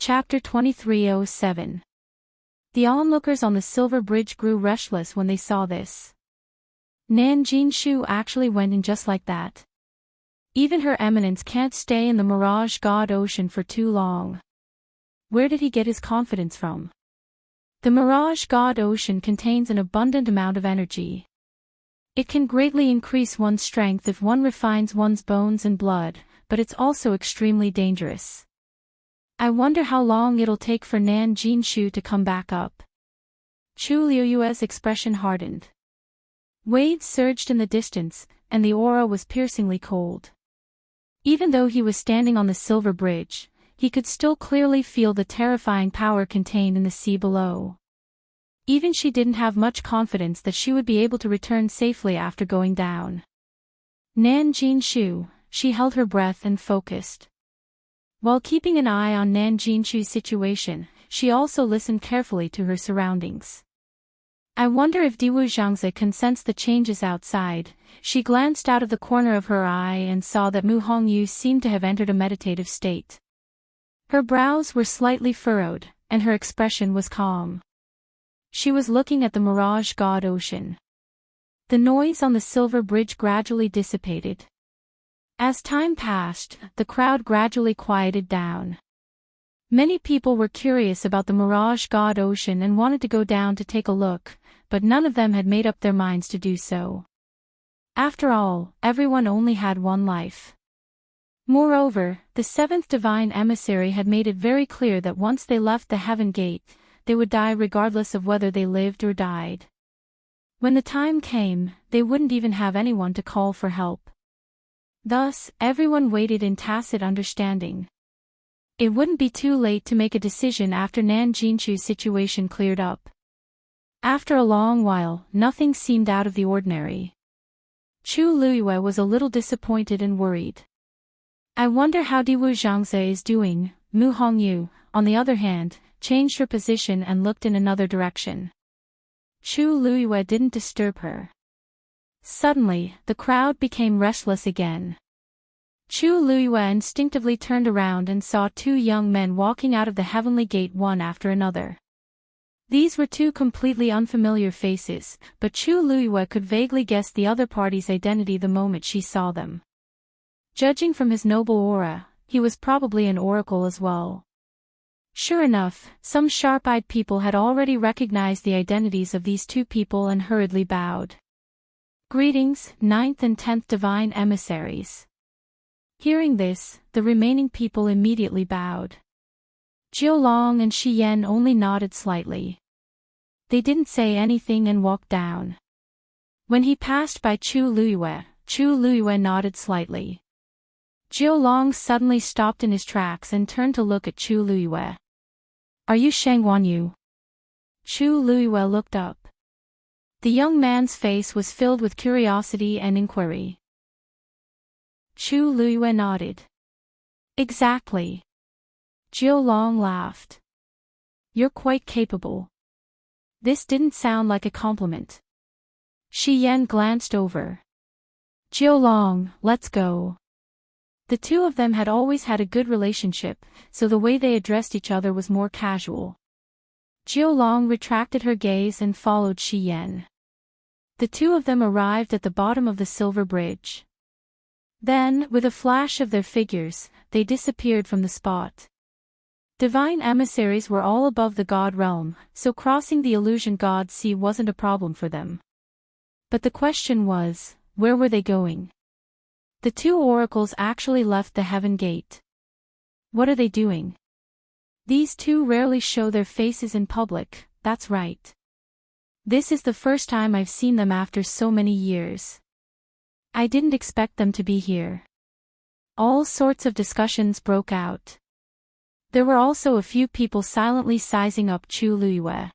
Chapter 2307. The onlookers on the silver bridge grew restless when they saw this. Nan Jinshu actually went in just like that. Even Her Eminence can't stay in the Mirage God Ocean for too long. Where did he get his confidence from? The Mirage God Ocean contains an abundant amount of energy. It can greatly increase one's strength if one refines one's bones and blood, but it's also extremely dangerous. I wonder how long it'll take for Nan Jinshu to come back up. Chu Liuyue's expression hardened. Waves surged in the distance, and the aura was piercingly cold. Even though he was standing on the silver bridge, he could still clearly feel the terrifying power contained in the sea below. Even she didn't have much confidence that she would be able to return safely after going down. Nan Jinshu, she held her breath and focused. While keeping an eye on Nan Jinshu's situation, she also listened carefully to her surroundings. I wonder if Diwu Zhangze can sense the changes outside. She glanced out of the corner of her eye and saw that Mu Hongyu seemed to have entered a meditative state. Her brows were slightly furrowed, and her expression was calm. She was looking at the Mirage God Ocean. The noise on the silver bridge gradually dissipated. As time passed, the crowd gradually quieted down. Many people were curious about the Mirage God Ocean and wanted to go down to take a look, but none of them had made up their minds to do so. After all, everyone only had one life. Moreover, the seventh divine emissary had made it very clear that once they left the Heaven Gate, they would die regardless of whether they lived or died. When the time came, they wouldn't even have anyone to call for help. Thus, everyone waited in tacit understanding. It wouldn't be too late to make a decision after Nan Jinshu's situation cleared up. After a long while, nothing seemed out of the ordinary. Chu Liyue was a little disappointed and worried. I wonder how Diwu Zhangze is doing. Mu Hongyu, on the other hand, changed her position and looked in another direction. Chu Liyue didn't disturb her. Suddenly, the crowd became restless again. Chu Liyue instinctively turned around and saw two young men walking out of the heavenly gate one after another. These were two completely unfamiliar faces, but Chu Liyue could vaguely guess the other party's identity the moment she saw them. Judging from his noble aura, he was probably an oracle as well. Sure enough, some sharp-eyed people had already recognized the identities of these two people and hurriedly bowed. Greetings, 9th and 10th divine emissaries. Hearing this, the remaining people immediately bowed. Jiulong and Shi Yan only nodded slightly. They didn't say anything and walked down. When he passed by Chu Liyue nodded slightly. Jiulong suddenly stopped in his tracks and turned to look at Chu Liyue. Are you Shang Wanyu? Chu Liyue looked up. The young man's face was filled with curiosity and inquiry. Chu Liyue nodded. Exactly. Jiulong laughed. You're quite capable. This didn't sound like a compliment. Shi Yan glanced over. Jiulong, let's go. The two of them had always had a good relationship, so the way they addressed each other was more casual. Jiulong retracted her gaze and followed Shi Yan. The two of them arrived at the bottom of the silver bridge. Then, with a flash of their figures, they disappeared from the spot. Divine emissaries were all above the god realm, so crossing the illusion god sea wasn't a problem for them. But the question was, where were they going? The two oracles actually left the Heaven Gate. What are they doing? These two rarely show their faces in public, that's right. This is the first time I've seen them after so many years. I didn't expect them to be here. All sorts of discussions broke out. There were also a few people silently sizing up Chu Liyue.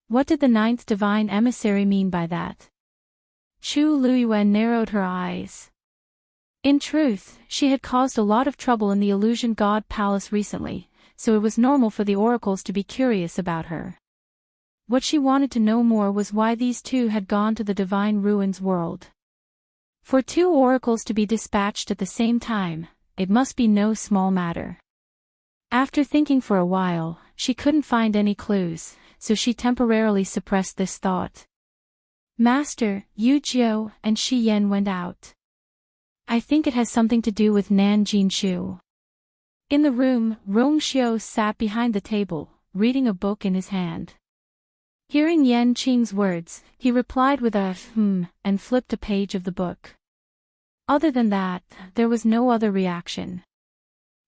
What did the 9th divine emissary mean by that? Chu Liyue narrowed her eyes. In truth, she had caused a lot of trouble in the Illusion God Palace recently, so it was normal for the oracles to be curious about her. What she wanted to know more was why these two had gone to the Divine Ruins world. For two oracles to be dispatched at the same time, it must be no small matter. After thinking for a while, she couldn't find any clues, so she temporarily suppressed this thought. Master, Yu Jiu, and Shi Yan went out. I think it has something to do with Nan Jinshu. In the room, Rong Xiu sat behind the table, reading a book in his hand. Hearing Yan Qing's words, he replied with a and flipped a page of the book. Other than that, there was no other reaction.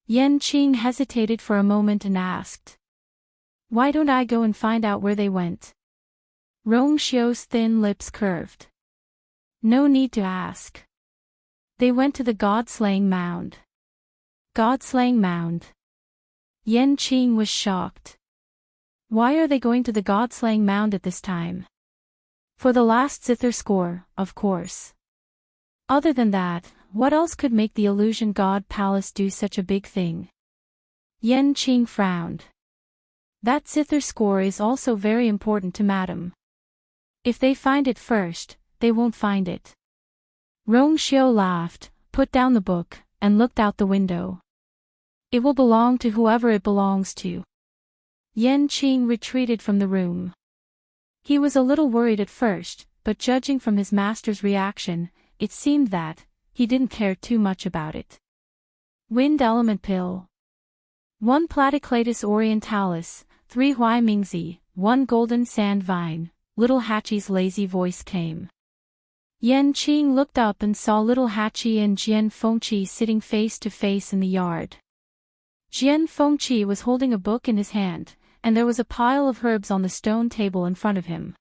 Yan Qing hesitated for a moment and asked, "Why don't I go and find out where they went?" Rong Xiu's thin lips curved. "No need to ask. They went to the God-slaying mound." God-slaying mound? Yan Qing was shocked. Why are they going to the God-slaying mound at this time? For the last zither score, of course. Other than that, what else could make the Illusion God Palace do such a big thing? Yan Qing frowned. That zither score is also very important to Madam. If they find it first, they won't find it. Rong Xiu laughed, put down the book, and looked out the window. It will belong to whoever it belongs to. Yan Qing retreated from the room. He was a little worried at first, but judging from his master's reaction, it seemed that he didn't care too much about it. Wind Element Pill. 1 Platyclatus orientalis, 3 Huaimingzi, 1 Golden Sand Vine, Little Hachi's lazy voice came. Yan Qing looked up and saw Little Hachi and Jian Fengqi sitting face to face in the yard. Jian Fengqi was holding a book in his hand, and there was a pile of herbs on the stone table in front of him.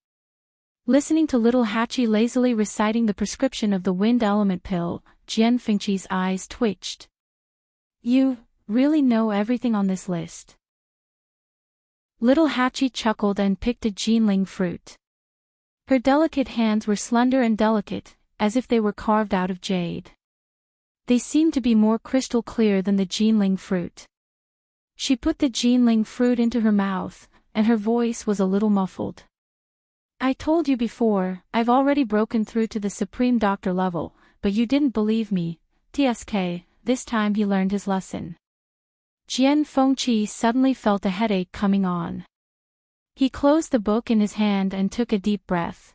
Listening to Little Hachi lazily reciting the prescription of the wind element pill, Jian Fengqi's eyes twitched. You really know everything on this list. Little Hachi chuckled and picked a Jinling fruit. Her delicate hands were slender and delicate, as if they were carved out of jade. They seemed to be more crystal clear than the Jinling fruit. She put the Jinling fruit into her mouth, and her voice was a little muffled. I told you before, I've already broken through to the Supreme Doctor level, but you didn't believe me. TSK, this time he learned his lesson. Jian Fengqi suddenly felt a headache coming on. He closed the book in his hand and took a deep breath.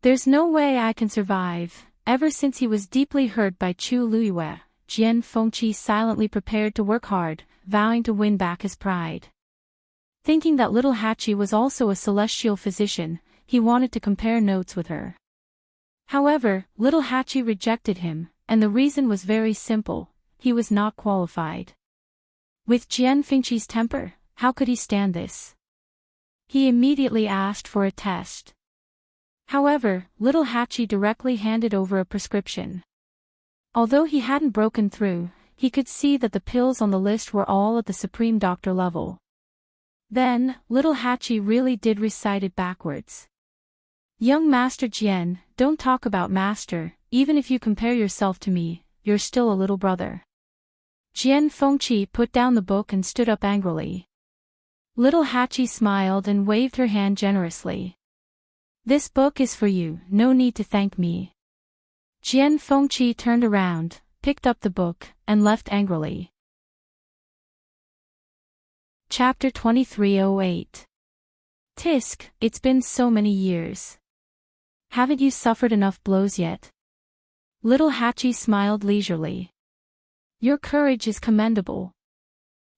There's no way I can survive. Ever since he was deeply hurt by Chu Luiyue, Jian Fengqi silently prepared to work hard, vowing to win back his pride. Thinking that Little Hachi was also a celestial physician, he wanted to compare notes with her. However, Little Hachi rejected him, and the reason was very simple: he was not qualified. With Jian Fengqi's temper, how could he stand this? He immediately asked for a test. However, Little Hachi directly handed over a prescription. Although he hadn't broken through, he could see that the pills on the list were all at the Supreme Doctor level. Then, Little Hachi really did recite it backwards. Young Master Jian, don't talk about Master, even if you compare yourself to me, you're still a little brother. Jian Fengqi put down the book and stood up angrily. Little Hachi smiled and waved her hand generously. This book is for you, no need to thank me. Jian Fengqi turned around, picked up the book, and left angrily. Chapter 2308. Tisk, it's been so many years. Haven't you suffered enough blows yet? Little Hachi smiled leisurely. Your courage is commendable.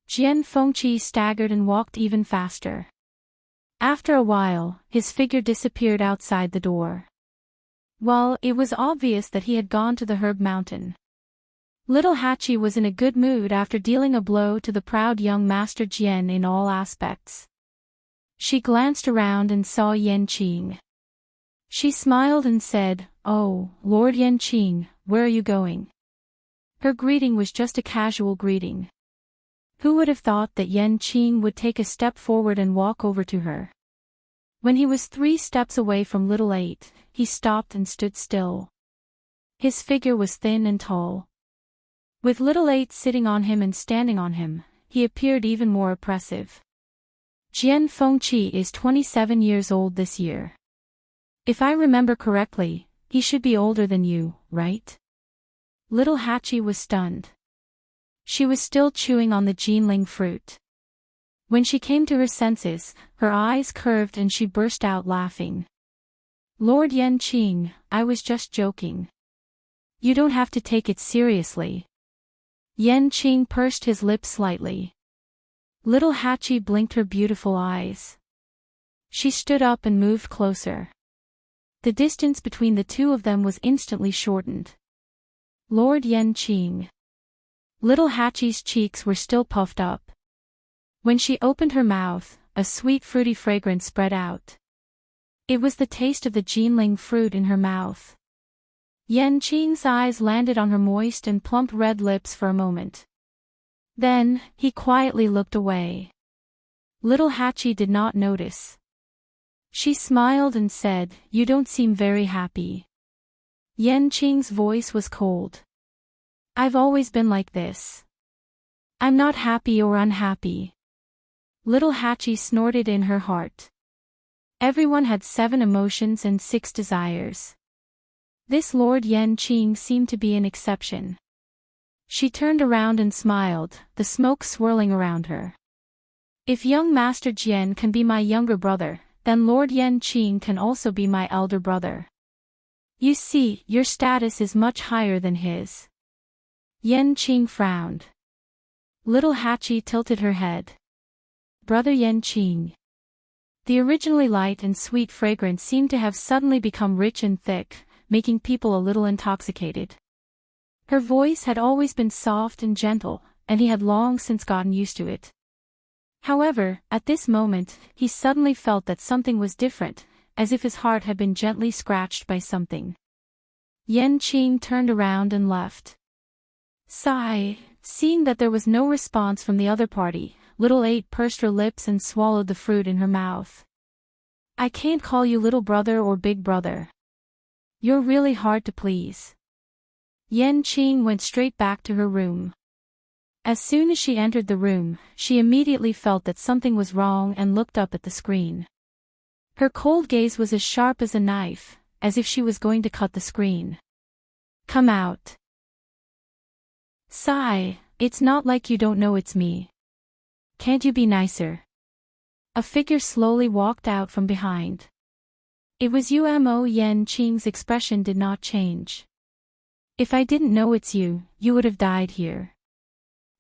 Jian Fengqi staggered and walked even faster. After a while, his figure disappeared outside the door. Well, it was obvious that he had gone to the Herb Mountain. Little Hachi was in a good mood after dealing a blow to the proud young Master Jian in all aspects. She glanced around and saw Yan Qing. She smiled and said, "Oh, Lord Yan Qing, where are you going?" Her greeting was just a casual greeting. Who would have thought that Yan Qing would take a step forward and walk over to her? When he was 3 steps away from Little 8, he stopped and stood still. His figure was thin and tall. With Little 8 sitting on him and standing on him, he appeared even more oppressive. Jian Fengqi is 27 years old this year. If I remember correctly, he should be older than you, right? Little Hachi was stunned. She was still chewing on the Jinling fruit. When she came to her senses, her eyes curved and she burst out laughing. Lord Yenqing, I was just joking. You don't have to take it seriously. Yenqing pursed his lips slightly. Little Hachi blinked her beautiful eyes. She stood up and moved closer. The distance between the two of them was instantly shortened. Lord Yenqing. Little Hachi's cheeks were still puffed up. When she opened her mouth, a sweet fruity fragrance spread out. It was the taste of the Jinling fruit in her mouth. Yenqing's eyes landed on her moist and plump red lips for a moment. Then, he quietly looked away. Little Hachi did not notice. She smiled and said, "You don't seem very happy." Yenqing's voice was cold. "I've always been like this. I'm not happy or unhappy." Little Hachi snorted in her heart. Everyone had 7 emotions and 6 desires. This Lord Yenqing seemed to be an exception. She turned around and smiled, the smoke swirling around her. If young Master Jian can be my younger brother, then Lord Yenqing can also be my elder brother. You see, your status is much higher than his. Yenqing frowned. Little Hachi tilted her head. Brother Yenqing. The originally light and sweet fragrance seemed to have suddenly become rich and thick, making people a little intoxicated. Her voice had always been soft and gentle, and he had long since gotten used to it. However, at this moment, he suddenly felt that something was different, as if his heart had been gently scratched by something. Yenqing turned around and left. Sigh, seeing that there was no response from the other party, Little 8 pursed her lips and swallowed the fruit in her mouth. I can't call you little brother or big brother. You're really hard to please. Yenqing went straight back to her room. As soon as she entered the room, she immediately felt that something was wrong and looked up at the screen. Her cold gaze was as sharp as a knife, as if she was going to cut the screen. Come out. Sigh, it's not like you don't know it's me. Can't you be nicer? A figure slowly walked out from behind. It was Umo. Yenqing's expression did not change. If I didn't know it's you, you would have died here.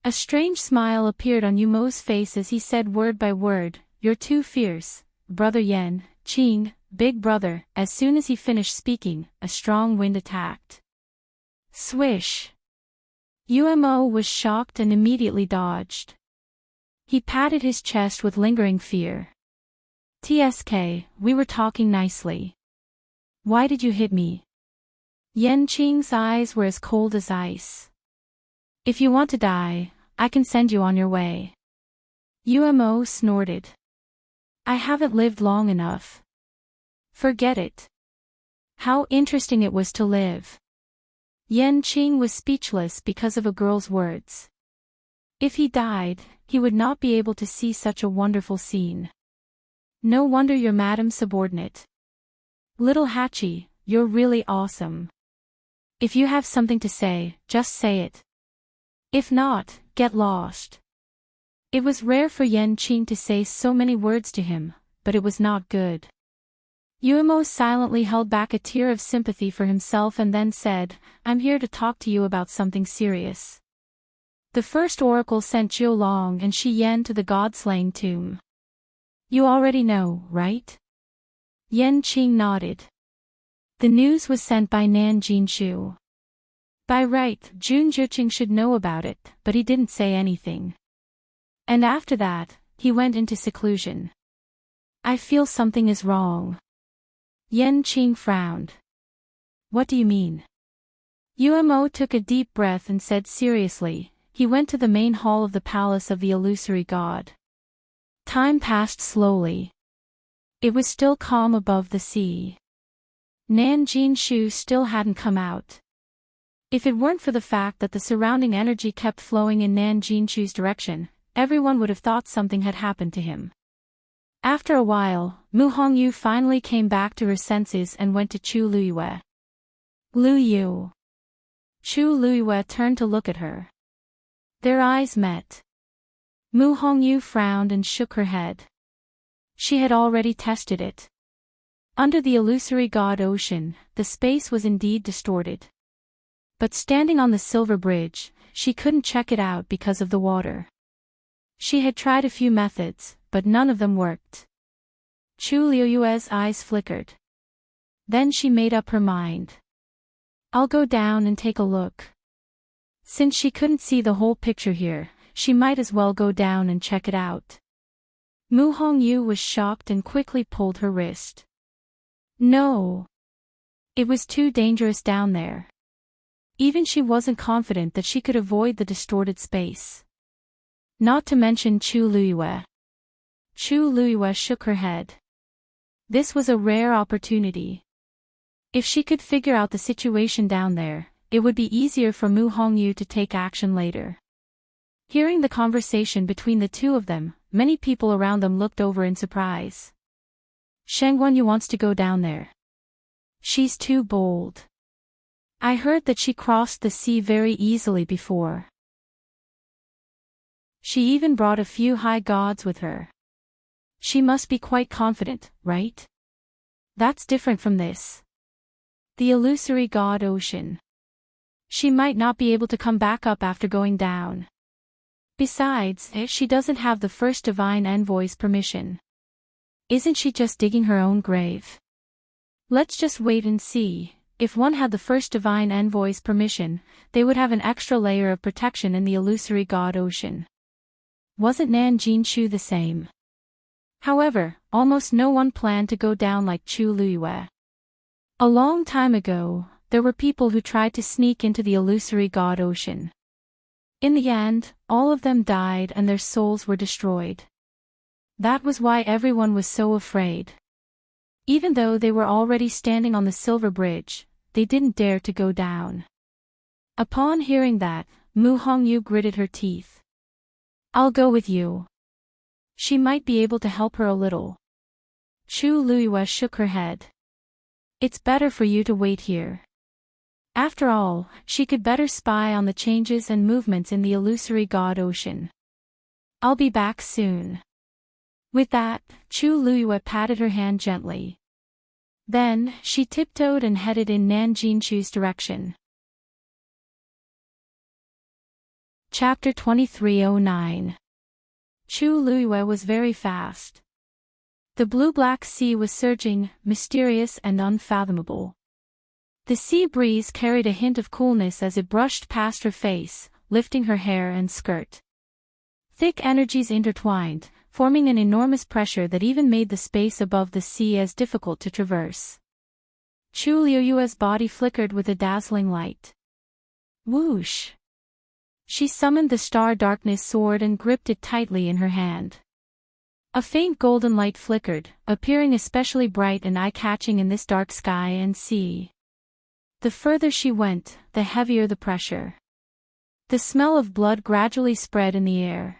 A strange smile appeared on Umo's face as he said word by word, You're too fierce, Brother Yenqing, big brother. As soon as he finished speaking, a strong wind attacked. Swish. Umo was shocked and immediately dodged. He patted his chest with lingering fear. TSK, we were talking nicely. Why did you hit me? Yenqing's eyes were as cold as ice. If you want to die, I can send you on your way. Umo snorted. I haven't lived long enough. Forget it. How interesting it was to live. Yenqing was speechless because of a girl's words. If he died, he would not be able to see such a wonderful scene. No wonder you're Madam Subordinate. Little Hachi, you're really awesome. If you have something to say, just say it. If not, get lost. It was rare for Yenqing to say so many words to him, but it was not good. Umo silently held back a tear of sympathy for himself and then said, I'm here to talk to you about something serious. The first oracle sent Jiulong and Shi Yan to the god-slaying tomb. You already know, right? Yenqing nodded. The news was sent by Nan Jinshu. By right, Jun Jiuqing should know about it, but he didn't say anything. And after that, he went into seclusion. I feel something is wrong. Yenqing frowned. What do you mean? Umo took a deep breath and said seriously, he went to the main hall of the palace of the illusory god. Time passed slowly. It was still calm above the sea. Nan Jinshu still hadn't come out. If it weren't for the fact that the surrounding energy kept flowing in Nan Jinshu's direction, everyone would have thought something had happened to him. After a while, Mu Hongyu finally came back to her senses and went to Chu Luyue. Lu Yu. Chu Luyue turned to look at her. Their eyes met. Mu Hongyu frowned and shook her head. She had already tested it. Under the illusory god ocean, the space was indeed distorted. But standing on the silver bridge, she couldn't check it out because of the water. She had tried a few methods, but none of them worked. Chu Liuyue's eyes flickered. Then she made up her mind. I'll go down and take a look. Since she couldn't see the whole picture here, she might as well go down and check it out. Mu Hongyu was shocked and quickly pulled her wrist. No. It was too dangerous down there. Even she wasn't confident that she could avoid the distorted space. Not to mention Chu Liyue. Chu Liyue shook her head. This was a rare opportunity. If she could figure out the situation down there, it would be easier for Mu Hongyu to take action later. Hearing the conversation between the two of them, many people around them looked over in surprise. Shang Guanyu wants to go down there. She's too bold. I heard that she crossed the sea very easily before. She even brought a few high gods with her. She must be quite confident, right? That's different from this. The illusory god ocean. She might not be able to come back up after going down. Besides, she doesn't have the first divine envoy's permission. Isn't she just digging her own grave? Let's just wait and see. If one had the first divine envoy's permission, they would have an extra layer of protection in the illusory god ocean. Wasn't Nan Jinshu the same? However, almost no one planned to go down like Chu Liyue. A long time ago, there were people who tried to sneak into the illusory god ocean. In the end, all of them died and their souls were destroyed. That was why everyone was so afraid. Even though they were already standing on the silver bridge, they didn't dare to go down. Upon hearing that, Mu Hongyu gritted her teeth. I'll go with you. She might be able to help her a little. Chu Liyue shook her head. It's better for you to wait here. After all, she could better spy on the changes and movements in the illusory god ocean. I'll be back soon. With that, Chu Liyue patted her hand gently. Then, she tiptoed and headed in Nan Jinshu's direction. Chapter 2309. Chu Liyue was very fast. The blue-black sea was surging, mysterious and unfathomable. The sea breeze carried a hint of coolness as it brushed past her face, lifting her hair and skirt. Thick energies intertwined, forming an enormous pressure that even made the space above the sea as difficult to traverse. Chu Liyue's body flickered with a dazzling light. Whoosh! She summoned the star darkness sword and gripped it tightly in her hand. A faint golden light flickered, appearing especially bright and eye-catching in this dark sky and sea. The further she went, the heavier the pressure. The smell of blood gradually spread in the air.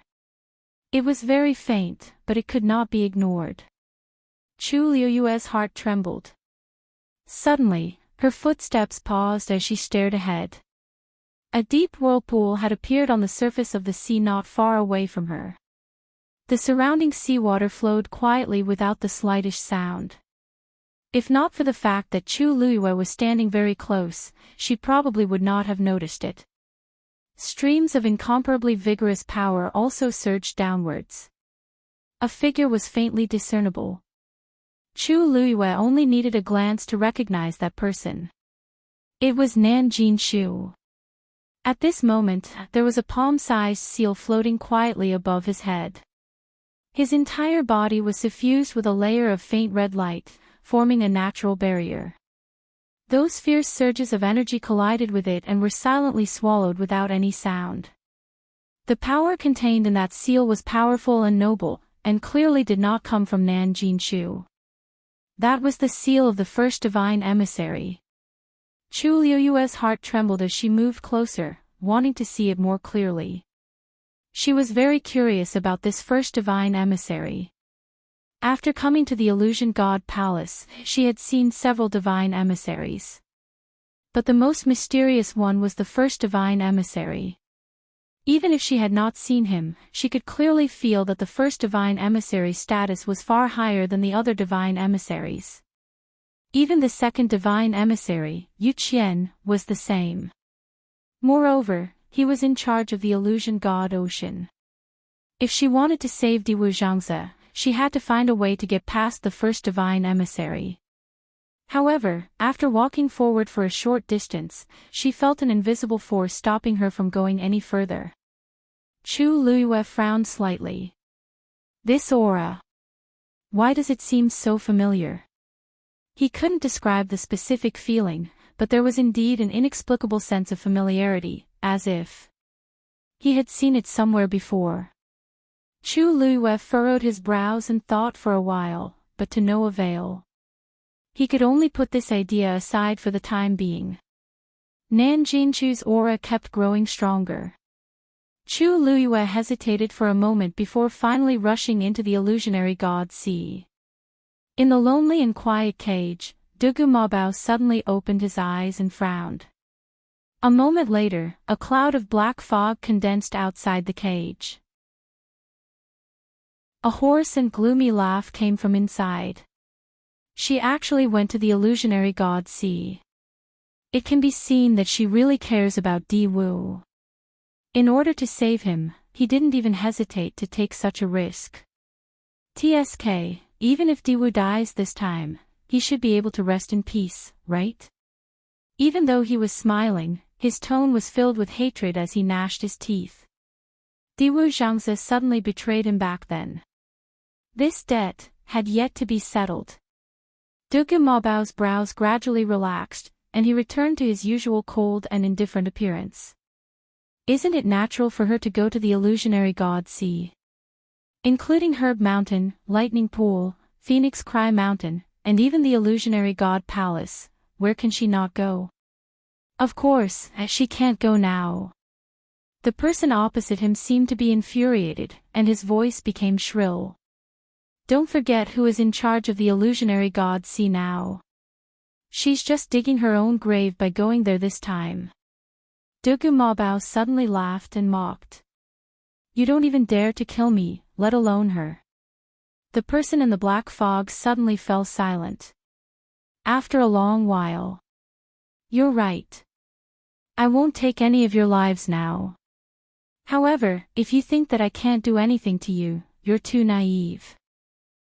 It was very faint, but it could not be ignored. Chu Liyue's heart trembled. Suddenly, her footsteps paused as she stared ahead. A deep whirlpool had appeared on the surface of the sea not far away from her. The surrounding seawater flowed quietly without the slightest sound. If not for the fact that Chu Liyue was standing very close, she probably would not have noticed it. Streams of incomparably vigorous power also surged downwards. A figure was faintly discernible. Chu Liyue only needed a glance to recognize that person. It was Nan Jinshu. At this moment, there was a palm-sized seal floating quietly above his head. His entire body was suffused with a layer of faint red light, forming a natural barrier. Those fierce surges of energy collided with it and were silently swallowed without any sound. The power contained in that seal was powerful and noble, and clearly did not come from Nan Jinshu. That was the seal of the first divine emissary. Chu Liyue's heart trembled as she moved closer, wanting to see it more clearly. She was very curious about this first divine emissary. After coming to the Illusion God Palace, she had seen several divine emissaries. But the most mysterious one was the first divine emissary. Even if she had not seen him, she could clearly feel that the first divine emissary's status was far higher than the other divine emissaries. Even the second divine emissary, Yu Qian, was the same. Moreover, he was in charge of the illusion god Ocean. If she wanted to save Diwu Zhangzi, she had to find a way to get past the first divine emissary. However, after walking forward for a short distance, she felt an invisible force stopping her from going any further. Chu Luiyue frowned slightly. This aura. Why does it seem so familiar? He couldn't describe the specific feeling, but there was indeed an inexplicable sense of familiarity, as if he had seen it somewhere before. Chu Luiyue furrowed his brows and thought for a while, but to no avail. He could only put this idea aside for the time being. Nan Jinchu's aura kept growing stronger. Chu Luiyue hesitated for a moment before finally rushing into the illusionary god sea. In the lonely and quiet cage, Dugu Mabao suddenly opened his eyes and frowned. A moment later, a cloud of black fog condensed outside the cage. A hoarse and gloomy laugh came from inside. She actually went to the illusionary god sea. It can be seen that she really cares about Di Wu. In order to save him, he didn't even hesitate to take such a risk. TSK, even if Di Wu dies this time, he should be able to rest in peace, right? Even though he was smiling, his tone was filled with hatred as he gnashed his teeth. Diwu Zhangzi suddenly betrayed him back then. This debt had yet to be settled. Dugu Mabao's brows gradually relaxed, and he returned to his usual cold and indifferent appearance. Isn't it natural for her to go to the illusionary god sea? Including Herb Mountain, Lightning Pool, Phoenix Cry Mountain, and even the illusionary god palace, where can she not go? Of course, she can't go now. The person opposite him seemed to be infuriated, and his voice became shrill. Don't forget who is in charge of the illusionary god sea now. She's just digging her own grave by going there this time. Dugu Mabao suddenly laughed and mocked. You don't even dare to kill me, let alone her. The person in the black fog suddenly fell silent. After a long while. You're right. I won't take any of your lives now. However, if you think that I can't do anything to you, you're too naive.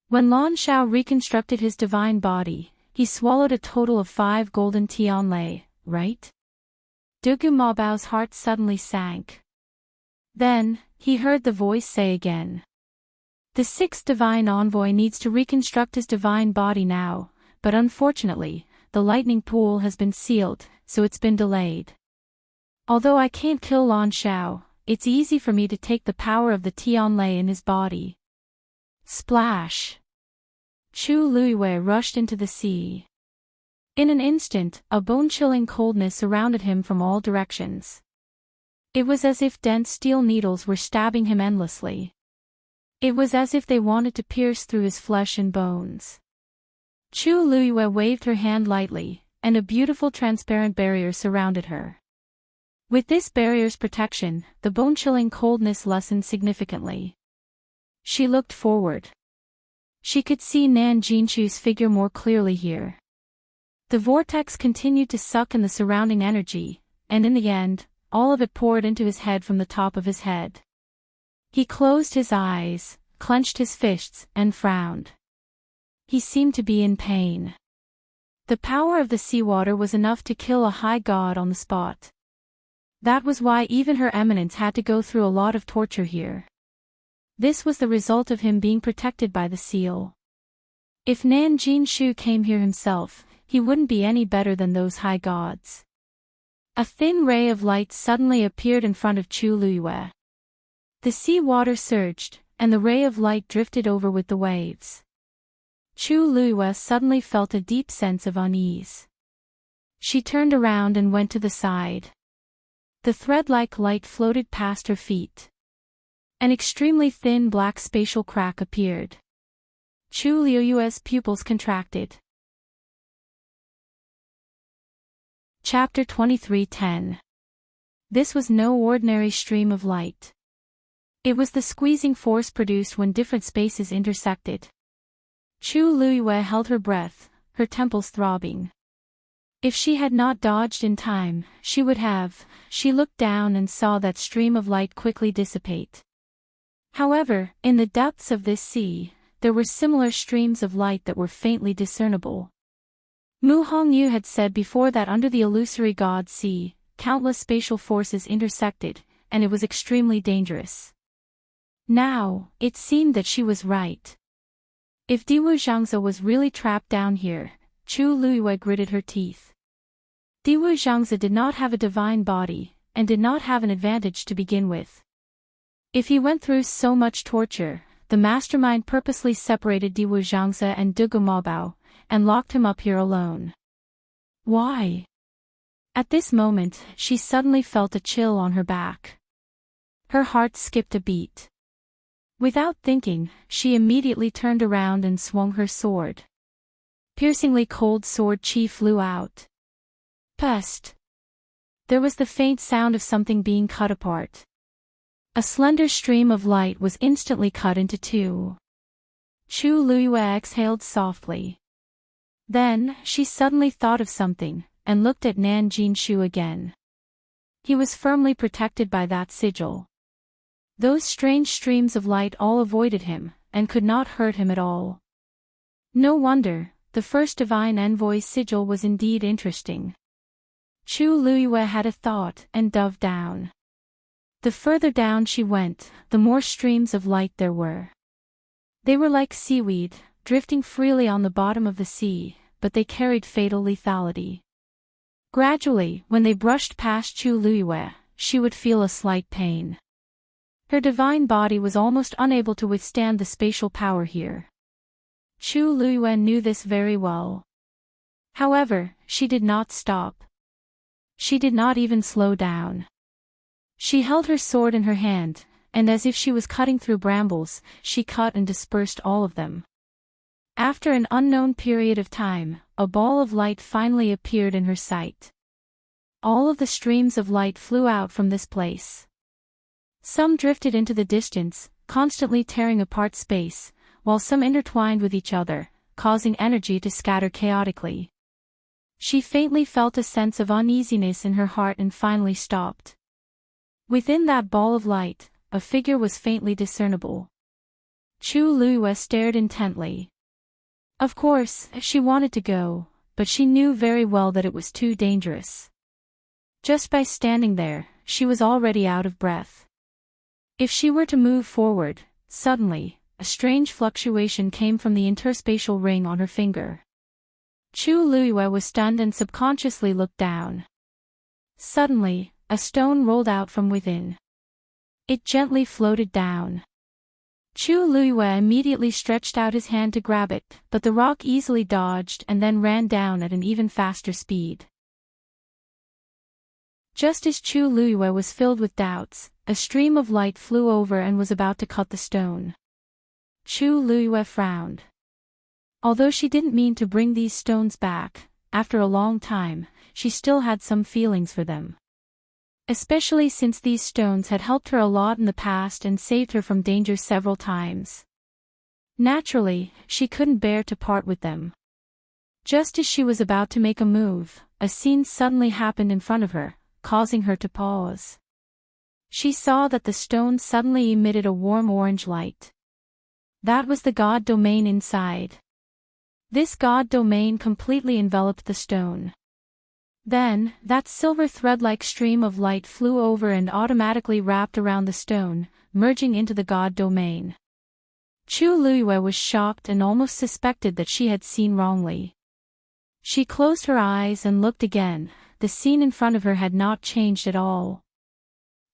When Lan Shao reconstructed his divine body, he swallowed a total of 5 golden tianlei, right? Dugu Mabao's heart suddenly sank. Then, he heard the voice say again. The 6th divine envoy needs to reconstruct his divine body now, but unfortunately, the lightning pool has been sealed, so it's been delayed. Although I can't kill Lan Shao, it's easy for me to take the power of the tianlei in his body. Splash! Chu Luiyue rushed into the sea. In an instant, a bone-chilling coldness surrounded him from all directions. It was as if dense steel needles were stabbing him endlessly. It was as if they wanted to pierce through his flesh and bones. Chu Luiyue waved her hand lightly, and a beautiful transparent barrier surrounded her. With this barrier's protection, the bone-chilling coldness lessened significantly. She looked forward. She could see Nan Jinchu's figure more clearly here. The vortex continued to suck in the surrounding energy, and in the end, all of it poured into his head from the top of his head. He closed his eyes, clenched his fists, and frowned. He seemed to be in pain. The power of the seawater was enough to kill a high god on the spot. That was why even Her Eminence had to go through a lot of torture here. This was the result of him being protected by the seal. If Nan Jinshu came here himself, he wouldn't be any better than those high gods. A thin ray of light suddenly appeared in front of Chu Luiyue. The sea water surged, and the ray of light drifted over with the waves. Chu Luiyue suddenly felt a deep sense of unease. She turned around and went to the side. The thread-like light floated past her feet. An extremely thin black spatial crack appeared. Chu Luiyue's pupils contracted. Chapter 23:10. This was no ordinary stream of light. It was the squeezing force produced when different spaces intersected. Chu Luiyue held her breath, her temples throbbing. If she had not dodged in time, she would have. She looked down and saw that stream of light quickly dissipate. However, in the depths of this sea, there were similar streams of light that were faintly discernible. Mu Hongyu had said before that under the illusory God Sea, countless spatial forces intersected, and it was extremely dangerous. Now, it seemed that she was right. If Diwu Zhangze was really trapped down here, Chu Luiyue gritted her teeth. Diwu Zhangze did not have a divine body, and did not have an advantage to begin with. If he went through so much torture, the mastermind purposely separated Diwu Zhangze and Dugu Mabao, and locked him up here alone. Why? At this moment, she suddenly felt a chill on her back. Her heart skipped a beat. Without thinking, she immediately turned around and swung her sword. Piercingly cold sword chi flew out. Pest! There was the faint sound of something being cut apart. A slender stream of light was instantly cut into two. Chu Luiyue exhaled softly. Then, she suddenly thought of something, and looked at Nan Jinshu again. He was firmly protected by that sigil. Those strange streams of light all avoided him, and could not hurt him at all. No wonder, the first divine envoy sigil was indeed interesting. Chu Luiyue had a thought and dove down. The further down she went, the more streams of light there were. They were like seaweed, drifting freely on the bottom of the sea, but they carried fatal lethality. Gradually, when they brushed past Chu Luiyue, she would feel a slight pain. Her divine body was almost unable to withstand the spatial power here. Chu Luiyue knew this very well. However, she did not stop. She did not even slow down. She held her sword in her hand, and as if she was cutting through brambles, she cut and dispersed all of them. After an unknown period of time, a ball of light finally appeared in her sight. All of the streams of light flew out from this place. Some drifted into the distance, constantly tearing apart space, while some intertwined with each other, causing energy to scatter chaotically. She faintly felt a sense of uneasiness in her heart and finally stopped. Within that ball of light, a figure was faintly discernible. Chu Luiyue stared intently. Of course, she wanted to go, but she knew very well that it was too dangerous. Just by standing there, she was already out of breath. If she were to move forward, suddenly, a strange fluctuation came from the interspatial ring on her finger. Chu Luiyue was stunned and subconsciously looked down. Suddenly, a stone rolled out from within. It gently floated down. Chu Luiyue immediately stretched out his hand to grab it, but the rock easily dodged and then ran down at an even faster speed. Just as Chu Luiyue was filled with doubts, a stream of light flew over and was about to cut the stone. Chu Luiyue frowned. Although she didn't mean to bring these stones back, after a long time, she still had some feelings for them. Especially since these stones had helped her a lot in the past and saved her from danger several times. Naturally, she couldn't bear to part with them. Just as she was about to make a move, a scene suddenly happened in front of her, causing her to pause. She saw that the stone suddenly emitted a warm orange light. That was the god domain inside. This god domain completely enveloped the stone. Then, that silver thread-like stream of light flew over and automatically wrapped around the stone, merging into the god domain. Chu Luiyue was shocked and almost suspected that she had seen wrongly. She closed her eyes and looked again. The scene in front of her had not changed at all.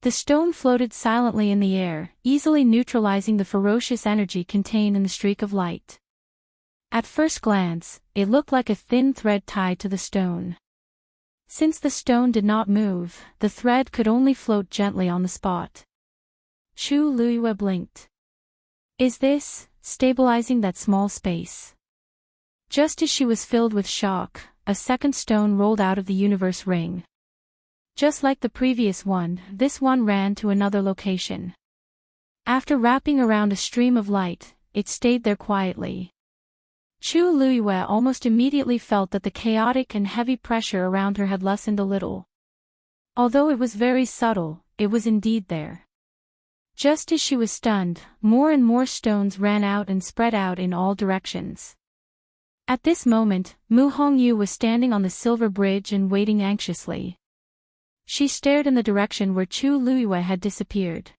The stone floated silently in the air, easily neutralizing the ferocious energy contained in the streak of light. At first glance, it looked like a thin thread tied to the stone. Since the stone did not move, the thread could only float gently on the spot. Chu Luiyue blinked. Is this stabilizing that small space? Just as she was filled with shock, a second stone rolled out of the universe ring. Just like the previous one, this one ran to another location. After wrapping around a stream of light, it stayed there quietly. Chu Luiyue almost immediately felt that the chaotic and heavy pressure around her had lessened a little. Although it was very subtle, it was indeed there. Just as she was stunned, more and more stones ran out and spread out in all directions. At this moment, Mu Hongyu was standing on the silver bridge and waiting anxiously. She stared in the direction where Chu Luiyue had disappeared.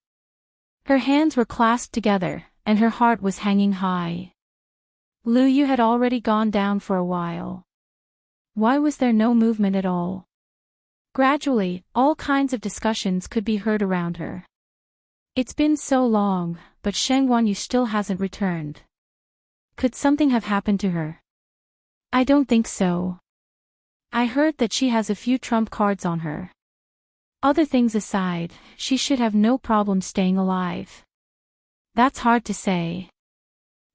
Her hands were clasped together, and her heart was hanging high. Lu Yu had already gone down for a while. Why was there no movement at all? Gradually, all kinds of discussions could be heard around her. It's been so long, but Sheng Wanyu still hasn't returned. Could something have happened to her? I don't think so. I heard that she has a few trump cards on her. Other things aside, she should have no problem staying alive. That's hard to say.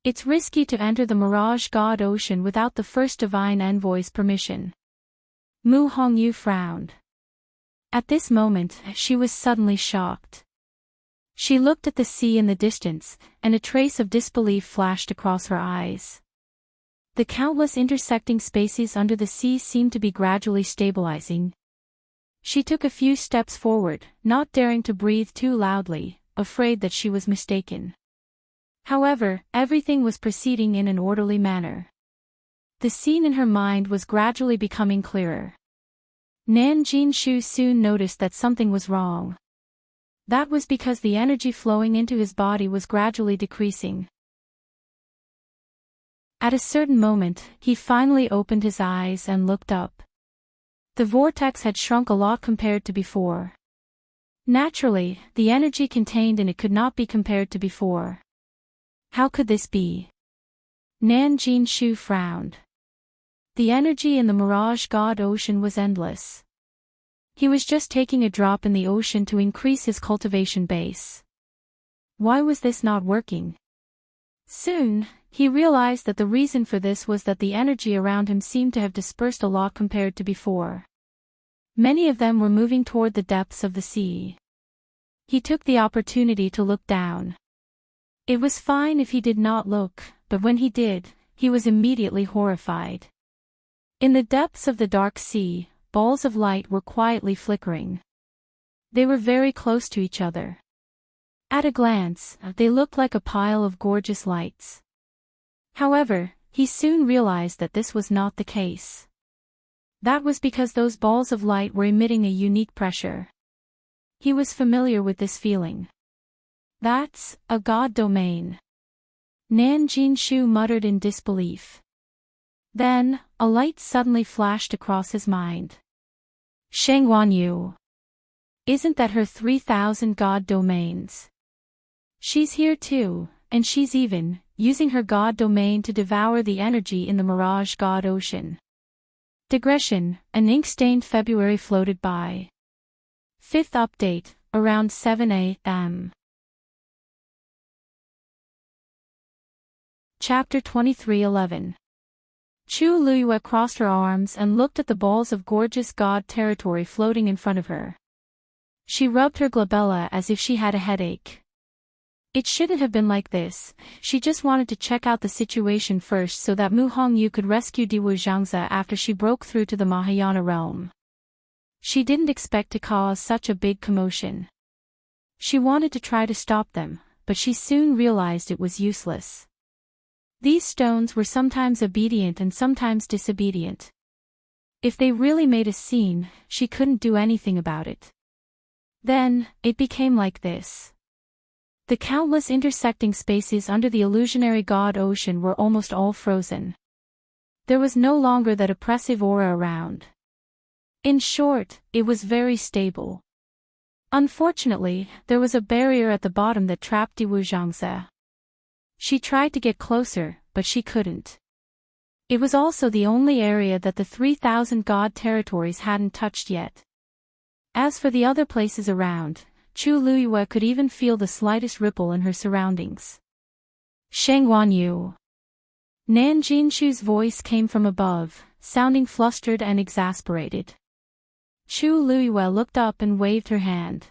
It's risky to enter the Mirage God Ocean without the first divine envoy's permission. Mu Hongyu frowned. At this moment, she was suddenly shocked. She looked at the sea in the distance, and a trace of disbelief flashed across her eyes. The countless intersecting spaces under the sea seemed to be gradually stabilizing. She took a few steps forward, not daring to breathe too loudly, afraid that she was mistaken. However, everything was proceeding in an orderly manner. The scene in her mind was gradually becoming clearer. Nan Jinshu soon noticed that something was wrong. That was because the energy flowing into his body was gradually decreasing. At a certain moment, he finally opened his eyes and looked up. The vortex had shrunk a lot compared to before. Naturally, the energy contained in it could not be compared to before. How could this be? Nan Jinshu frowned. The energy in the Mirage God Ocean was endless. He was just taking a drop in the ocean to increase his cultivation base. Why was this not working? Soon, he realized that the reason for this was that the energy around him seemed to have dispersed a lot compared to before. Many of them were moving toward the depths of the sea. He took the opportunity to look down. It was fine if he did not look, but when he did, he was immediately horrified. In the depths of the dark sea, balls of light were quietly flickering. They were very close to each other. At a glance, they looked like a pile of gorgeous lights. However, he soon realized that this was not the case. That was because those balls of light were emitting a unique pressure. He was familiar with this feeling. That's a god domain. Nan Jinshu muttered in disbelief. Then, a light suddenly flashed across his mind. Sheng Wanyu. Isn't that her 3,000 god domains? She's here too, and she's even using her god domain to devour the energy in the Mirage God Ocean. Digression, an ink-stained February floated by. Fifth update, around 7 a.m. Chapter 23:11. Chu Luiyue crossed her arms and looked at the balls of gorgeous god territory floating in front of her. She rubbed her glabella as if she had a headache. It shouldn't have been like this. She just wanted to check out the situation first so that Mu Hongyu could rescue Diwu Zhangzi after she broke through to the Mahayana realm. She didn't expect to cause such a big commotion. She wanted to try to stop them, but she soon realized it was useless. These stones were sometimes obedient and sometimes disobedient. If they really made a scene, she couldn't do anything about it. Then, it became like this. The countless intersecting spaces under the illusionary god ocean were almost all frozen. There was no longer that oppressive aura around. In short, it was very stable. Unfortunately, there was a barrier at the bottom that trapped Diwu Zhangzi. She tried to get closer, but she couldn't. It was also the only area that the 3,000 god territories hadn't touched yet. As for the other places around, Chu Luiyue could even feel the slightest ripple in her surroundings. Sheng Wanyu. Nan Jinshu's voice came from above, sounding flustered and exasperated. Chu Luiyue looked up and waved her hand.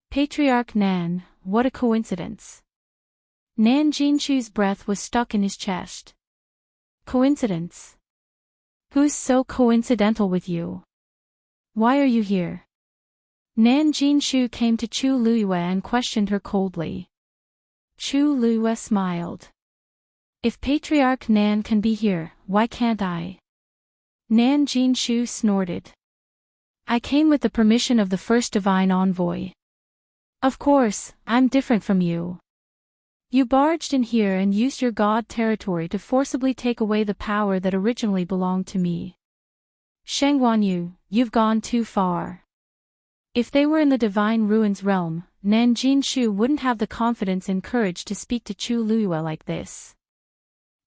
Patriarch Nan, what a coincidence. Nan Jinshu's breath was stuck in his chest. Coincidence? Who's so coincidental with you? Why are you here? Nan Jinshu came to Chu Luiyue and questioned her coldly. Chu Luiyue smiled. If Patriarch Nan can be here, why can't I? Nan Jinshu snorted. I came with the permission of the first divine envoy. Of course, I'm different from you. You barged in here and used your god territory to forcibly take away the power that originally belonged to me. Sheng Wanyu, you've gone too far. If they were in the Divine Ruins realm, Nan Jinshu wouldn't have the confidence and courage to speak to Chu Luiyue like this.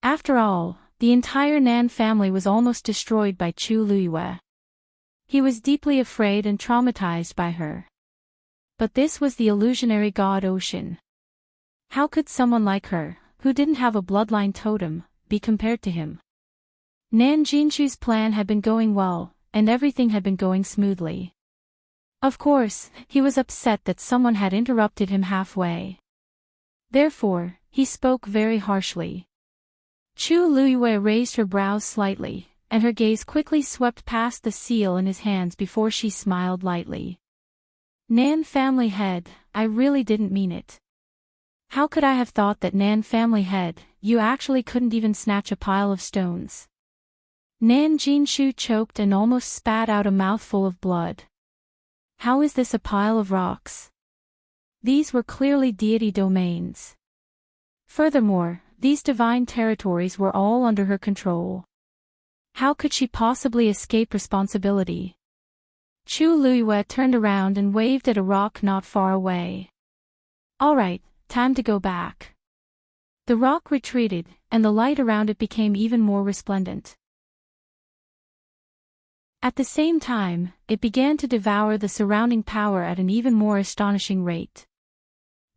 After all, the entire Nan family was almost destroyed by Chu Luiyue. He was deeply afraid and traumatized by her. But this was the illusionary god Ocean. How could someone like her, who didn't have a bloodline totem, be compared to him? Nan Jinshu's plan had been going well, and everything had been going smoothly. Of course, he was upset that someone had interrupted him halfway. Therefore, he spoke very harshly. Chu Luiyue raised her brows slightly, and her gaze quickly swept past the seal in his hands before she smiled lightly. Nan family head, I really didn't mean it. How could I have thought that Nan family head, you actually couldn't even snatch a pile of stones? Nan Jinshu choked and almost spat out a mouthful of blood. How is this a pile of rocks? These were clearly deity domains. Furthermore, these divine territories were all under her control. How could she possibly escape responsibility? Chu Luiyue turned around and waved at a rock not far away. All right, time to go back. The rock retreated, and the light around it became even more resplendent. At the same time, it began to devour the surrounding power at an even more astonishing rate.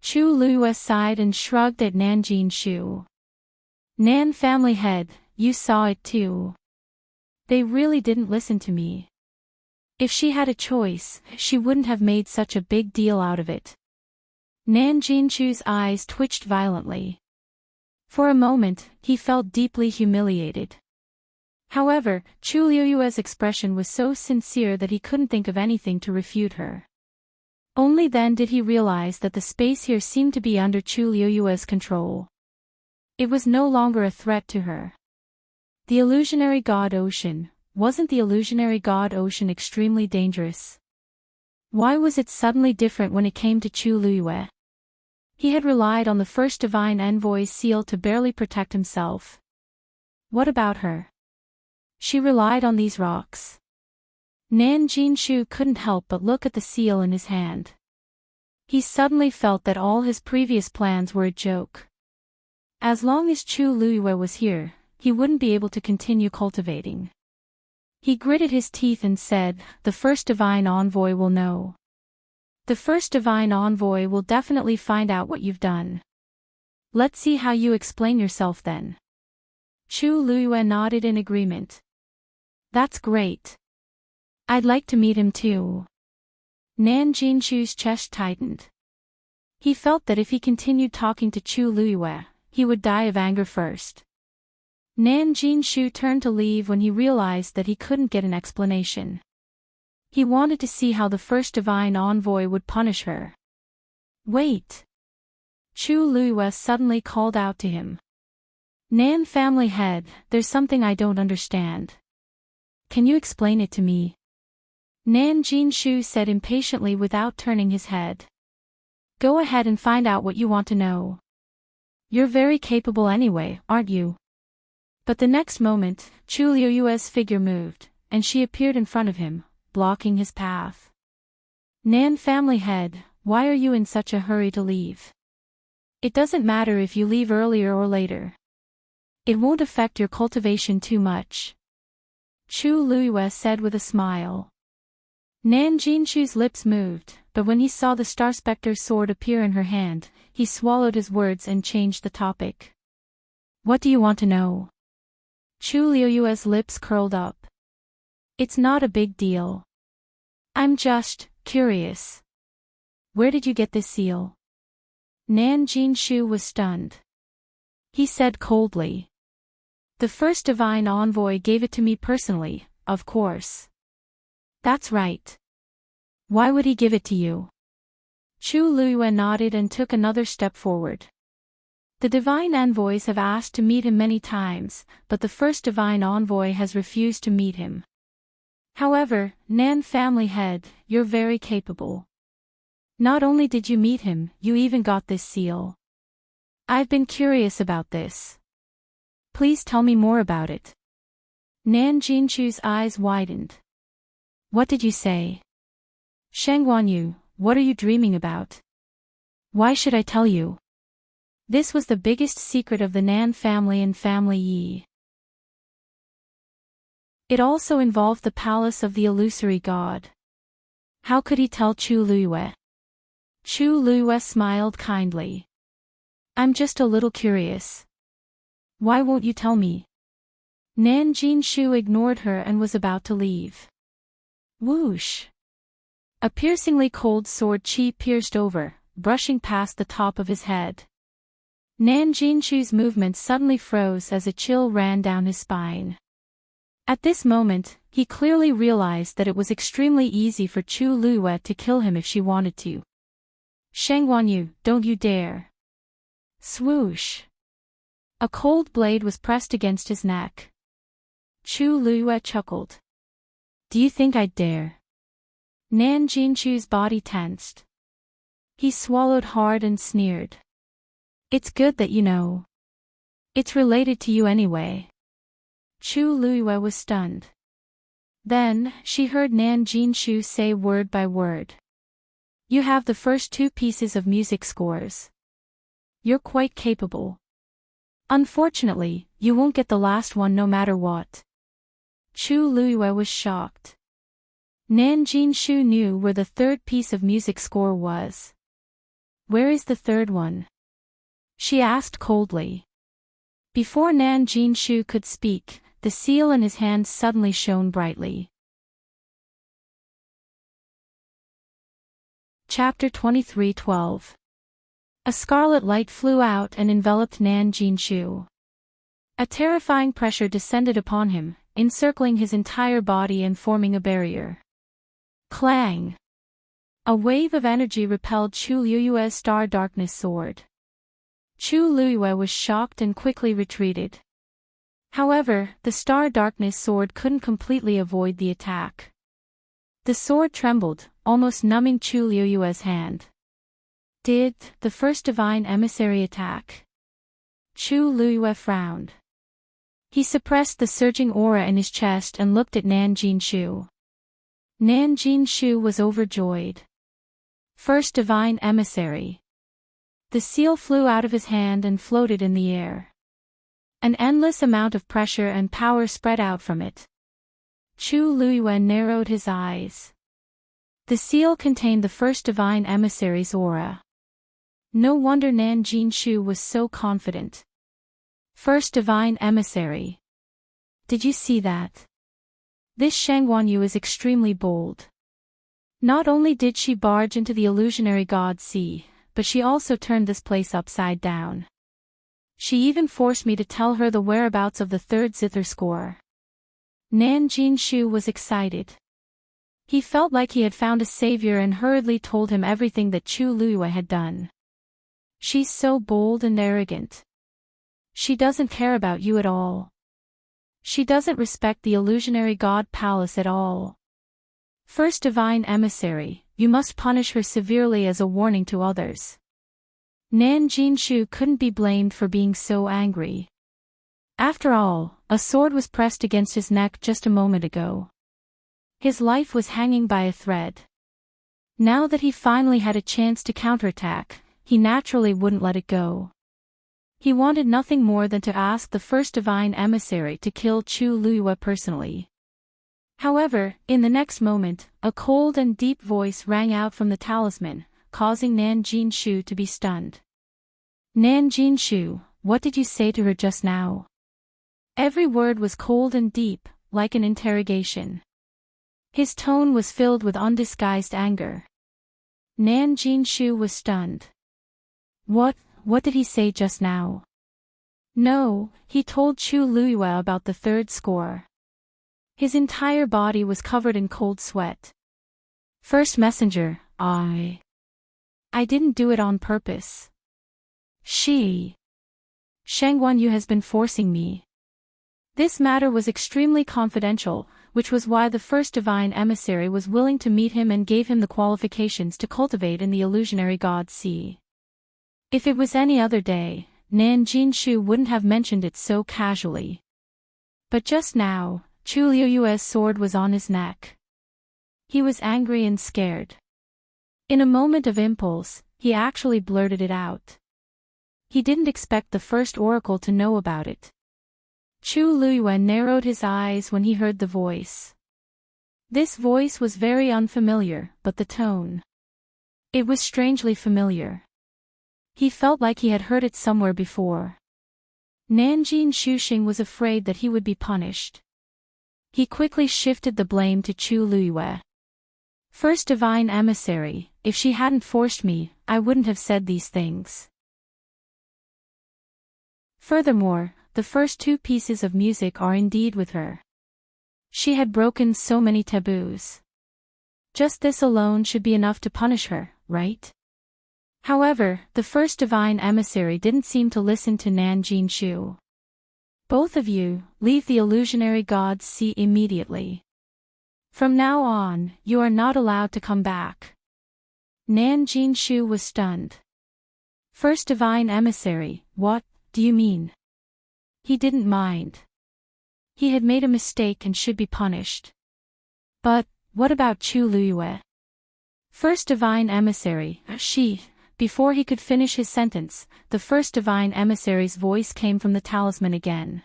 Chu Luiyue sighed and shrugged at Nan Jinshu. Nan family head, you saw it too. They really didn't listen to me. If she had a choice, she wouldn't have made such a big deal out of it. Nan Jinshu's eyes twitched violently. For a moment, he felt deeply humiliated. However, Chu Luiyue's expression was so sincere that he couldn't think of anything to refute her. Only then did he realize that the space here seemed to be under Chu Luiyue's control. It was no longer a threat to her. The illusionary god Ocean, wasn't the illusionary god Ocean extremely dangerous? Why was it suddenly different when it came to Chu Luiyue? He had relied on the first divine envoy's seal to barely protect himself. What about her? She relied on these rocks. Nan Jinshu couldn't help but look at the seal in his hand. He suddenly felt that all his previous plans were a joke. As long as Chu Luiyue was here, he wouldn't be able to continue cultivating. He gritted his teeth and said, the first divine envoy will know. The first divine envoy will definitely find out what you've done. Let's see how you explain yourself then. Chu Luiyue nodded in agreement. That's great. I'd like to meet him too. Nan Jinshu's chest tightened. He felt that if he continued talking to Chu Luiyue, he would die of anger first. Nan Jinshu turned to leave when he realized that he couldn't get an explanation. He wanted to see how the first divine envoy would punish her. Wait! Chu Luiyue suddenly called out to him. Nan family head, there's something I don't understand. Can you explain it to me? Nan Jinshu said impatiently without turning his head. Go ahead and find out what you want to know. You're very capable anyway, aren't you? But the next moment, Chu Luiyue's figure moved, and she appeared in front of him, blocking his path. Nan family head, why are you in such a hurry to leave? It doesn't matter if you leave earlier or later. It won't affect your cultivation too much. Chu Luiyue said with a smile. Nan Jinshu's lips moved, but when he saw the Star Specter's sword appear in her hand, he swallowed his words and changed the topic. What do you want to know? Chu Luiyue's lips curled up. It's not a big deal. I'm just curious. Where did you get this seal? Nan Jinshu was stunned. He said coldly. The first divine envoy gave it to me personally, of course. That's right. Why would he give it to you? Chu Luiyue nodded and took another step forward. The divine envoys have asked to meet him many times, but the first divine envoy has refused to meet him. However, Nan family head, you're very capable. Not only did you meet him, you even got this seal. I've been curious about this. Please tell me more about it. Nan Jinshu's eyes widened. What did you say? Shang Guanyu, what are you dreaming about? Why should I tell you? This was the biggest secret of the Nan family and family Yi. It also involved the palace of the illusory god. How could he tell Chu Luiyue? Chu Luiyue smiled kindly. I'm just a little curious. Why won't you tell me? Nan Jinshu ignored her and was about to leave. Whoosh! A piercingly cold sword chi pierced over, brushing past the top of his head. Nan Jinshu's movements suddenly froze as a chill ran down his spine. At this moment, he clearly realized that it was extremely easy for Chu Luiyue to kill him if she wanted to. Shang Guanyu, don't you dare! Swoosh! A cold blade was pressed against his neck. Chu Luiyue chuckled. Do you think I'd dare? Nan Jinshu's body tensed. He swallowed hard and sneered. It's good that you know. It's related to you anyway. Chu Luiyue was stunned. Then, she heard Nan Jinshu say word by word. You have the first two pieces of music scores. You're quite capable. Unfortunately, you won't get the last one no matter what. Chu Luiyue was shocked. Nan Jinshu knew where the third piece of music score was. Where is the third one? She asked coldly. Before Nan Jinshu could speak, the seal in his hand suddenly shone brightly. Chapter 23:12. A scarlet light flew out and enveloped Nan Jinshu. A terrifying pressure descended upon him, encircling his entire body and forming a barrier. Clang! A wave of energy repelled Chu Luiyue's star darkness sword. Chu Luiyue was shocked and quickly retreated. However, the star darkness sword couldn't completely avoid the attack. The sword trembled, almost numbing Chu Luiyue's hand. Did the first divine emissary attack? Chu Luiyue frowned. He suppressed the surging aura in his chest and looked at Nan Jinshu. Nan Jinshu was overjoyed. First divine emissary. The seal flew out of his hand and floated in the air. An endless amount of pressure and power spread out from it. Chu Luiyue narrowed his eyes. The seal contained the first divine emissary's aura. No wonder Nan Jinshu was so confident. First divine emissary. Did you see that? This Shang Guanyu is extremely bold. Not only did she barge into the illusionary god sea, but she also turned this place upside down. She even forced me to tell her the whereabouts of the third zither score. Nan Jinshu was excited. He felt like he had found a savior and hurriedly told him everything that Chu Luiyue had done. She's so bold and arrogant. She doesn't care about you at all. She doesn't respect the illusionary god palace at all. First divine emissary, you must punish her severely as a warning to others. Nan Jinshu couldn't be blamed for being so angry. After all, a sword was pressed against his neck just a moment ago. His life was hanging by a thread. Now that he finally had a chance to counterattack, he naturally wouldn't let it go. He wanted nothing more than to ask the first divine emissary to kill Chu Luiyue personally. However, in the next moment, a cold and deep voice rang out from the talisman, causing Nan Jinshu to be stunned. Nan Jinshu, what did you say to her just now? Every word was cold and deep, like an interrogation. His tone was filled with undisguised anger. Nan Jinshu was stunned. What did he say just now? No, he told Chu Luiyue about the third score. His entire body was covered in cold sweat. First messenger, I didn't do it on purpose. Shangguan Yu has been forcing me. This matter was extremely confidential, which was why the first divine emissary was willing to meet him and gave him the qualifications to cultivate in the illusionary god sea. If it was any other day, Nan Jinshu wouldn't have mentioned it so casually. But just now, Chu Liuyue's sword was on his neck. He was angry and scared. In a moment of impulse, he actually blurted it out. He didn't expect the first oracle to know about it. Chu Luiyue narrowed his eyes when he heard the voice. This voice was very unfamiliar, but the tone. It was strangely familiar. He felt like he had heard it somewhere before. Nanjin Shuxing was afraid that he would be punished. He quickly shifted the blame to Chu Luiyue. First divine emissary, if she hadn't forced me, I wouldn't have said these things. Furthermore, the first two pieces of music are indeed with her. She had broken so many taboos. Just this alone should be enough to punish her, right? However, the first divine emissary didn't seem to listen to Nan Jinshu. Both of you, leave the illusionary god's sea immediately. From now on, you are not allowed to come back. Nan Jinshu was stunned. First divine emissary, what do you mean? He didn't mind. He had made a mistake and should be punished. But, what about Chu Luiyue? First divine emissary, Before he could finish his sentence, the first divine emissary's voice came from the talisman again.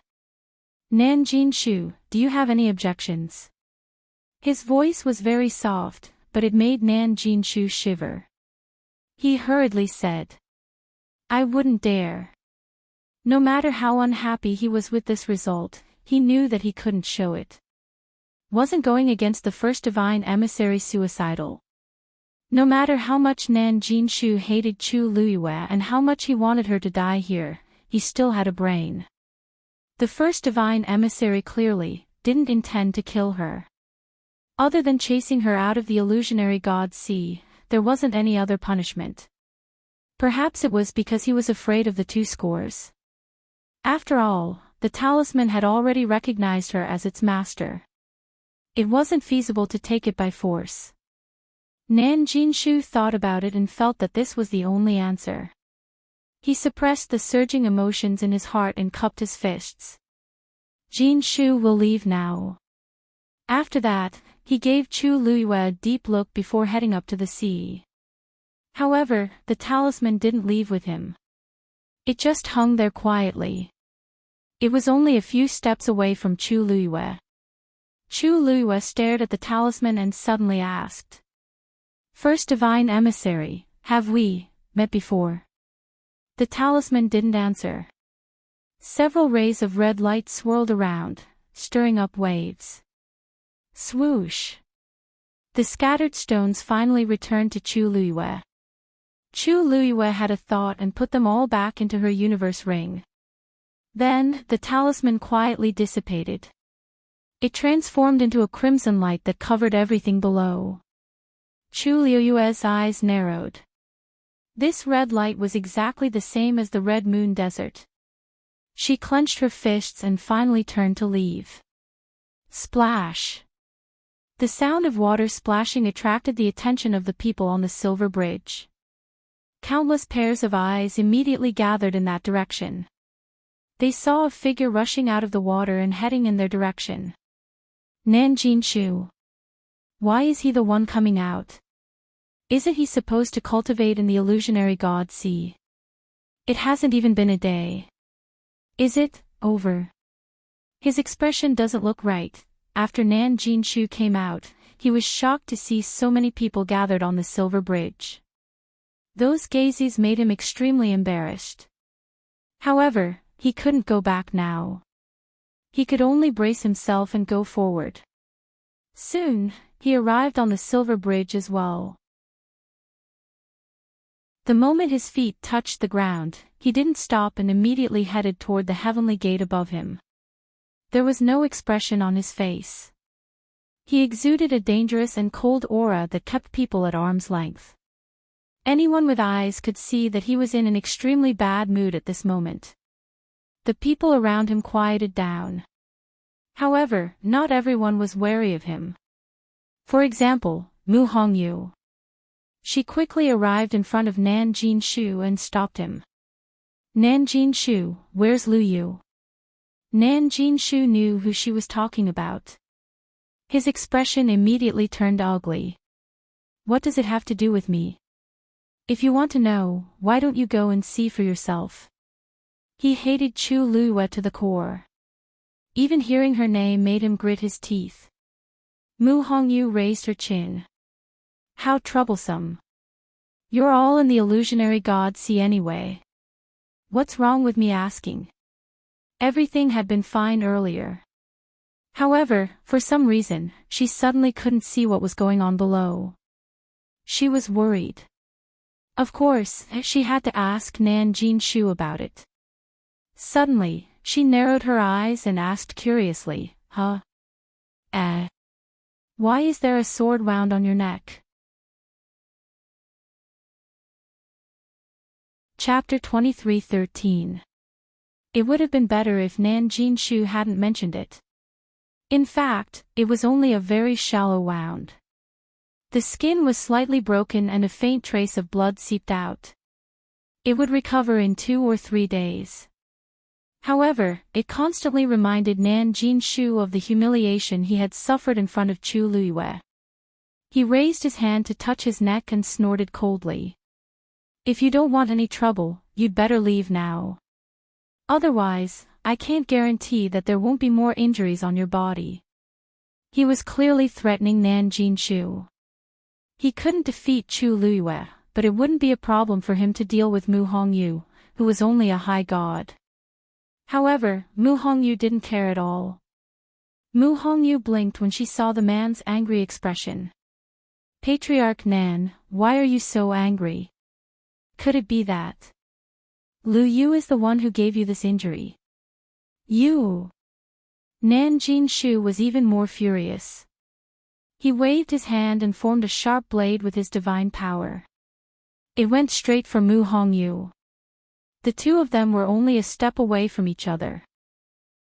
Nan Jinshu, do you have any objections? His voice was very soft, but it made Nan Jinshu shiver. He hurriedly said, I wouldn't dare. No matter how unhappy he was with this result, he knew that he couldn't show it. Wasn't going against the first divine emissary suicidal? No matter how much Nan Jinshu hated Chu Luiyue and how much he wanted her to die here, he still had a brain. The first divine emissary clearly didn't intend to kill her. Other than chasing her out of the illusionary god's sea, there wasn't any other punishment. Perhaps it was because he was afraid of the two scores. After all, the talisman had already recognized her as its master. It wasn't feasible to take it by force. Nan Jinshu thought about it and felt that this was the only answer. He suppressed the surging emotions in his heart and cupped his fists. Jinshu will leave now. After that, he gave Chu Luiyue a deep look before heading up to the sea. However, the talisman didn't leave with him. It just hung there quietly. It was only a few steps away from Chu Luiyue. Chu Luiyue stared at the talisman and suddenly asked, First divine emissary, have we met before? The talisman didn't answer. Several rays of red light swirled around, stirring up waves. Swoosh! The scattered stones finally returned to Chu Luiyue. Chu Luiyue had a thought and put them all back into her universe ring. Then, the talisman quietly dissipated. It transformed into a crimson light that covered everything below. Chu Liuyue's eyes narrowed. This red light was exactly the same as the Red Moon Desert. She clenched her fists and finally turned to leave. Splash! The sound of water splashing attracted the attention of the people on the silver bridge. Countless pairs of eyes immediately gathered in that direction. They saw a figure rushing out of the water and heading in their direction. Nan Jinshu. Why is he the one coming out? Isn't he supposed to cultivate in the illusionary god sea? It hasn't even been a day. Is it over? His expression doesn't look right. After Nan Jinshu came out, he was shocked to see so many people gathered on the silver bridge. Those gazes made him extremely embarrassed. However, he couldn't go back now. He could only brace himself and go forward. Soon, he arrived on the silver bridge as well. The moment his feet touched the ground, he didn't stop and immediately headed toward the heavenly gate above him. There was no expression on his face. He exuded a dangerous and cold aura that kept people at arm's length. Anyone with eyes could see that he was in an extremely bad mood at this moment. The people around him quieted down. However, not everyone was wary of him. For example, Mu Hongyu. She quickly arrived in front of Nan Jinshu and stopped him. Nan Jinshu, where's Lu Yu? Nan Jinshu knew who she was talking about. His expression immediately turned ugly. What does it have to do with me? If you want to know, why don't you go and see for yourself? He hated Chu Luiyue to the core. Even hearing her name made him grit his teeth. Mu Hongyu raised her chin. How troublesome. You're all in the illusionary god sea anyway. What's wrong with me asking? Everything had been fine earlier. However, for some reason, she suddenly couldn't see what was going on below. She was worried. Of course, she had to ask Nan Jinshu about it. Suddenly, she narrowed her eyes and asked curiously, Huh? Why is there a sword wound on your neck? Chapter 23:13. It would have been better if Nan Jinshu hadn't mentioned it. In fact, it was only a very shallow wound. The skin was slightly broken and a faint trace of blood seeped out. It would recover in 2 or 3 days. However, it constantly reminded Nan Jinshu of the humiliation he had suffered in front of Chu Luiyue. He raised his hand to touch his neck and snorted coldly. If you don't want any trouble, you'd better leave now. Otherwise, I can't guarantee that there won't be more injuries on your body. He was clearly threatening Nan Jinshu. He couldn't defeat Chu Luiyue, but it wouldn't be a problem for him to deal with Mu Hongyu, who was only a high god. However, Mu Hongyu didn't care at all. Mu Hongyu blinked when she saw the man's angry expression. Patriarch Nan, why are you so angry? Could it be that Lu Yu is the one who gave you this injury? You! Nan Jinshu was even more furious. He waved his hand and formed a sharp blade with his divine power. It went straight for Mu Hongyu. The two of them were only a step away from each other.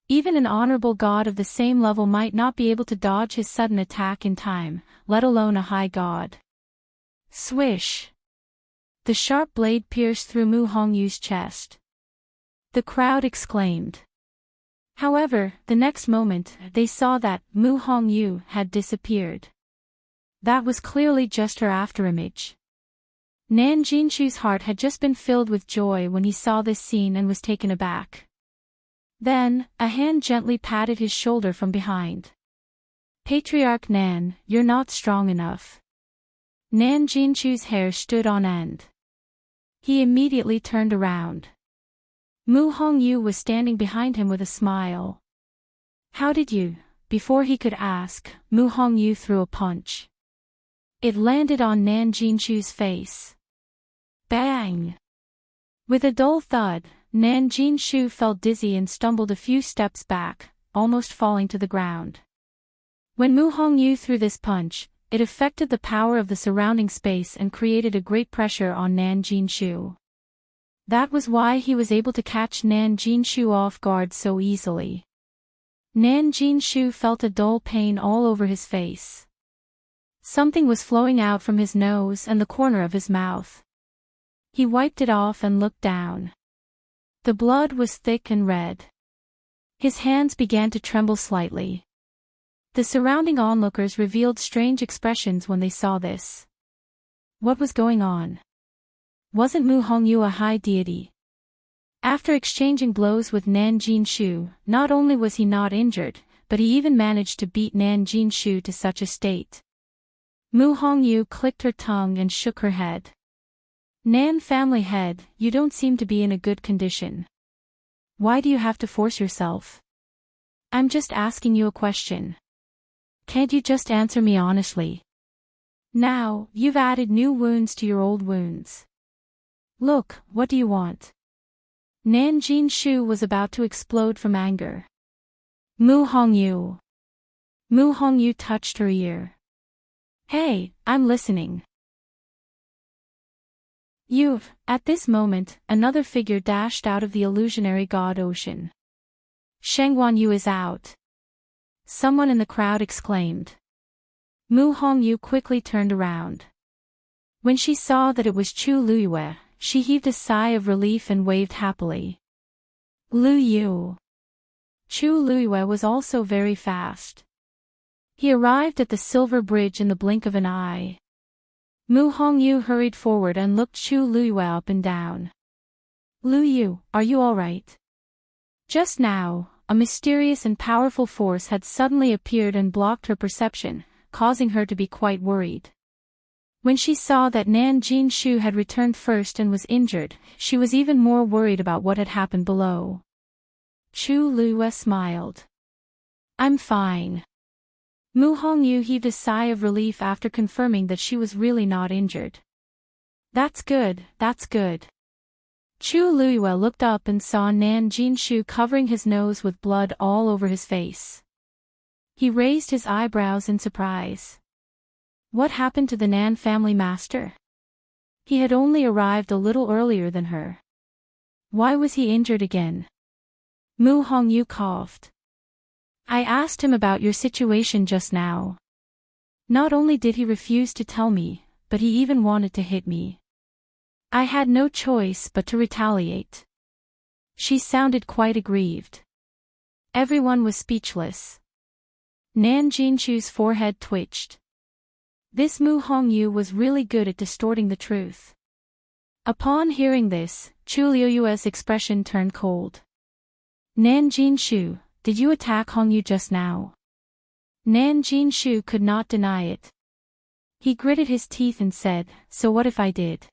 Even an honorable god of the same level might not be able to dodge his sudden attack in time, let alone a high god. Swish! The sharp blade pierced through Mu Hongyu's chest. The crowd exclaimed. However, the next moment, they saw that Mu Hongyu had disappeared. That was clearly just her afterimage. Nan Jinshu's heart had just been filled with joy when he saw this scene and was taken aback. Then, a hand gently patted his shoulder from behind. Patriarch Nan, you're not strong enough. Nan Jinshu's hair stood on end. He immediately turned around. Mu Hongyu was standing behind him with a smile. How did you? Before he could ask, Mu Hongyu threw a punch. It landed on Nan Jinshu's face. Bang! With a dull thud, Nan Jinshu felt dizzy and stumbled a few steps back, almost falling to the ground. When Mu Hongyu threw this punch, it affected the power of the surrounding space and created a great pressure on Nan Jinshu. That was why he was able to catch Nan Jinshu off guard so easily. Nan Jinshu felt a dull pain all over his face. Something was flowing out from his nose and the corner of his mouth. He wiped it off and looked down. The blood was thick and red. His hands began to tremble slightly. The surrounding onlookers revealed strange expressions when they saw this. What was going on? Wasn't Mu Hongyu a high deity? After exchanging blows with Nan Jinshu, not only was he not injured, but he even managed to beat Nan Jinshu to such a state. Mu Hongyu clicked her tongue and shook her head. Nan family head, you don't seem to be in a good condition. Why do you have to force yourself? I'm just asking you a question. can't you just answer me honestly? Now, you've added new wounds to your old wounds. Look, what do you want? Nan Jinshu was about to explode from anger. Mu Hongyu. Mu Hongyu touched her ear. Hey, I'm listening. At this moment, another figure dashed out of the illusionary god ocean. Sheng Guanyu is out. Someone in the crowd exclaimed. Mu Hongyu quickly turned around. When she saw that it was Chu Luyue, she heaved a sigh of relief and waved happily. Lu Yu. Chu Luyue was also very fast. He arrived at the silver bridge in the blink of an eye. Mu Hongyu hurried forward and looked Chu Luyue up and down. Lu Yu, are you alright? Just now, a mysterious and powerful force had suddenly appeared and blocked her perception, causing her to be quite worried. When she saw that Nan Jinshu had returned first and was injured, she was even more worried about what had happened below. Chu Luyue smiled. I'm fine. Mu Hongyu heaved a sigh of relief after confirming that she was really not injured. That's good, that's good. Chu Luyue looked up and saw Nan Jinshu covering his nose with blood all over his face. He raised his eyebrows in surprise. What happened to the Nan family master? He had only arrived a little earlier than her. Why was he injured again? Mu Hongyu coughed. I asked him about your situation just now. Not only did he refuse to tell me, but he even wanted to hit me. I had no choice but to retaliate. She sounded quite aggrieved. Everyone was speechless. Nan Jinshu's forehead twitched. This Mu Hongyu was really good at distorting the truth. Upon hearing this, Chu Liyue's expression turned cold. Nan Jinshu, did you attack Hongyu just now? Nan Jinshu could not deny it. He gritted his teeth and said, so what if I did?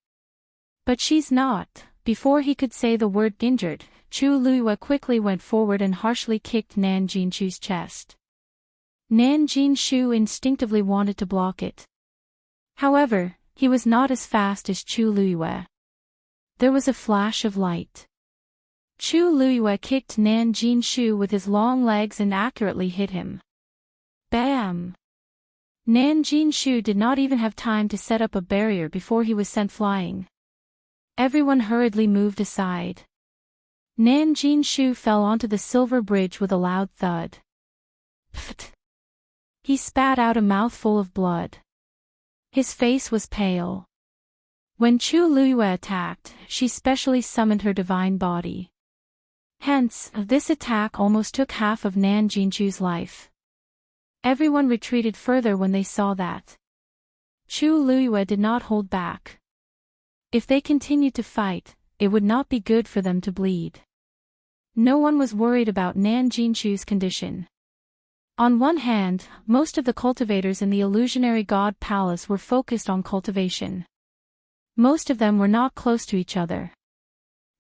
But she's not. Before he could say the word injured, Chu Liyue quickly went forward and harshly kicked Nan Jinshu's chest. Nan Jinshu instinctively wanted to block it. However, he was not as fast as Chu Liyue. There was a flash of light. Chu Liyue kicked Nan Jinshu with his long legs and accurately hit him. Bam! Nan Jinshu did not even have time to set up a barrier before he was sent flying. Everyone hurriedly moved aside. Nan Jinshu fell onto the silver bridge with a loud thud. Pfft! He spat out a mouthful of blood. His face was pale. When Chu Liyue attacked, she specially summoned her divine body. Hence, this attack almost took half of Nan Jinshu's life. Everyone retreated further when they saw that. Chu Liyue did not hold back. If they continued to fight, it would not be good for them to bleed. No one was worried about Nan Jinshu's condition. On one hand, most of the cultivators in the illusionary god palace were focused on cultivation. Most of them were not close to each other.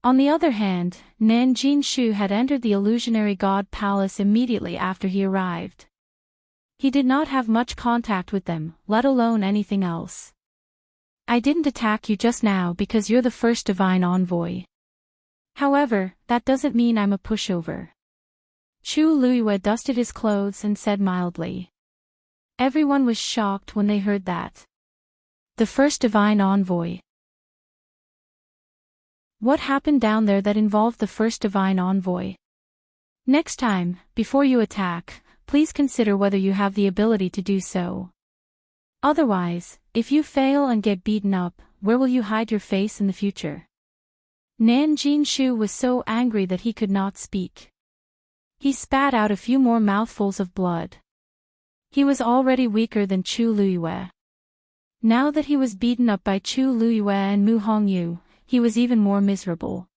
On the other hand, Nan Jinshu had entered the illusionary god palace immediately after he arrived. He did not have much contact with them, let alone anything else. I didn't attack you just now because you're the first divine envoy. However, that doesn't mean I'm a pushover. Chu Liyue dusted his clothes and said mildly. Everyone was shocked when they heard that. The first divine envoy. What happened down there that involved the first divine envoy? Next time, before you attack, please consider whether you have the ability to do so. Otherwise, if you fail and get beaten up, where will you hide your face in the future? Nan Jinshu was so angry that he could not speak. He spat out a few more mouthfuls of blood. He was already weaker than Chu Liyue. Now that he was beaten up by Chu Liyue and Mu Hongyu, he was even more miserable.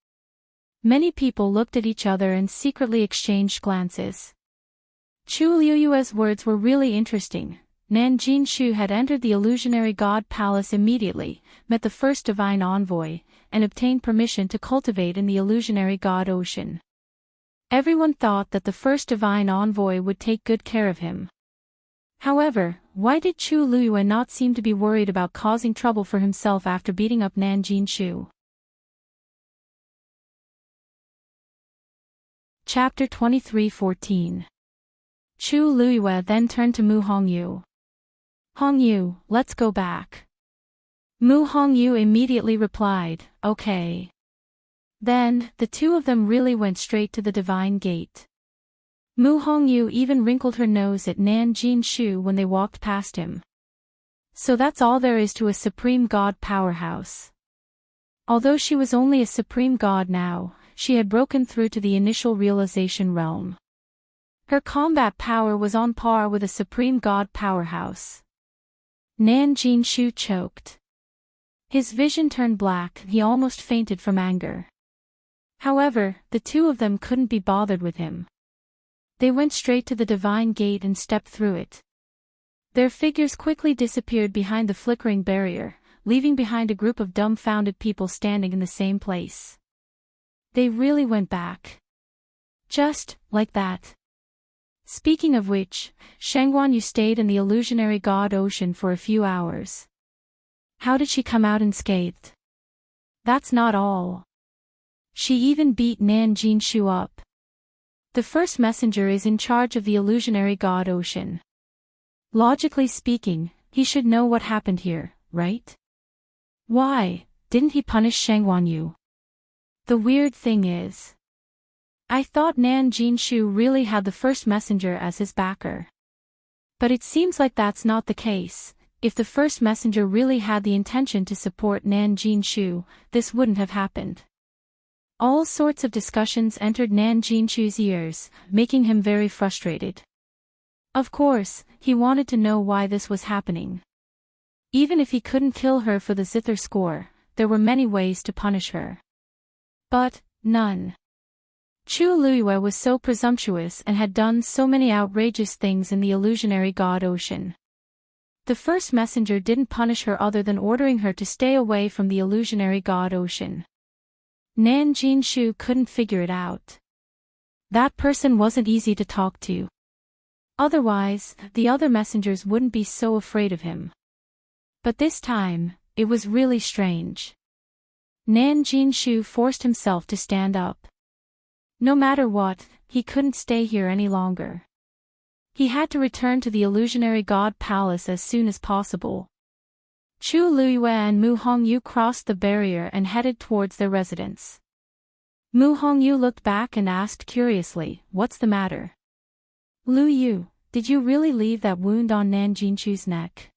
Many people looked at each other and secretly exchanged glances. Chu Liyue's words were really interesting. Nan Jinshu had entered the illusionary god palace immediately, met the first divine envoy, and obtained permission to cultivate in the illusionary god ocean. Everyone thought that the first divine envoy would take good care of him. However, why did Chu Luyue not seem to be worried about causing trouble for himself after beating up Nan Jinshu? Chapter 23:14. Chu Luyue then turned to Mu Hongyu. Hongyu, let's go back. Mu Hongyu immediately replied, okay. Then, the two of them really went straight to the Divine Gate. Mu Hongyu even wrinkled her nose at Nan Jinshu when they walked past him. So that's all there is to a Supreme God powerhouse. Although she was only a Supreme God now, she had broken through to the initial realization realm. Her combat power was on par with a Supreme God powerhouse. Nan Jinshu choked. His vision turned black, he almost fainted from anger. However, the two of them couldn't be bothered with him. They went straight to the Divine Gate and stepped through it. Their figures quickly disappeared behind the flickering barrier, leaving behind a group of dumbfounded people standing in the same place. They really went back. Just like that. Speaking of which, Shengguanyu stayed in the illusionary god ocean for a few hours. How did she come out unscathed? That's not all. She even beat Nan Jinshu up. The first messenger is in charge of the illusionary god ocean. Logically speaking, he should know what happened here, right? Why didn't he punish Shengguanyu? The weird thing is, I thought Nan Jinshu really had the first messenger as his backer. But it seems like that's not the case. If the first messenger really had the intention to support Nan Jinshu, this wouldn't have happened. All sorts of discussions entered Nan Jinshu's ears, making him very frustrated. Of course, he wanted to know why this was happening. Even if he couldn't kill her for the zither score, there were many ways to punish her. But, none. Chu Luyue was so presumptuous and had done so many outrageous things in the illusionary god ocean. The first messenger didn't punish her other than ordering her to stay away from the illusionary god ocean. Nan Jinshu couldn't figure it out. That person wasn't easy to talk to. Otherwise, the other messengers wouldn't be so afraid of him. But this time, it was really strange. Nan Jinshu forced himself to stand up. No matter what, he couldn't stay here any longer. He had to return to the illusionary god palace as soon as possible. Chu Luyue and Mu Hongyu crossed the barrier and headed towards their residence. Mu Hongyu looked back and asked curiously, "What's the matter? Luyue, did you really leave that wound on Nan Jinshu's neck?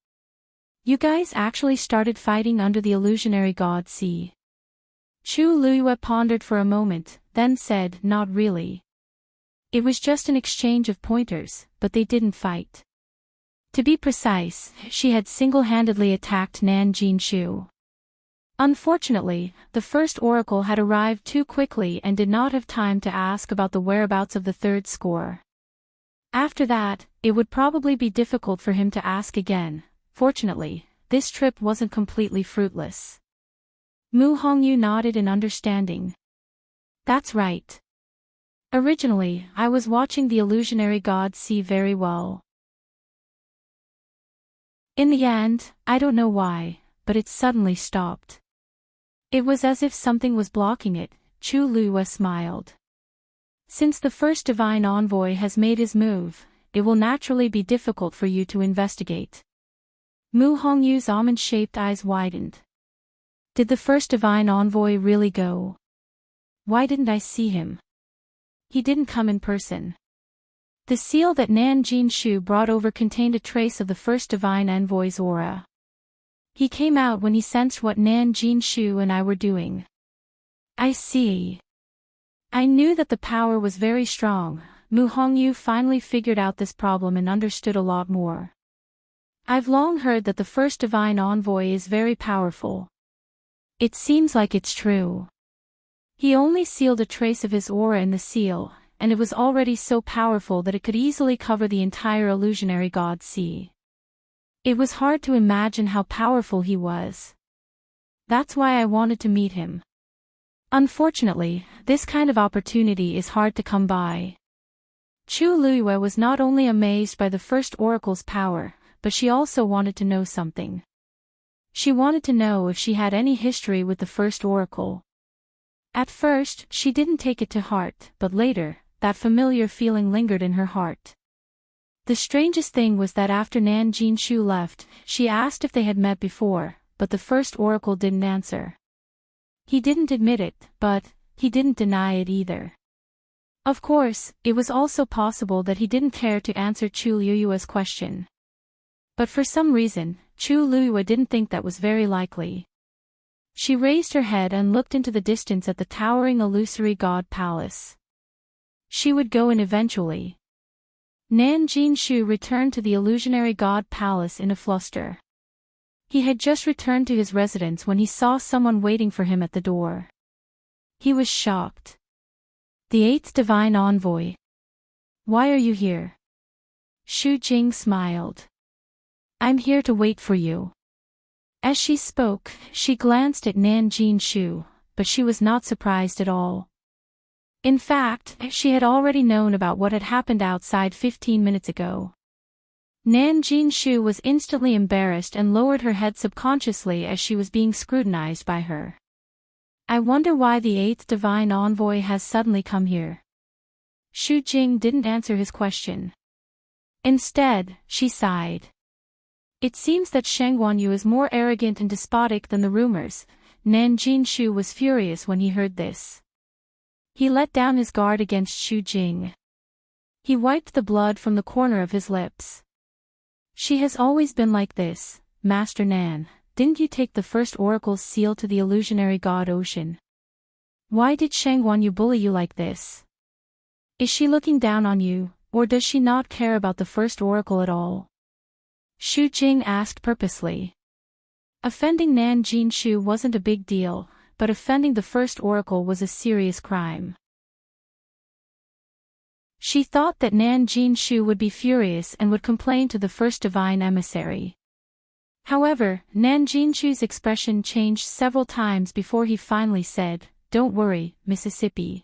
You guys actually started fighting under the illusionary god sea?" Chu Luyue pondered for a moment, then said, "Not really. It was just an exchange of pointers, but they didn't fight. To be precise, she had single-handedly attacked Nan Jinshu. Unfortunately, the first oracle had arrived too quickly and did not have time to ask about the whereabouts of the third score. After that, it would probably be difficult for him to ask again. Fortunately, this trip wasn't completely fruitless. Mu Hongyu nodded in understanding. That's right. Originally, I was watching the illusionary god see very well. In the end, I don't know why, but it suddenly stopped. It was as if something was blocking it. Chu Luyue smiled. Since the first divine envoy has made his move, it will naturally be difficult for you to investigate. Mu Hongyu's almond-shaped eyes widened. Did the first divine envoy really go? Why didn't I see him? He didn't come in person. The seal that Nan Jinshu brought over contained a trace of the first divine envoy's aura. He came out when he sensed what Nan Jinshu and I were doing. I see. I knew that the power was very strong. Mu Hongyu finally figured out this problem and understood a lot more. I've long heard that the first divine envoy is very powerful. It seems like it's true. He only sealed a trace of his aura in the seal, and it was already so powerful that it could easily cover the entire illusionary god sea. It was hard to imagine how powerful he was. That's why I wanted to meet him. Unfortunately, this kind of opportunity is hard to come by. Chu Luiyue was not only amazed by the first oracle's power, but she also wanted to know something. She wanted to know if she had any history with the first oracle. At first, she didn't take it to heart, but later, that familiar feeling lingered in her heart. The strangest thing was that after Nan Jinshu left, she asked if they had met before, but the first oracle didn't answer. He didn't admit it, but he didn't deny it either. Of course, it was also possible that he didn't care to answer Chu Luiyue's question. But for some reason, Chu Luiyue didn't think that was very likely. She raised her head and looked into the distance at the towering illusory god palace. She would go in eventually. Nan Jinshu returned to the illusionary god palace in a fluster. He had just returned to his residence when he saw someone waiting for him at the door. He was shocked. The eighth divine envoy. Why are you here? Shu Jing smiled. I'm here to wait for you. As she spoke, she glanced at Nan Jinshu, but she was not surprised at all. In fact, she had already known about what had happened outside 15 minutes ago. Nan Jinshu was instantly embarrassed and lowered her head subconsciously as she was being scrutinized by her. I wonder why the eighth divine envoy has suddenly come here. Shu Jing didn't answer his question. Instead, she sighed. It seems that Sheng Guanyu is more arrogant and despotic than the rumors. Nan Jinshu was furious when he heard this. He let down his guard against Shu Jing. He wiped the blood from the corner of his lips. She has always been like this, Master Nan. Didn't you take the first oracle's seal to the illusionary god Ocean? Why did Sheng Guanyu bully you like this? Is she looking down on you, or does she not care about the first oracle at all? Shu Jing asked purposely. Offending Nan Jinshu wasn't a big deal, but offending the first oracle was a serious crime. She thought that Nan Jinshu would be furious and would complain to the first divine emissary. However, Nan Jinshu's expression changed several times before he finally said, "Don't worry, Mississippi."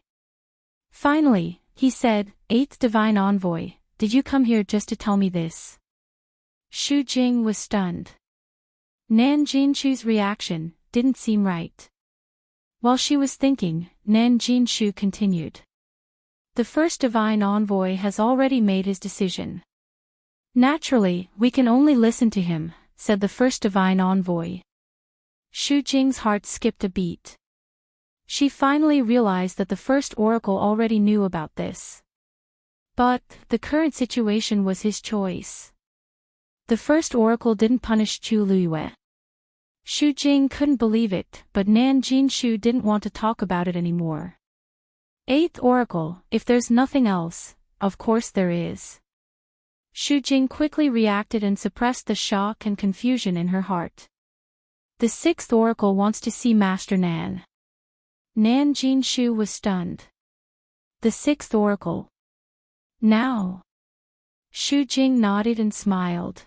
Finally, he said, "Eighth divine envoy, did you come here just to tell me this?" Shu Jing was stunned. Nan Jinshu's reaction didn't seem right. While she was thinking, Nan Jinshu continued. The first divine envoy has already made his decision. Naturally, we can only listen to him, said the first divine envoy. Shu Jing's heart skipped a beat. She finally realized that the first oracle already knew about this. But the current situation was his choice. The first oracle didn't punish Chu Luiyue. Shu Jing couldn't believe it, but Nan Jinshu didn't want to talk about it anymore. Eighth oracle, if there's nothing else, of course there is. Shu Jing quickly reacted and suppressed the shock and confusion in her heart. The sixth oracle wants to see Master Nan. Nan Jinshu was stunned. The sixth oracle. Now. Shu Jing nodded and smiled.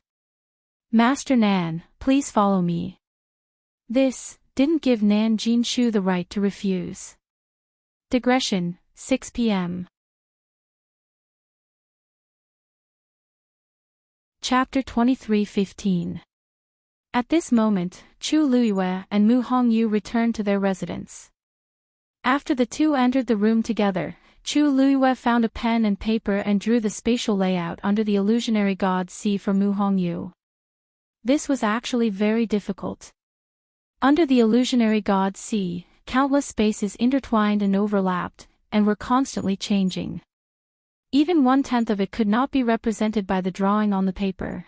Master Nan, please follow me. This didn't give Nan Jinshu the right to refuse. Digression, 6 p.m. Chapter 23:15. At this moment, Chu Luiyue and Mu Hongyu returned to their residence. After the two entered the room together, Chu Luiyue found a pen and paper and drew the spatial layout under the illusionary god sea for Mu Hongyu. This was actually very difficult. Under the illusionary god sea, countless spaces intertwined and overlapped, and were constantly changing. Even 1/10 of it could not be represented by the drawing on the paper.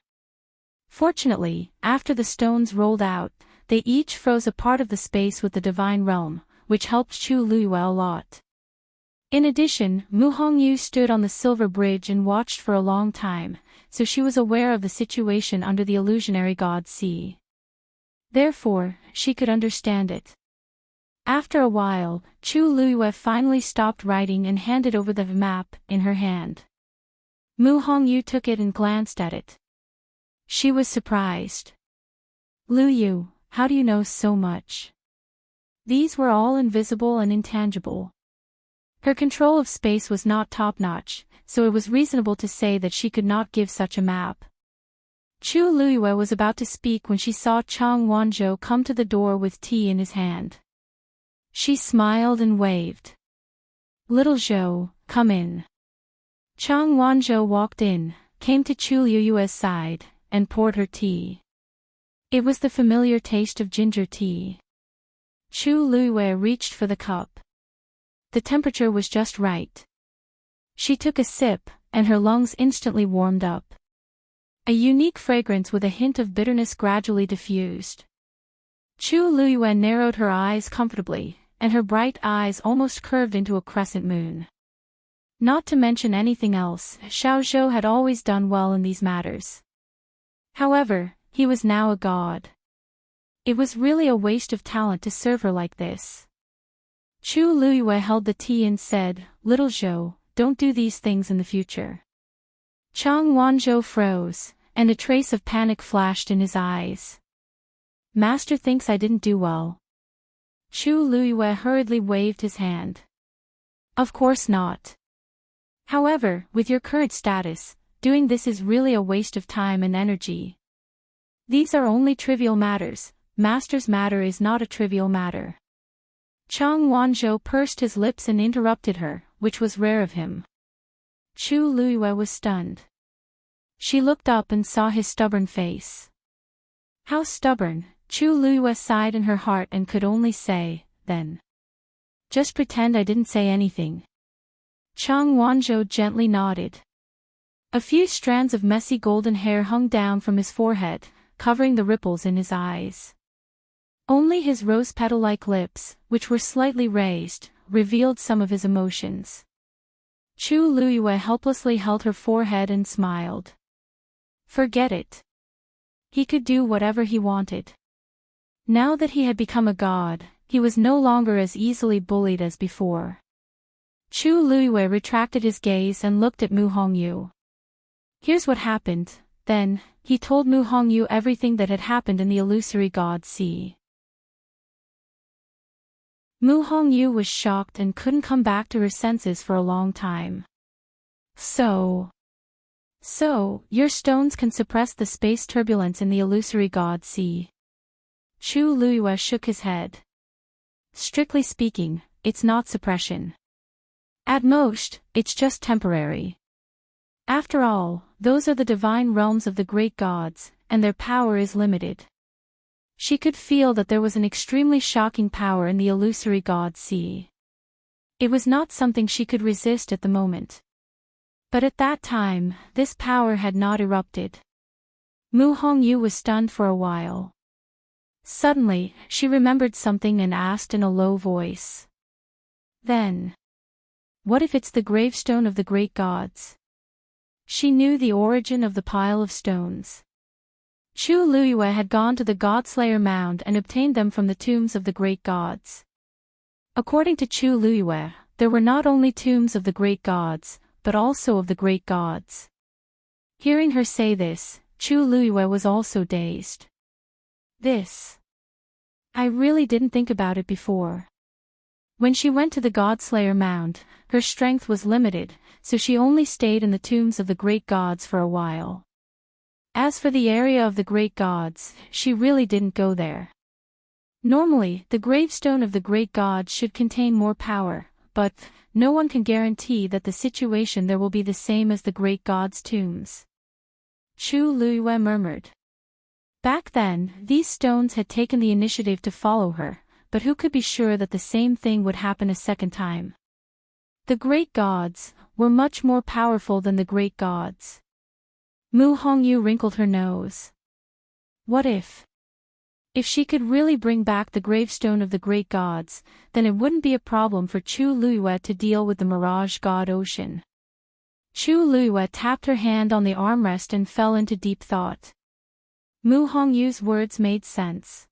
Fortunately, after the stones rolled out, they each froze a part of the space with the divine realm, which helped Chu Luiyue a lot. In addition, Mu Hongyu stood on the silver bridge and watched for a long time, so she was aware of the situation under the illusionary god sea. Therefore, she could understand it. After a while, Chu Luiyue finally stopped writing and handed over the map in her hand. Mu Hongyu took it and glanced at it. She was surprised. Luyu, how do you know so much? These were all invisible and intangible. Her control of space was not top-notch, so it was reasonable to say that she could not give such a map. Chu Luiyue was about to speak when she saw Chang Wanzhou come to the door with tea in his hand. She smiled and waved. "Little Zhou, come in." Chang Wanzhou walked in, came to Chu Luiyue's side, and poured her tea. It was the familiar taste of ginger tea. Chu Luiyue reached for the cup. The temperature was just right. She took a sip, and her lungs instantly warmed up. A unique fragrance with a hint of bitterness gradually diffused. Chu Luiyue narrowed her eyes comfortably, and her bright eyes almost curved into a crescent moon. Not to mention anything else, Xiao Zhou had always done well in these matters. However, he was now a god. It was really a waste of talent to serve her like this. Chu Luiyue held the tea and said, "Little Zhou, don't do these things in the future." Chang Wanzhou froze, and a trace of panic flashed in his eyes. "Master thinks I didn't do well." Chu Luiyue hurriedly waved his hand. "Of course not. However, with your current status, doing this is really a waste of time and energy. These are only trivial matters. Master's matter is not a trivial matter." Chang Wanzhou pursed his lips and interrupted her, which was rare of him. Chu Luiyue was stunned. She looked up and saw his stubborn face. How stubborn, Chu Luiyue sighed in her heart and could only say, "Then just pretend I didn't say anything." Chang Wanzhou gently nodded. A few strands of messy golden hair hung down from his forehead, covering the ripples in his eyes. Only his rose petal-like lips, which were slightly raised, revealed some of his emotions. Chu Luiyue helplessly held her forehead and smiled. Forget it. He could do whatever he wanted. Now that he had become a god, he was no longer as easily bullied as before. Chu Luiyue retracted his gaze and looked at Mu Hongyu. Here's what happened. Then, he told Mu Hongyu everything that had happened in the illusory god sea. Mu Hongyu was shocked and couldn't come back to her senses for a long time. So, your stones can suppress the space turbulence in the illusory god sea. Chu Luiyue shook his head. Strictly speaking, it's not suppression. At most, it's just temporary. After all, those are the divine realms of the great gods, and their power is limited. She could feel that there was an extremely shocking power in the illusory god sea. It was not something she could resist at the moment. But at that time, this power had not erupted. Mu Hongyu was stunned for a while. Suddenly, she remembered something and asked in a low voice. Then, what if it's the gravestone of the great gods? She knew the origin of the pile of stones. Chu Luiyue had gone to the Godslayer mound and obtained them from the tombs of the great gods. According to Chu Luiyue, there were not only tombs of the great gods, but also of the great gods. Hearing her say this, Chu Luiyue was also dazed. I really didn't think about it before. When she went to the Godslayer mound, her strength was limited, so she only stayed in the tombs of the great gods for a while. As for the area of the great gods, she really didn't go there. Normally, the gravestone of the great gods should contain more power, but no one can guarantee that the situation there will be the same as the great gods' tombs. Chu Luiyue murmured. Back then, these stones had taken the initiative to follow her, but who could be sure that the same thing would happen a second time? The great gods were much more powerful than the great gods. Mu Hongyu wrinkled her nose. What if? If she could really bring back the gravestone of the great gods, then it wouldn't be a problem for Chu Luiyue to deal with the Mirage God Ocean. Chu Luiyue tapped her hand on the armrest and fell into deep thought. Mu Hongyu's words made sense.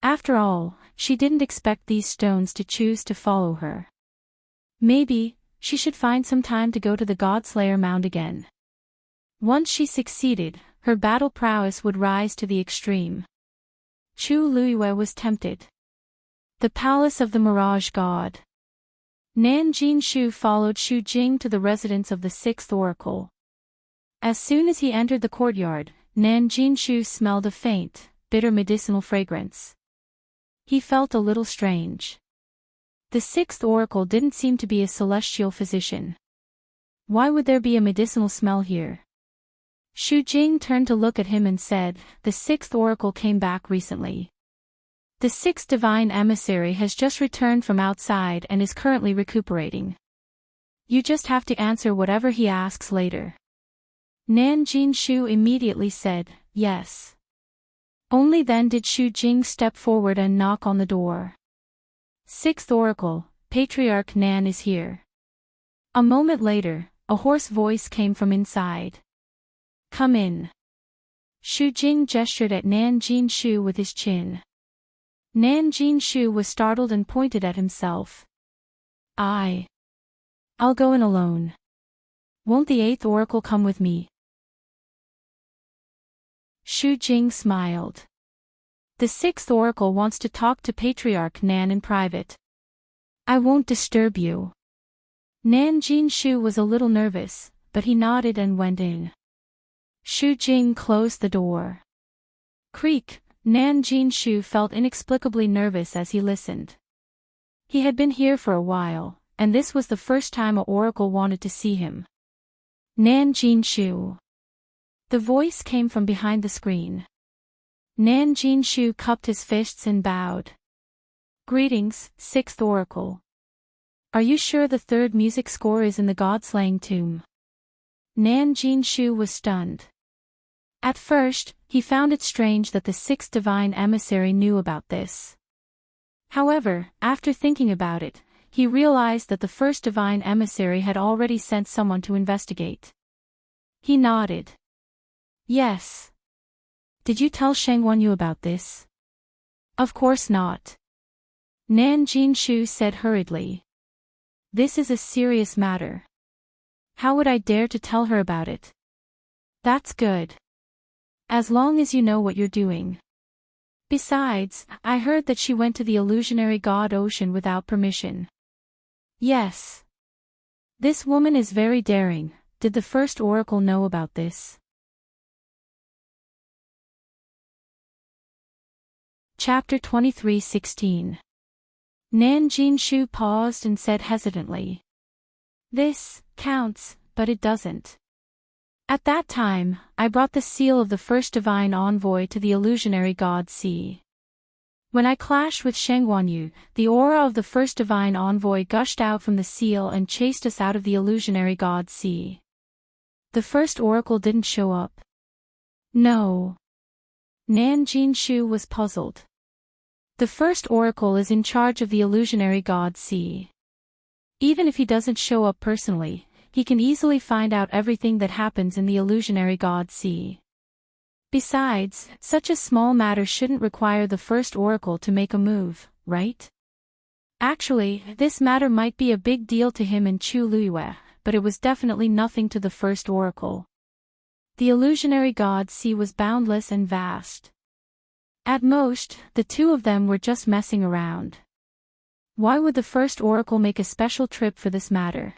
After all, she didn't expect these stones to choose to follow her. Maybe, she should find some time to go to the Godslayer mound again. Once she succeeded, her battle prowess would rise to the extreme. Chu Luiyue was tempted. The palace of the Mirage God. Nan Jinshu followed Shu Jing to the residence of the sixth oracle. As soon as he entered the courtyard, Nan Jinshu smelled a faint, bitter medicinal fragrance. He felt a little strange. The sixth oracle didn't seem to be a celestial physician. Why would there be a medicinal smell here? Shu Jing turned to look at him and said, "The sixth oracle came back recently. The sixth divine emissary has just returned from outside and is currently recuperating. You just have to answer whatever he asks later." Nan Jinshu immediately said, "Yes." Only then did Shu Jing step forward and knock on the door. "Sixth oracle, Patriarch Nan is here." A moment later, a hoarse voice came from inside. "Come in." Shu Jing gestured at Nan Jinshu with his chin. Nan Jinshu was startled and pointed at himself. I'll go in alone. Won't the eighth oracle come with me?" Shu Jing smiled. "The sixth oracle wants to talk to Patriarch Nan in private. I won't disturb you." Nan Jinshu was a little nervous, but he nodded and went in. Shu Jing closed the door. Creak. Nan Jinshu felt inexplicably nervous as he listened. He had been here for a while, and this was the first time an oracle wanted to see him. "Nan Jinshu." The voice came from behind the screen. Nan Jinshu cupped his fists and bowed. "Greetings, sixth oracle. Are you sure the third music score is in the God-slaying tomb?" Nan Jinshu was stunned. At first, he found it strange that the sixth divine emissary knew about this. However, after thinking about it, he realized that the first divine emissary had already sent someone to investigate. He nodded. "Yes. Did you tell Sheng Wanyu about this?" "Of course not." Nan Jinshu said hurriedly. "This is a serious matter. How would I dare to tell her about it?" "That's good. As long as you know what you're doing. Besides, I heard that she went to the illusionary god ocean without permission." "Yes. This woman is very daring. Did the first oracle know about this?" Chapter 23:16. Nan Jinshu paused and said hesitantly, "This counts, but it doesn't. At that time, I brought the seal of the first divine envoy to the illusionary god sea. When I clashed with Sheng Wanyu, the aura of the first divine envoy gushed out from the seal and chased us out of the illusionary god sea. The first oracle didn't show up." "No." Nan Jinshu was puzzled. "The first oracle is in charge of the illusionary god sea. Even if he doesn't show up personally, he can easily find out everything that happens in the illusionary god sea. Besides, such a small matter shouldn't require the first oracle to make a move, right? Actually, this matter might be a big deal to him and Chu Luiyue, but it was definitely nothing to the first oracle. The illusionary god sea was boundless and vast. At most, the two of them were just messing around. Why would the first oracle make a special trip for this matter?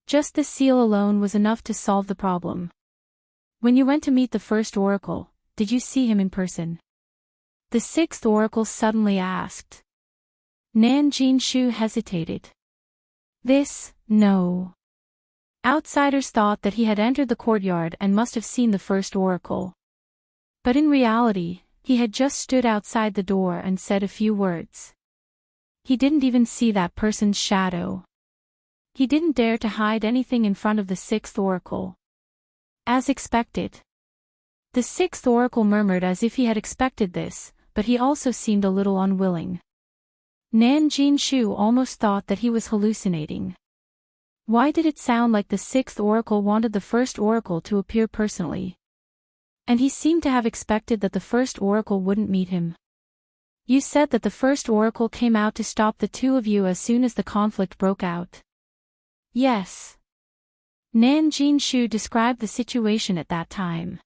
Just the seal alone was enough to solve the problem. "When you went to meet the first oracle, did you see him in person?" the sixth oracle suddenly asked. Nan Jinshu hesitated. No. Outsiders thought that he had entered the courtyard and must have seen the first oracle. But in reality, he had just stood outside the door and said a few words. He didn't even see that person's shadow. He didn't dare to hide anything in front of the sixth oracle. As expected. The sixth oracle murmured as if he had expected this, but he also seemed a little unwilling. Nan Jinshu almost thought that he was hallucinating. Why did it sound like the sixth oracle wanted the first oracle to appear personally? And he seemed to have expected that the first oracle wouldn't meet him. "You said that the first oracle came out to stop the two of you as soon as the conflict broke out." "Yes." Nan Jinshu described the situation at that time.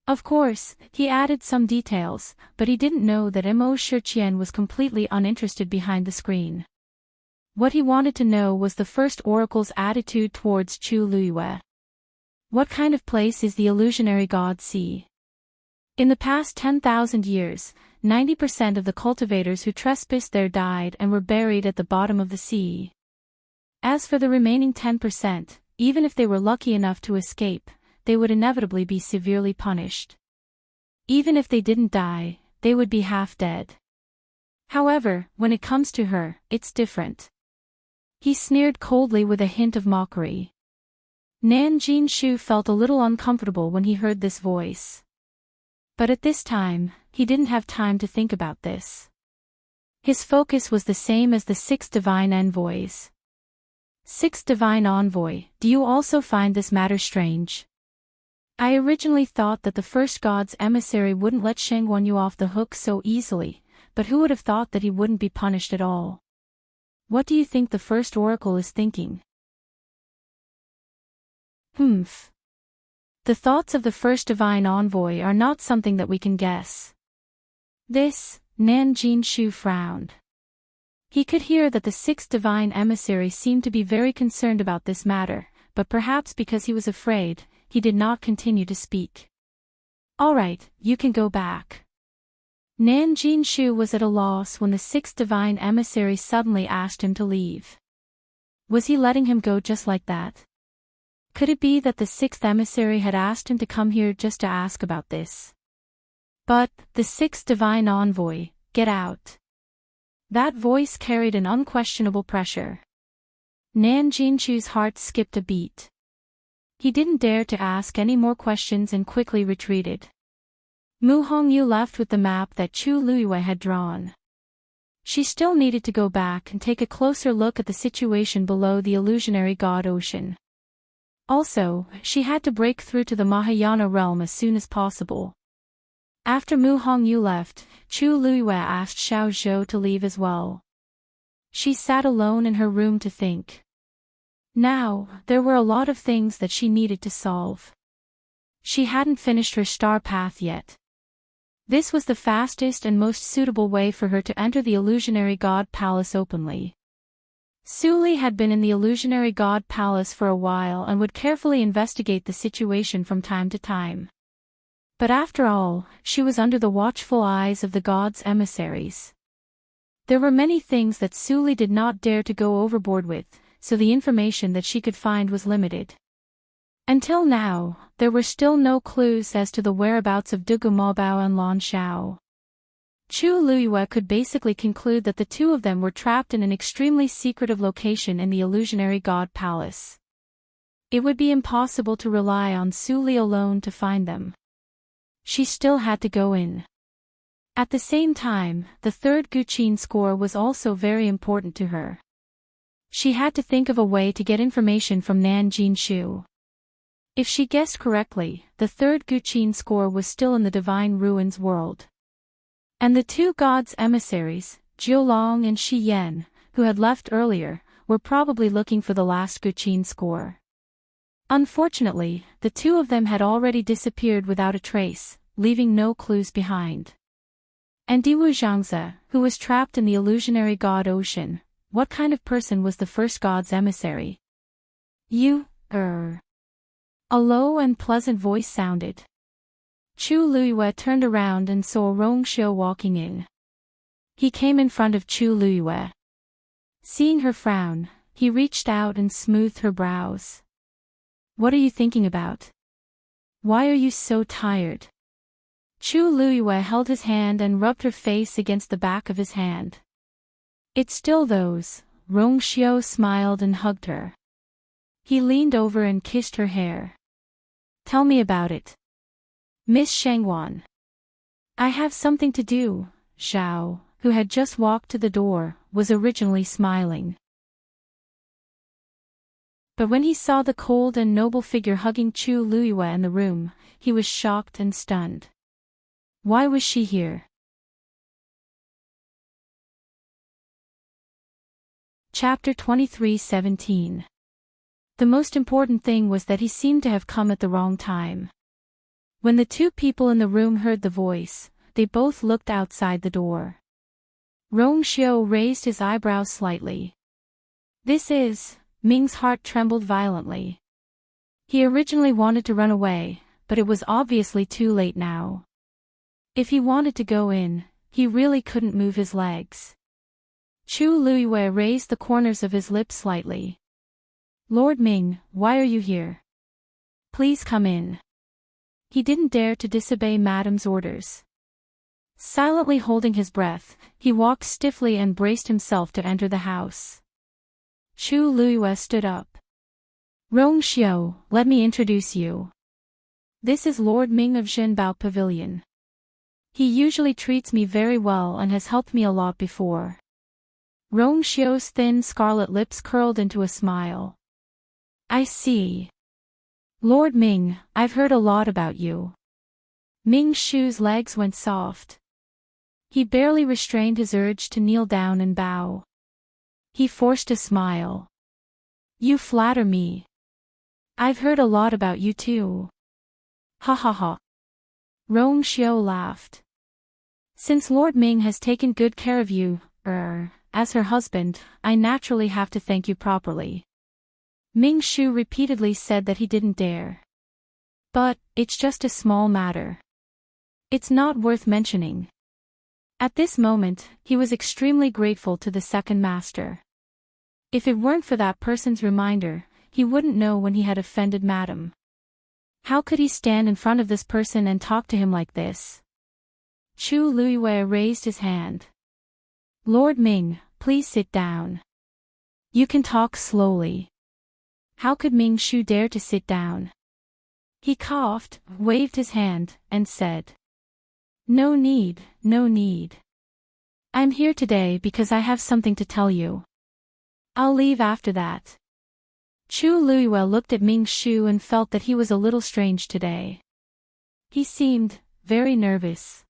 Of course, he added some details, but he didn't know that Mo Shiqian was completely uninterested behind the screen. What he wanted to know was the first oracle's attitude towards Chu Luiyue. What kind of place is the illusionary god sea? In the past 10,000 years, 90% of the cultivators who trespassed there died and were buried at the bottom of the sea. As for the remaining 10%, even if they were lucky enough to escape, they would inevitably be severely punished. Even if they didn't die, they would be half dead. However, when it comes to her, it's different. He sneered coldly with a hint of mockery. Nan Jinshu felt a little uncomfortable when he heard this voice. But at this time, he didn't have time to think about this. His focus was the same as the 6 divine envoys. 6th divine envoy, do you also find this matter strange? I originally thought that the first god's emissary wouldn't let Sheng Wanyu off the hook so easily, but who would have thought that he wouldn't be punished at all? What do you think the first oracle is thinking? Humph. The thoughts of the first divine envoy are not something that we can guess. This, Nan Jinshu frowned. He could hear that the 6th divine emissary seemed to be very concerned about this matter, but perhaps because he was afraid, he did not continue to speak. All right, you can go back. Nan Jinshu was at a loss when the 6th divine emissary suddenly asked him to leave. Was he letting him go just like that? Could it be that the 6th emissary had asked him to come here just to ask about this? But, the 6th divine envoy, get out. That voice carried an unquestionable pressure. Nan Jinshu's heart skipped a beat. He didn't dare to ask any more questions and quickly retreated. Mu Hongyu left with the map that Chu Luiyue had drawn. She still needed to go back and take a closer look at the situation below the illusionary god ocean. Also, she had to break through to the Mahayana realm as soon as possible. After Mu Hongyu left, Chu Luiyue asked Xiao Zhou to leave as well. She sat alone in her room to think. Now, there were a lot of things that she needed to solve. She hadn't finished her star path yet. This was the fastest and most suitable way for her to enter the illusionary god palace openly. Su Li had been in the illusionary god palace for a while and would carefully investigate the situation from time to time. But after all, she was under the watchful eyes of the god's emissaries. There were many things that Su Li did not dare to go overboard with, so the information that she could find was limited. Until now, there were still no clues as to the whereabouts of Dugu Maobao and Lan Xiao. Chu Luiyue could basically conclude that the two of them were trapped in an extremely secretive location in the illusionary god palace. It would be impossible to rely on Su Li alone to find them. She still had to go in. At the same time, the third Guqin score was also very important to her. She had to think of a way to get information from Nan Jinshu. If she guessed correctly, the third Guqin score was still in the Divine Ruins world. And the two gods' emissaries, Jiulong and Shi Yan, who had left earlier, were probably looking for the last Guqin score. Unfortunately, the two of them had already disappeared without a trace, leaving no clues behind. And Diwu Zhangze, who was trapped in the illusionary god ocean, what kind of person was the first god's emissary? A low and pleasant voice sounded. Chu Luiyue turned around and saw Rong Xiu walking in. He came in front of Chu Luiyue. Seeing her frown, he reached out and smoothed her brows. What are you thinking about? Why are you so tired? Chu Luiyue held his hand and rubbed her face against the back of his hand. It's still those. Rong Xiu smiled and hugged her. He leaned over and kissed her hair. Tell me about it. Miss Shengwan. I have something to do. Xiao, who had just walked to the door, was originally smiling. But when he saw the cold and noble figure hugging Chu Luiyue in the room, he was shocked and stunned. Why was she here? Chapter 23:17. The most important thing was that he seemed to have come at the wrong time. When the two people in the room heard the voice, they both looked outside the door. Rong Xiu raised his eyebrows slightly. This is, Ming's heart trembled violently. He originally wanted to run away, but it was obviously too late now. If he wanted to go in, he really couldn't move his legs. Chu Luiyue raised the corners of his lips slightly. Lord Ming, why are you here? Please come in. He didn't dare to disobey Madam's orders. Silently holding his breath, he walked stiffly and braced himself to enter the house. Chu Luiyue stood up. Rong Xiao, let me introduce you. This is Lord Ming of Zhenbao Pavilion. He usually treats me very well and has helped me a lot before. Rong Xiao's thin scarlet lips curled into a smile. I see. Lord Ming, I've heard a lot about you. Ming Shu's legs went soft. He barely restrained his urge to kneel down and bow. He forced a smile. You flatter me. I've heard a lot about you too. Ha ha ha. Rong Xiao laughed. Since Lord Ming has taken good care of you, as her husband, I naturally have to thank you properly. Ming Shu repeatedly said that he didn't dare. But, it's just a small matter. It's not worth mentioning. At this moment, he was extremely grateful to the second master. If it weren't for that person's reminder, he wouldn't know when he had offended Madam. How could he stand in front of this person and talk to him like this? Chu Luiyue raised his hand. Lord Ming, please sit down. You can talk slowly. How could Ming Shu dare to sit down? He coughed, waved his hand, and said. No need, no need. I'm here today because I have something to tell you. I'll leave after that. Chu Luiyue looked at Ming Shu and felt that he was a little strange today. He seemed very nervous.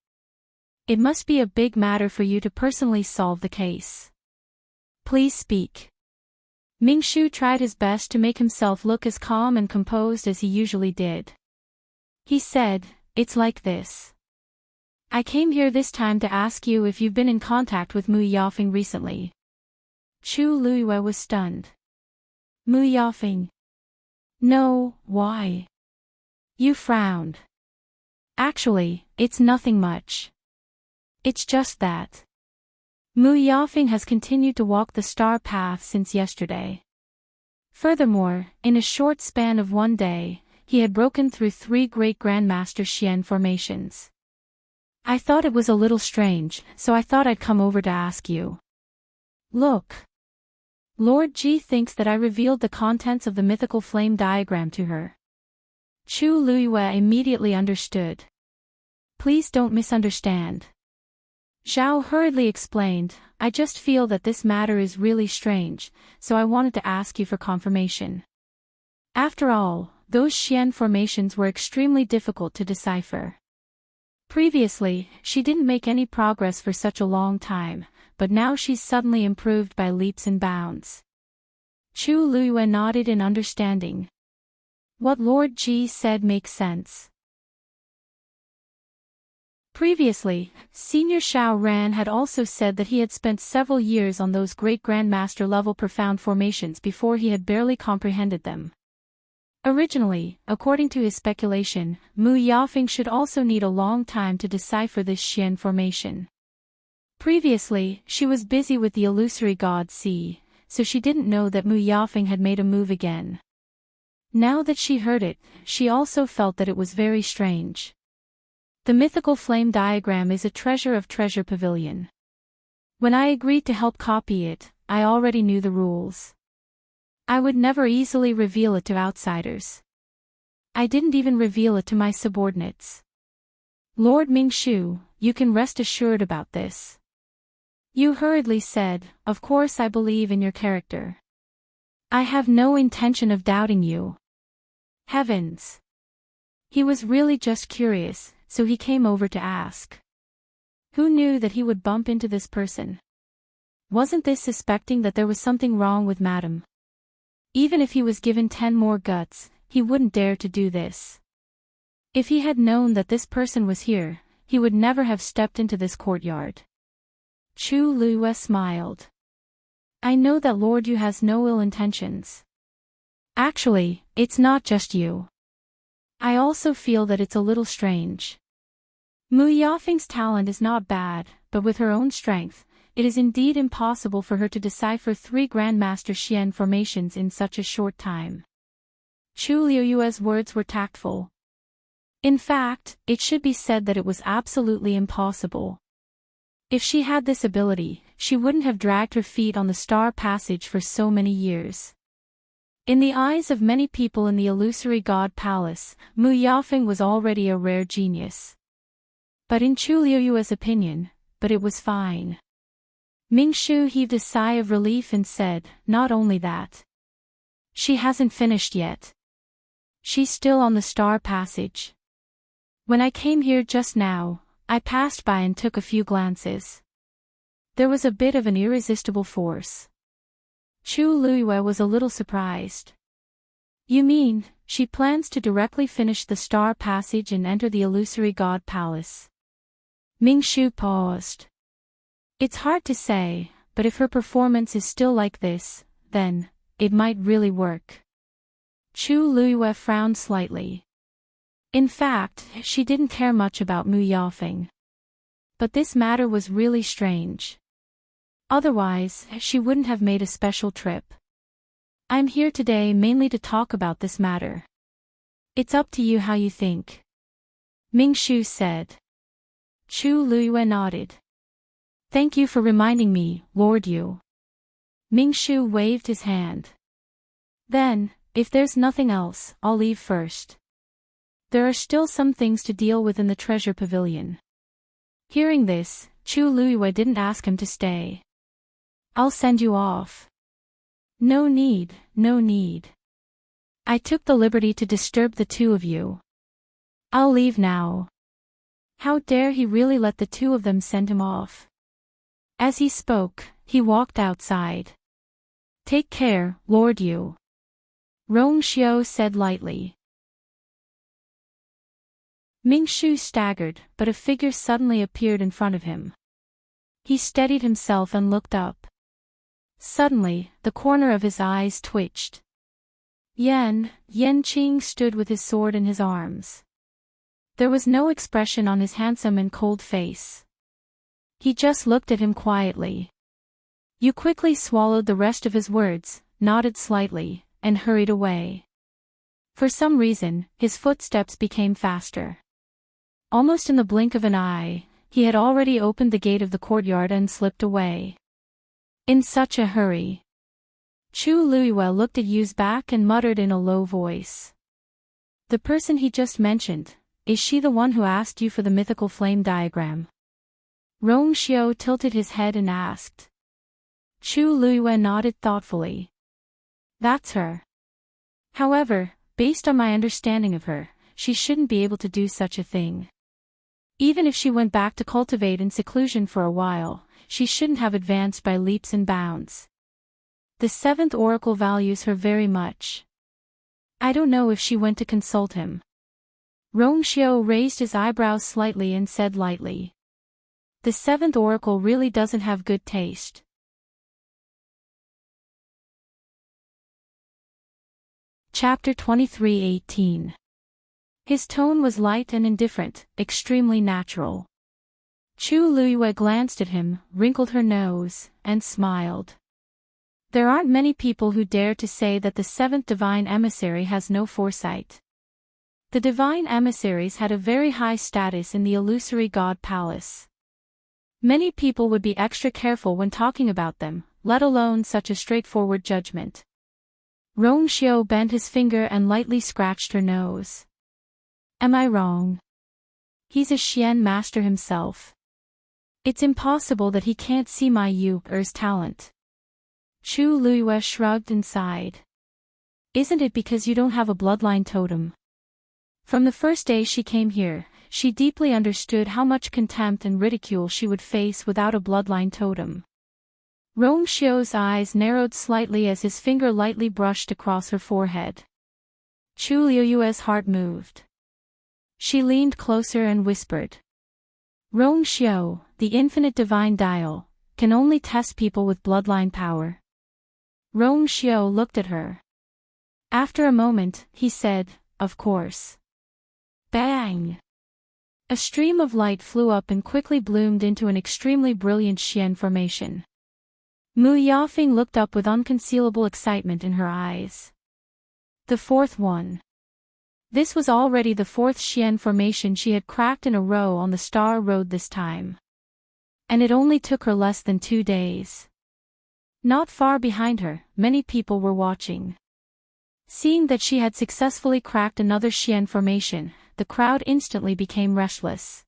It must be a big matter for you to personally solve the case. Please speak. Ming Shu tried his best to make himself look as calm and composed as he usually did. He said, It's like this. I came here this time to ask you if you've been in contact with Mu Yafeng recently. Chu Luiyue was stunned. Mu Yafeng? No, why? You frowned. Actually, it's nothing much. It's just that. Mu Yafeng has continued to walk the star path since yesterday. Furthermore, in a short span of one day, he had broken through 3 great Grandmaster Xian formations. I thought it was a little strange, so I thought I'd come over to ask you. Look. Lord Ji thinks that I revealed the contents of the mythical flame diagram to her. Chu Luiyue immediately understood. Please don't misunderstand. Zhao hurriedly explained, I just feel that this matter is really strange, so I wanted to ask you for confirmation. After all, those Xian formations were extremely difficult to decipher. Previously, she didn't make any progress for such a long time, but now she's suddenly improved by leaps and bounds. Chu Luiyue nodded in understanding. What Lord Ji said makes sense. Previously, Senior Xiao Ran had also said that he had spent several years on those great Grandmaster level profound formations before he had barely comprehended them. Originally, according to his speculation, Mu Yafeng should also need a long time to decipher this Xian formation. Previously, she was busy with the illusory god Si, so she didn't know that Mu Yafeng had made a move again. Now that she heard it, she also felt that it was very strange. The mythical flame diagram is a treasure of Treasure Pavilion. When I agreed to help copy it, I already knew the rules. I would never easily reveal it to outsiders. I didn't even reveal it to my subordinates. Lord Ming Shu, you can rest assured about this. You hurriedly said, of course I believe in your character. I have no intention of doubting you. Heavens! He was really just curious, so he came over to ask. Who knew that he would bump into this person? Wasn't this suspecting that there was something wrong with Madam? Even if he was given 10 more guts, he wouldn't dare to do this. If he had known that this person was here, he would never have stepped into this courtyard. Chu Luiyue smiled. I know that Lord Yu has no ill intentions. Actually, it's not just you. I also feel that it's a little strange. Mu Yafeng's talent is not bad, but with her own strength, it is indeed impossible for her to decipher 3 Grandmaster Xian formations in such a short time. Chu Liuyue's words were tactful. In fact, it should be said that it was absolutely impossible. If she had this ability, she wouldn't have dragged her feet on the star passage for so many years. In the eyes of many people in the illusory god palace, Mu Yafeng was already a rare genius. But in Chu Liuyue's opinion, but it was fine. Ming Shu heaved a sigh of relief and said, not only that. She hasn't finished yet. She's still on the star passage. When I came here just now, I passed by and took a few glances. There was a bit of an irresistible force. Chu Liyue was a little surprised. You mean, she plans to directly finish the star passage and enter the illusory god palace? Ming Shu paused. It's hard to say, but if her performance is still like this, then, it might really work. Chu Liyue frowned slightly. In fact, she didn't care much about Mu Yafeng. But this matter was really strange. Otherwise, she wouldn't have made a special trip. I'm here today mainly to talk about this matter. It's up to you how you think. Ming Shu said. Chu Liyue nodded. Thank you for reminding me, Lord Yu. Ming Shu waved his hand. Then, if there's nothing else, I'll leave first. There are still some things to deal with in the treasure pavilion. Hearing this, Chu Liyue didn't ask him to stay. I'll send you off. No need, no need. I took the liberty to disturb the two of you. I'll leave now. How dare he really let the two of them send him off? As he spoke, he walked outside. Take care, Lord Yu. Rong Xiao said lightly. Ming Shu staggered, but a figure suddenly appeared in front of him. He steadied himself and looked up. Suddenly, the corner of his eyes twitched. Yenqing stood with his sword in his arms. There was no expression on his handsome and cold face. He just looked at him quietly. Yu quickly swallowed the rest of his words, nodded slightly, and hurried away. For some reason, his footsteps became faster. Almost in the blink of an eye, he had already opened the gate of the courtyard and slipped away. In such a hurry. Chu Liyue looked at Yu's back and muttered in a low voice. The person he just mentioned, is she the one who asked you for the mythical flame diagram? Rong Xiao tilted his head and asked. Chu Liyue nodded thoughtfully. That's her. However, based on my understanding of her, she shouldn't be able to do such a thing. Even if she went back to cultivate in seclusion for a while, she shouldn't have advanced by leaps and bounds. The 7th oracle values her very much. I don't know if she went to consult him. Rong Xiao raised his eyebrows slightly and said lightly. The 7th oracle really doesn't have good taste. Chapter 23:18. His tone was light and indifferent, extremely natural. Chu Liyue glanced at him, wrinkled her nose, and smiled. There aren't many people who dare to say that the 7th divine emissary has no foresight. The divine emissaries had a very high status in the illusory god palace. Many people would be extra careful when talking about them, let alone such a straightforward judgment. Rong Xiao bent his finger and lightly scratched her nose. Am I wrong? He's a Xian master himself. It's impossible that he can't see my Yu-Er's talent. Chu Liyue shrugged and sighed. Isn't it because you don't have a bloodline totem? From the first day she came here, she deeply understood how much contempt and ridicule she would face without a bloodline totem. Rong Xiao's eyes narrowed slightly as his finger lightly brushed across her forehead. Chu Liyue's heart moved. She leaned closer and whispered. Rong Xiao, the infinite divine dial, can only test people with bloodline power. Rong Xiao looked at her. After a moment, he said, "Of course." Bang! A stream of light flew up and quickly bloomed into an extremely brilliant Xian formation. Mu Yafing looked up with unconcealable excitement in her eyes. The fourth one. This was already the fourth Xian formation she had cracked in a row on the Star Road this time. And it only took her less than 2 days. Not far behind her, many people were watching. Seeing that she had successfully cracked another Xian formation, the crowd instantly became restless.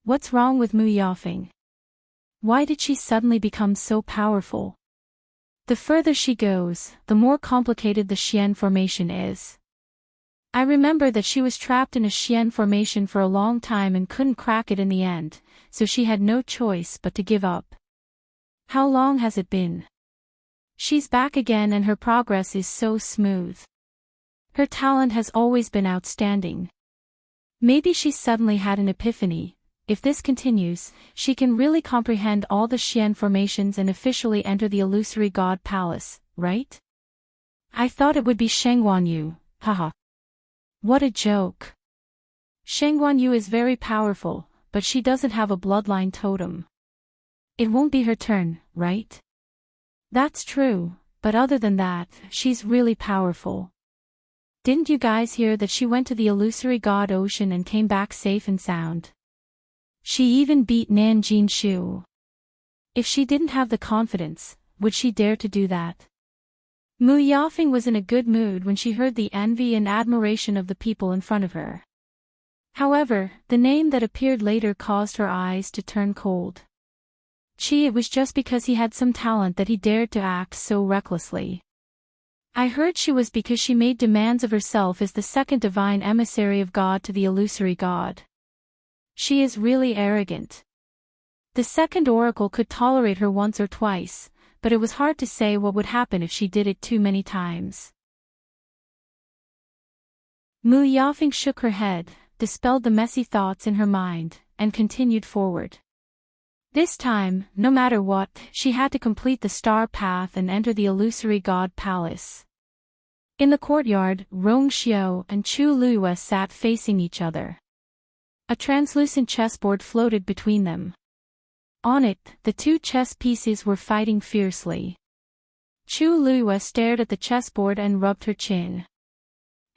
What's wrong with Mu Yafing? Why did she suddenly become so powerful? The further she goes, the more complicated the Xian formation is. I remember that she was trapped in a Xian formation for a long time and couldn't crack it in the end, so she had no choice but to give up. How long has it been? She's back again and her progress is so smooth. Her talent has always been outstanding. Maybe she suddenly had an epiphany. If this continues, she can really comprehend all the Xian formations and officially enter the illusory god palace, right? I thought it would be Shengguan Yu, haha. What a joke. Shengguan Yu is very powerful, but she doesn't have a bloodline totem. It won't be her turn, right? That's true, but other than that, she's really powerful. Didn't you guys hear that she went to the illusory god ocean and came back safe and sound? She even beat Nan Jinshu. If she didn't have the confidence, would she dare to do that? Mu Yafing was in a good mood when she heard the envy and admiration of the people in front of her. However, the name that appeared later caused her eyes to turn cold. It was just because he had some talent that he dared to act so recklessly. I heard she was because she made demands of herself as the second divine emissary of God to the illusory god. She is really arrogant. The second oracle could tolerate her once or twice, but it was hard to say what would happen if she did it too many times. Mu Yafing shook her head, dispelled the messy thoughts in her mind, and continued forward. This time, no matter what, she had to complete the star path and enter the illusory god palace. In the courtyard, Rong Xiao and Chu Luiyue sat facing each other. A translucent chessboard floated between them. On it, the two chess pieces were fighting fiercely. Chu Luiyue stared at the chessboard and rubbed her chin.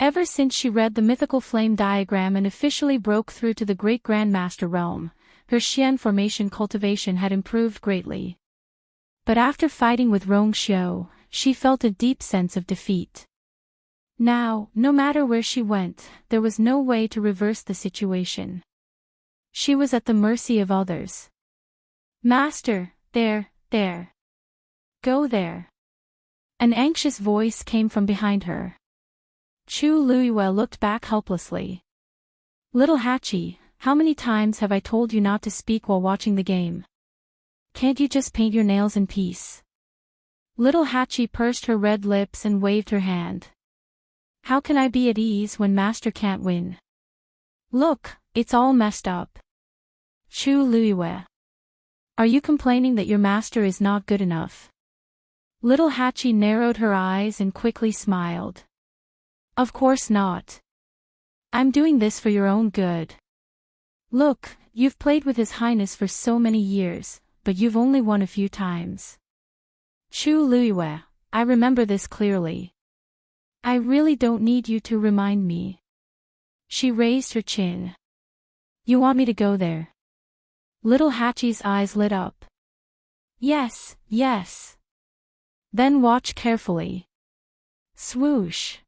Ever since she read the mythical flame diagram and officially broke through to the great grandmaster realm, her Xian formation cultivation had improved greatly. But after fighting with Rong Xiao, she felt a deep sense of defeat. Now, no matter where she went, there was no way to reverse the situation. She was at the mercy of others. "Master, there. Go there." An anxious voice came from behind her. Chu Luiyue looked back helplessly. "Little Hachi, how many times have I told you not to speak while watching the game? Can't you just paint your nails in peace?" Little Hachi pursed her red lips and waved her hand. "How can I be at ease when Master can't win? Look, it's all messed up." Chu Luiyue. "Are you complaining that your master is not good enough?" Little Hachi narrowed her eyes and quickly smiled. "Of course not. I'm doing this for your own good. Look, you've played with His Highness for so many years, but you've only won a few times." Chu Luiyue, I remember this clearly. I really don't need you to remind me. She raised her chin. "You want me to go there?" Little Hachi's eyes lit up. Yes. Then watch carefully." Swoosh.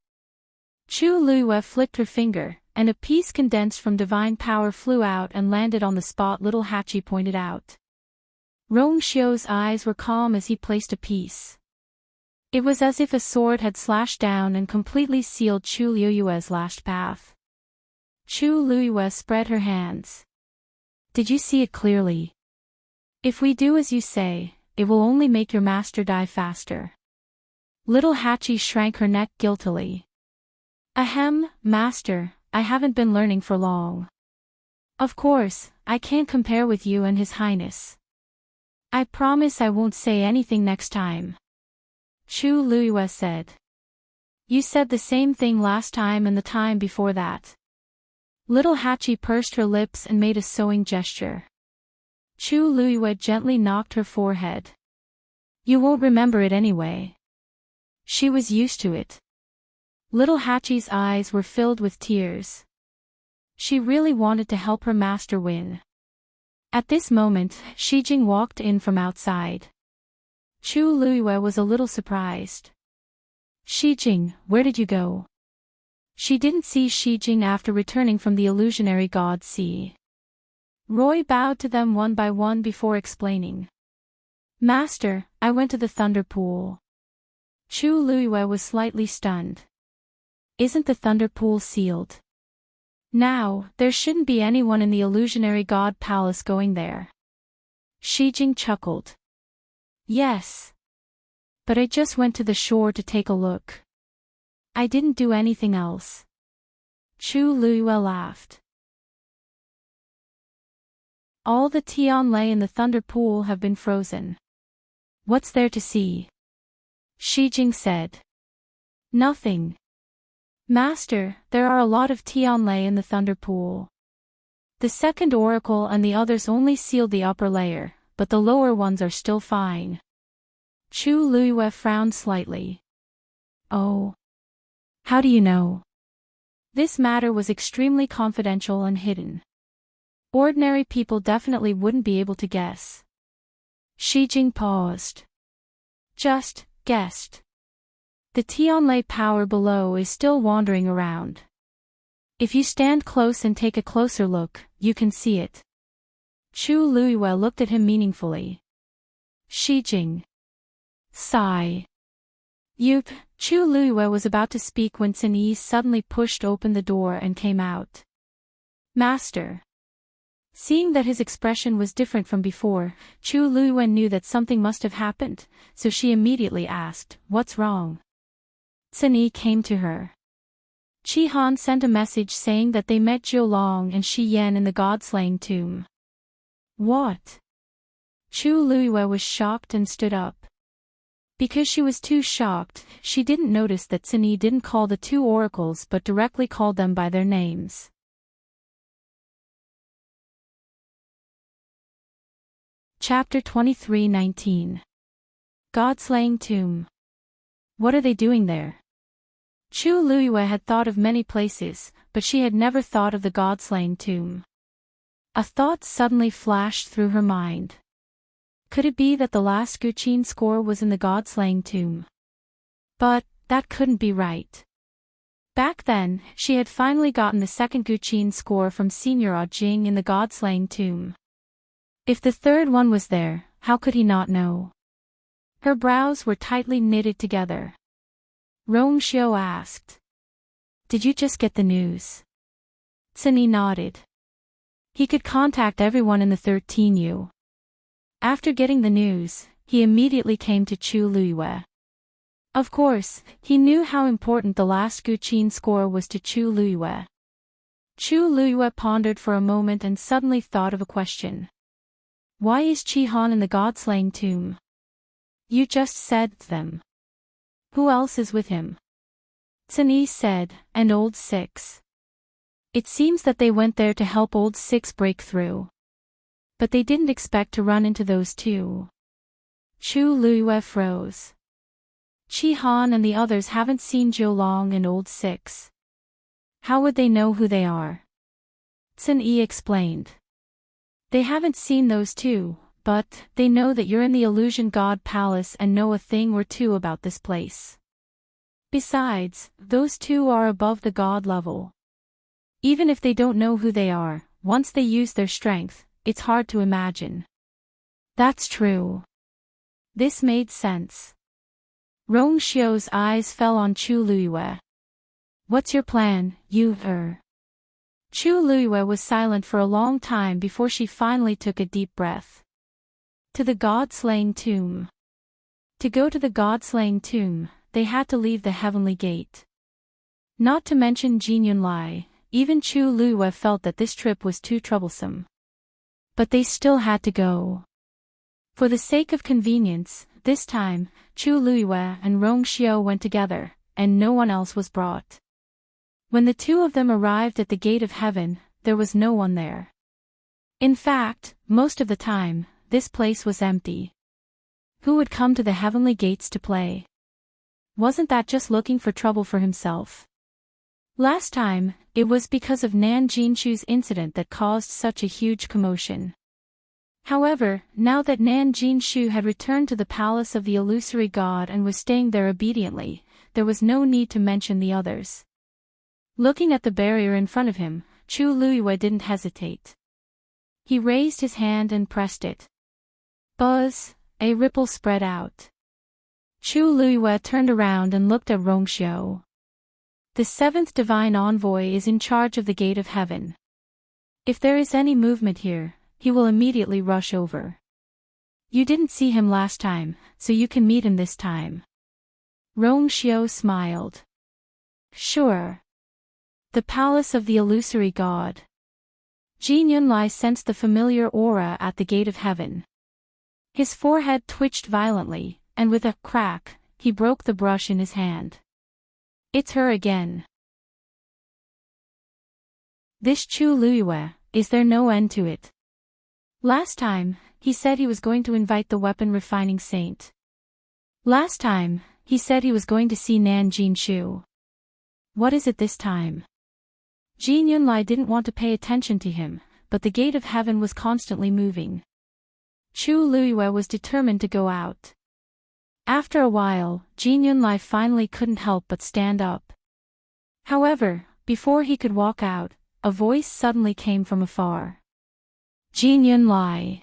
Chu Luiyue flicked her finger, and a piece condensed from divine power flew out and landed on the spot Little Hachi pointed out. Rong Xiao's eyes were calm as he placed a piece. It was as if a sword had slashed down and completely sealed Chu Luiyue's last path. Chu Luiyue spread her hands. "Did you see it clearly? If we do as you say, it will only make your master die faster." Little Hachi shrank her neck guiltily. "Ahem, master, I haven't been learning for long. Of course, I can't compare with you and His Highness. I promise I won't say anything next time." Chu Luiyue said. You said the same thing last time and the time before that. Little Hachi pursed her lips and made a sewing gesture. Chu Luiyue gently knocked her forehead. You won't remember it anyway. She was used to it. Little Hachi's eyes were filled with tears. She really wanted to help her master win. At this moment, Shijing walked in from outside. Chu Luiyue was a little surprised. Shijing, where did you go? She didn't see Shijing after returning from the illusionary god sea. Roy bowed to them one by one before explaining. Master, I went to the thunder pool. Chu Luiyue was slightly stunned. Isn't the thunder pool sealed? Now, there shouldn't be anyone in the illusionary god palace going there. Shijing chuckled. Yes. But I just went to the shore to take a look. I didn't do anything else. Chu Luiyue laughed. All the Tianlei in the thunder pool have been frozen. What's there to see? Shijing said. Nothing. Master, there are a lot of Tianlei in the thunder pool. The second oracle and the others only sealed the upper layer, but the lower ones are still fine. Chu Luiyue frowned slightly. Oh. How do you know? This matter was extremely confidential and hidden. Ordinary people definitely wouldn't be able to guess. Shijing paused. Just guessed. The Tianlei power below is still wandering around. If you stand close and take a closer look, you can see it. Chu Luiyue looked at him meaningfully. Shijing. Sigh. Yup, Chu Luiyue was about to speak when Yi suddenly pushed open the door and came out. Master. Seeing that his expression was different from before, Chu Luiyue knew that something must have happened, so she immediately asked, What's wrong? Yi came to her. Qi Han sent a message saying that they met Zhou Long and Shi Yan in the god-slaying tomb. What? Chu Luiyue was shocked and stood up. Because she was too shocked, she didn't notice that Yi didn't call the two oracles but directly called them by their names. Chapter 23:19. God-slaying tomb. What are they doing there? Chu Luiyue had thought of many places, but she had never thought of the god-slaying tomb. A thought suddenly flashed through her mind. Could it be that the last Guqin score was in the god-slaying tomb? But that couldn't be right. Back then, she had finally gotten the second Guqin score from Senior Jing in the god-slaying tomb. If the third one was there, how could he not know? Her brows were tightly knitted together. Rong Xiu asked. Did you just get the news? Yi nodded. He could contact everyone in the 13U. After getting the news, he immediately came to Chu Luiyue. Of course, he knew how important the last Guqin score was to Chu Luiyue. Chu Luiyue pondered for a moment and suddenly thought of a question. Why is Qi Han in the god-slaying tomb? You just said them. Who else is with him? Yi said, and Old Six. It seems that they went there to help Old Six break through. But they didn't expect to run into those two. Chu Luiyue froze. Qi Han and the others haven't seen Zhou Long and Old Six. How would they know who they are? Yi explained. They haven't seen those two, but they know that you're in the Illusion God Palace and know a thing or two about this place. Besides, those two are above the god level. Even if they don't know who they are, once they use their strength, it's hard to imagine. That's true. This made sense. Rong Xiu's eyes fell on Chu Luiyue. What's your plan, you? Chu Luiyue was silent for a long time before she finally took a deep breath. To the god-slaying tomb. To go to the god-slaying tomb, they had to leave the heavenly gate. Not to mention Jin Yunlai, even Chu Luiyue felt that this trip was too troublesome. But they still had to go. For the sake of convenience, this time, Chu Luiyue and Rong Xiao went together, and no one else was brought. When the two of them arrived at the gate of heaven, there was no one there. In fact, most of the time, this place was empty. Who would come to the heavenly gates to play? Wasn't that just looking for trouble for himself? Last time, it was because of Nan Jinshu's incident that caused such a huge commotion. However, now that Nan Jinshu had returned to the palace of the illusory god and was staying there obediently, there was no need to mention the others. Looking at the barrier in front of him, Chu Luiyue didn't hesitate. He raised his hand and pressed it. Buzz, a ripple spread out. Chu Luiyue turned around and looked at Rong Xiao. The seventh divine envoy is in charge of the gate of heaven. If there is any movement here, he will immediately rush over. You didn't see him last time, so you can meet him this time. Rong Xiao smiled. Sure. The palace of the illusory god. Jin Yunlai sensed the familiar aura at the gate of heaven. His forehead twitched violently, and with a crack, he broke the brush in his hand. It's her again. This Chu Luiyue, is there no end to it? Last time, he said he was going to invite the weapon refining saint. Last time, he said he was going to see Nan Jinshu. What is it this time? Jin Yunlai didn't want to pay attention to him, but the gate of heaven was constantly moving. Chu Luiyue was determined to go out. After a while, Jin Yunlai finally couldn't help but stand up. However, before he could walk out, a voice suddenly came from afar. Jin Yunlai.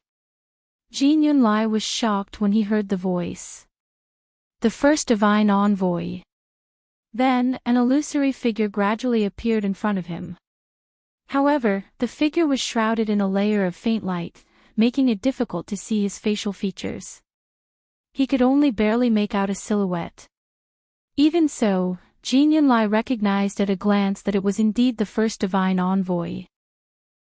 Jin Yunlai was shocked when he heard the voice. The first divine envoy. Then, an illusory figure gradually appeared in front of him. However, the figure was shrouded in a layer of faint light, making it difficult to see his facial features. He could only barely make out a silhouette. Even so, Jin Yunlai recognized at a glance that it was indeed the first divine envoy.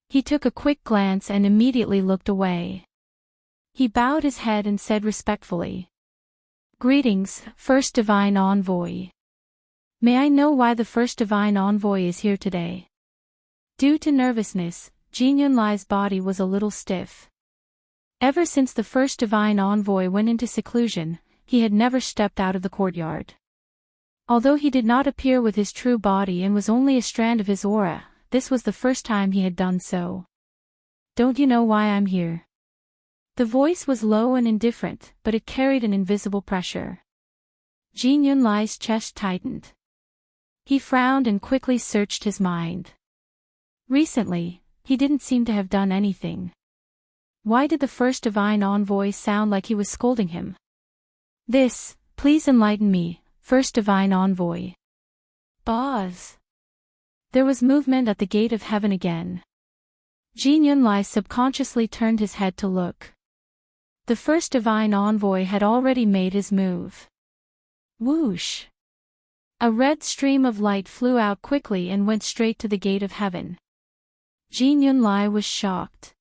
He took a quick glance and immediately looked away. He bowed his head and said respectfully, "Greetings, first divine envoy. May I know why the first divine envoy is here today?" Due to nervousness, Jin Yunlai's body was a little stiff. Ever since the first divine envoy went into seclusion, he had never stepped out of the courtyard. Although he did not appear with his true body and was only a strand of his aura, this was the first time he had done so. "Don't you know why I'm here?" The voice was low and indifferent, but it carried an invisible pressure. Jin Yunlai's chest tightened. He frowned and quickly searched his mind. Recently, he didn't seem to have done anything. Why did the first divine envoy sound like he was scolding him? "This, please enlighten me, first divine envoy." Buzz. There was movement at the gate of heaven again. Jin Yunlai subconsciously turned his head to look. The first divine envoy had already made his move. Whoosh! A red stream of light flew out quickly and went straight to the gate of heaven. Jin Yunlai was shocked.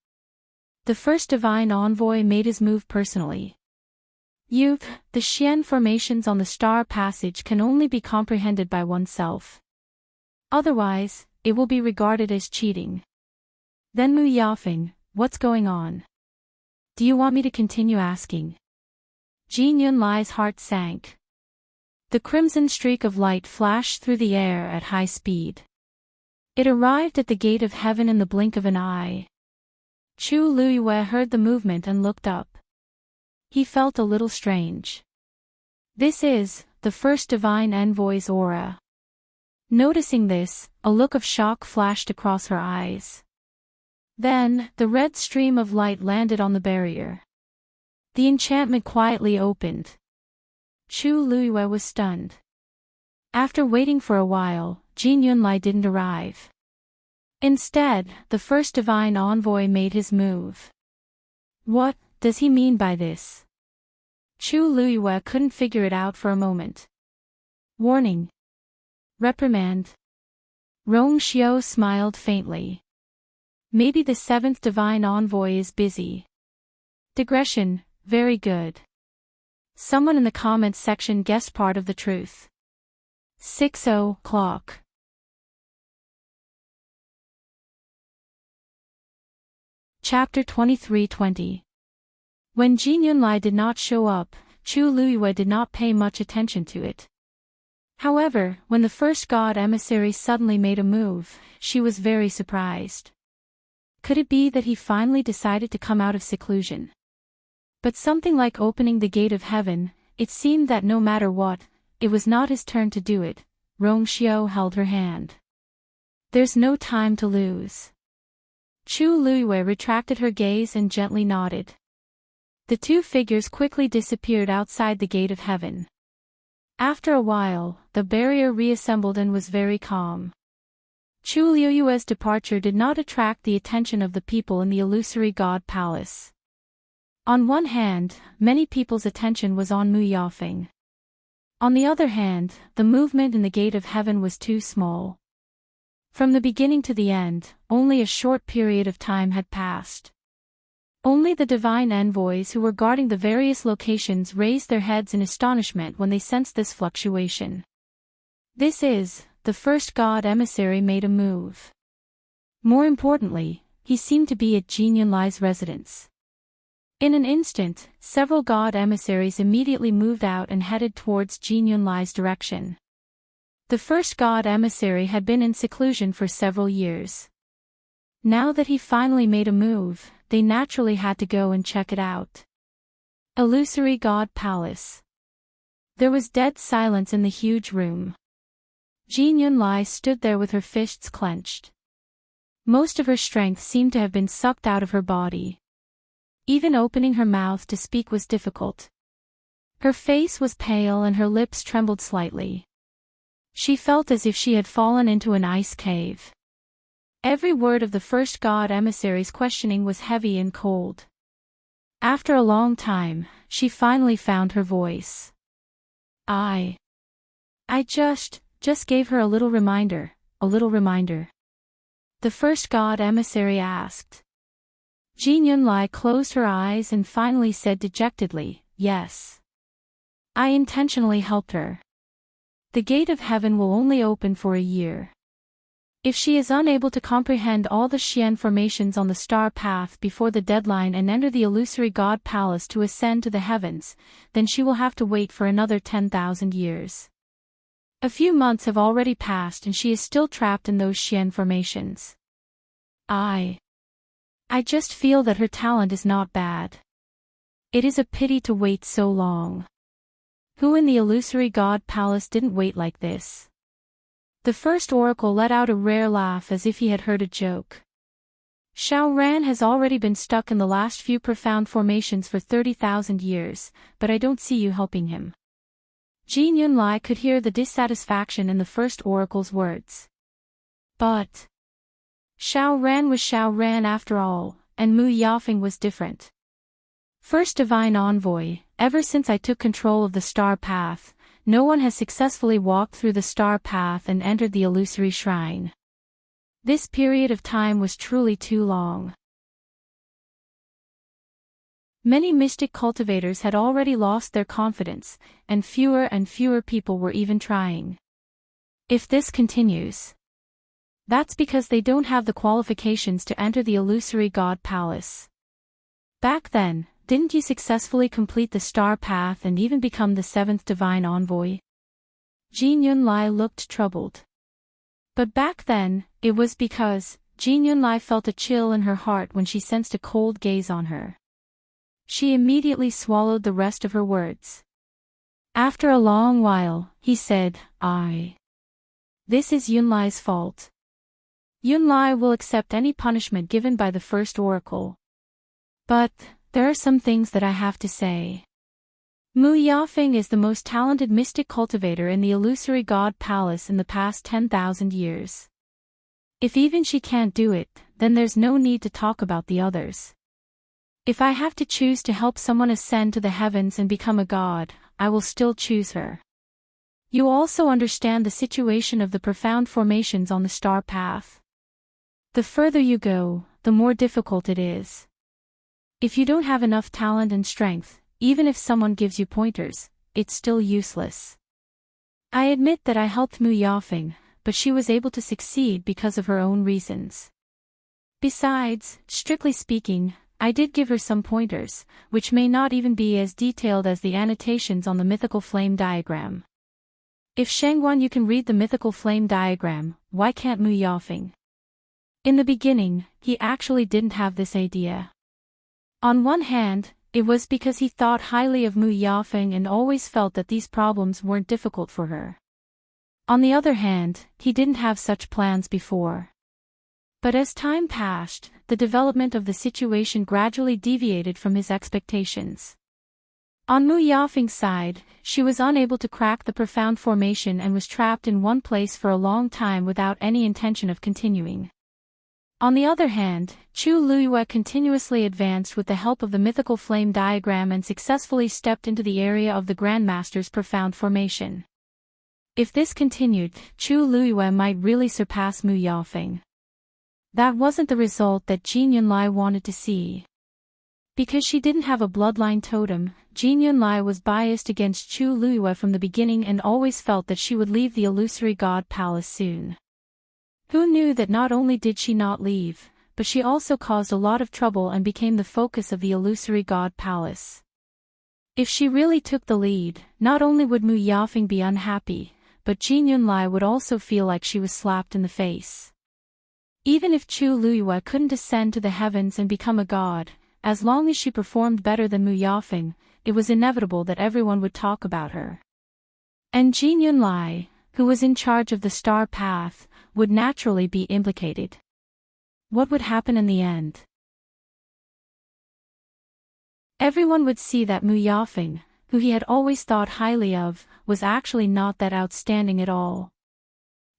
The first divine envoy made his move personally. The Xian formations on the star passage can only be comprehended by oneself. Otherwise, it will be regarded as cheating. Then Mu Yafeng, what's going on? Do you want me to continue asking? Jin Yunlai's heart sank. The crimson streak of light flashed through the air at high speed. It arrived at the gate of heaven in the blink of an eye. Chu Luiyue heard the movement and looked up. He felt a little strange. This is the first divine envoy's aura. Noticing this, a look of shock flashed across her eyes. Then, the red stream of light landed on the barrier. The enchantment quietly opened. Chu Luiyue was stunned. After waiting for a while, Jin Yunlai didn't arrive. Instead, the first divine envoy made his move. What does he mean by this? Chu Luiyue couldn't figure it out for a moment. Warning. Reprimand. Rong Xiao smiled faintly. Maybe the seventh divine envoy is busy. Digression, very good. Someone in the comments section guessed part of the truth. 6:00 clock. Chapter 23:20. When Jin Yunlai did not show up, Chu Luiyue did not pay much attention to it. However, when the first god emissary suddenly made a move, she was very surprised. Could it be that he finally decided to come out of seclusion? But something like opening the gate of heaven, it seemed that no matter what, it was not his turn to do it. Rong Xiao held her hand. There's no time to lose. Chu Luiyue retracted her gaze and gently nodded. The two figures quickly disappeared outside the gate of heaven. After a while, the barrier reassembled and was very calm. Chu Luiyue's departure did not attract the attention of the people in the illusory god palace. On one hand, many people's attention was on Mu Yafeng. On the other hand, the movement in the gate of heaven was too small. From the beginning to the end, only a short period of time had passed. Only the divine envoys who were guarding the various locations raised their heads in astonishment when they sensed this fluctuation. This is, the first god emissary made a move. More importantly, he seemed to be at Jin Yunlai's residence. In an instant, several god emissaries immediately moved out and headed towards Jin Yunlai's direction. The first god emissary had been in seclusion for several years. Now that he finally made a move, they naturally had to go and check it out. Illusory God Palace. There was dead silence in the huge room. Jin Yunlai stood there with her fists clenched. Most of her strength seemed to have been sucked out of her body. Even opening her mouth to speak was difficult. Her face was pale and her lips trembled slightly. She felt as if she had fallen into an ice cave. Every word of the first god emissary's questioning was heavy and cold. After a long time, she finally found her voice. I just gave her a little reminder, The first god emissary asked. Jin Yunlai closed her eyes and finally said dejectedly, yes. I intentionally helped her. The gate of heaven will only open for a year. If she is unable to comprehend all the Xian formations on the star path before the deadline and enter the illusory god palace to ascend to the heavens, then she will have to wait for another 10,000 years. A few months have already passed and she is still trapped in those Xian formations. I just feel that her talent is not bad. It is a pity to wait so long. Who in the illusory god palace didn't wait like this? The first oracle let out a rare laugh as if he had heard a joke. Xiao Ran has already been stuck in the last few profound formations for 30,000 years, but I don't see you helping him. Jin Yunlai could hear the dissatisfaction in the first oracle's words. But Xiao Ran was Xiao Ran after all, and Mu Yafeng was different. First divine envoy, ever since I took control of the star path, no one has successfully walked through the star path and entered the illusory shrine. This period of time was truly too long. Many mystic cultivators had already lost their confidence, and fewer people were even trying. If this continues, that's because they don't have the qualifications to enter the illusory god palace. Back then, didn't you successfully complete the star path and even become the 7th divine envoy? Jin Yunlai looked troubled. But back then, it was because Jin Yunlai felt a chill in her heart when she sensed a cold gaze on her. She immediately swallowed the rest of her words. After a long while, he said, This is Yunlai's fault. Yunlai will accept any punishment given by the first oracle. But there are some things that I have to say. Mu Yafeng is the most talented mystic cultivator in the illusory god palace in the past 10,000 years. If even she can't do it, then there's no need to talk about the others. If I have to choose to help someone ascend to the heavens and become a god, I will still choose her. You also understand the situation of the profound formations on the star path. The further you go, the more difficult it is. If you don't have enough talent and strength, even if someone gives you pointers, it's still useless. I admit that I helped Mu Yafeng, but she was able to succeed because of her own reasons. Besides, strictly speaking, I did give her some pointers, which may not even be as detailed as the annotations on the mythical flame diagram. If Shangguan Yu can read the mythical flame diagram, why can't Mu Yafeng? In the beginning, he actually didn't have this idea. On one hand, it was because he thought highly of Mu Yafeng and always felt that these problems weren't difficult for her. On the other hand, he didn't have such plans before. But as time passed, the development of the situation gradually deviated from his expectations. On Mu Yafeng's side, she was unable to crack the profound formation and was trapped in one place for a long time without any intention of continuing. On the other hand, Chu Luyue continuously advanced with the help of the mythical flame diagram and successfully stepped into the area of the Grandmaster's profound formation. If this continued, Chu Luyue might really surpass Mu Yafeng. That wasn't the result that Jin Yunlai wanted to see. Because she didn't have a bloodline totem, Jin Yunlai was biased against Chu Luyue from the beginning and always felt that she would leave the illusory god palace soon. Who knew that not only did she not leave, but she also caused a lot of trouble and became the focus of the illusory god palace. If she really took the lead, not only would Mu Yafeng be unhappy, but Jin Yunlai would also feel like she was slapped in the face. Even if Chu Luyue couldn't ascend to the heavens and become a god, as long as she performed better than Mu Yafeng, it was inevitable that everyone would talk about her. And Jin Yunlai, who was in charge of the star path, would naturally be implicated. What would happen in the end? Everyone would see that Mu Yafeng, who he had always thought highly of, was actually not that outstanding at all.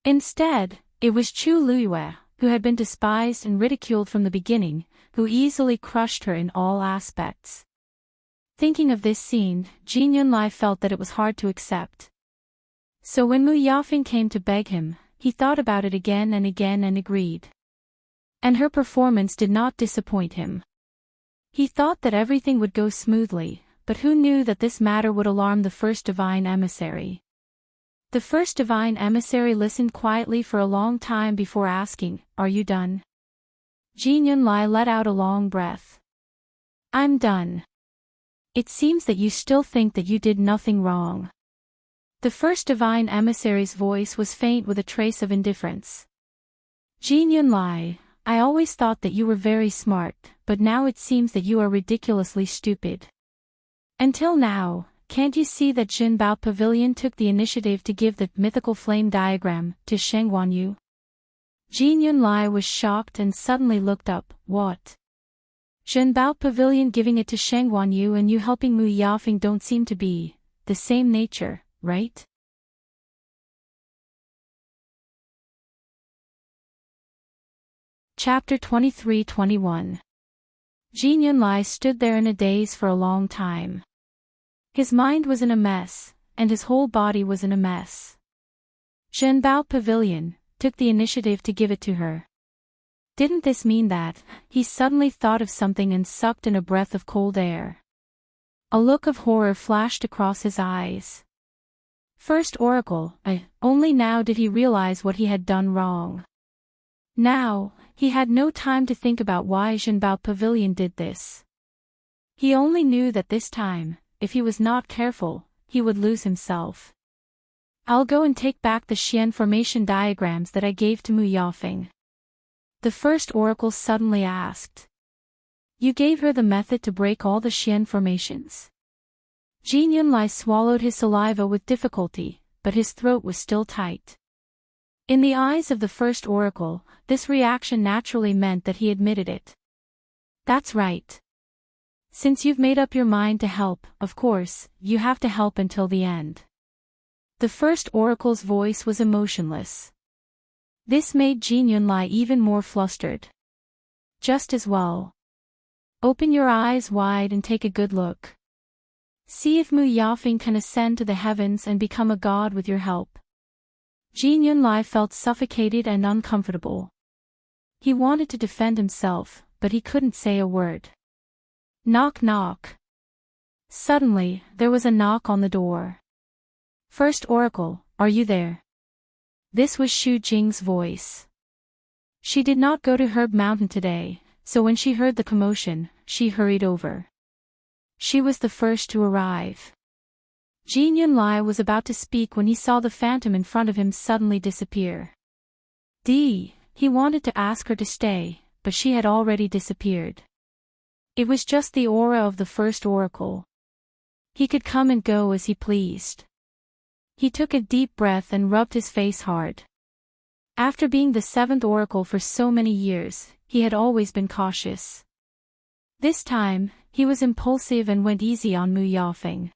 Instead, it was Chu Luyue, who had been despised and ridiculed from the beginning, who easily crushed her in all aspects. Thinking of this scene, Jin Yunlai felt that it was hard to accept. So when Mu Yafeng came to beg him, he thought about it again and agreed. And her performance did not disappoint him. He thought that everything would go smoothly, but who knew that this matter would alarm the first divine emissary. The first divine emissary listened quietly for a long time before asking, "Are you done?" Jin Yunlai let out a long breath. "I'm done. It seems that you still think that you did nothing wrong." The first divine emissary's voice was faint with a trace of indifference. "Jin Yunlai, I always thought that you were very smart, but now it seems that you are ridiculously stupid. Until now, can't you see that Jinbao Pavilion took the initiative to give the mythical flame diagram to Shangguan Yu?" Jin Yunlai was shocked and suddenly looked up. "What? Jinbao Pavilion giving it to Shangguan Yu and you helping Mu Yafeng don't seem to be the same nature, right?" Chapter 23-21. Jin Yunlai stood there in a daze for a long time. His mind was in a mess, and his whole body was in a mess. Jinbao Pavilion took the initiative to give it to her. Didn't this mean that he suddenly thought of something and sucked in a breath of cold air? A look of horror flashed across his eyes. First Oracle, only now did he realize what he had done wrong. Now, he had no time to think about why Jinbao Pavilion did this. He only knew that this time, if he was not careful, he would lose himself. "I'll go and take back the Xian formation diagrams that I gave to Mu Yafeng." The first oracle suddenly asked. "You gave her the method to break all the Xian formations?" Jin Yunlai swallowed his saliva with difficulty, but his throat was still tight. In the eyes of the first oracle, this reaction naturally meant that he admitted it. "That's right. Since you've made up your mind to help, of course, you have to help until the end." The first oracle's voice was emotionless. This made Jin Yunlai even more flustered. "Just as well. Open your eyes wide and take a good look. See if Mu Yafeng can ascend to the heavens and become a god with your help." Jin Yunlai felt suffocated and uncomfortable. He wanted to defend himself, but he couldn't say a word. Knock knock. Suddenly, there was a knock on the door. "First Oracle, are you there?" This was Shu Jing's voice. She did not go to Herb Mountain today, so when she heard the commotion, she hurried over. She was the first to arrive. Jin Yunlai was about to speak when he saw the phantom in front of him suddenly disappear. He wanted to ask her to stay, but she had already disappeared. It was just the aura of the first oracle. He could come and go as he pleased. He took a deep breath and rubbed his face hard. After being the seventh oracle for so many years, he had always been cautious. This time, he was impulsive and went easy on Mu Yafeng.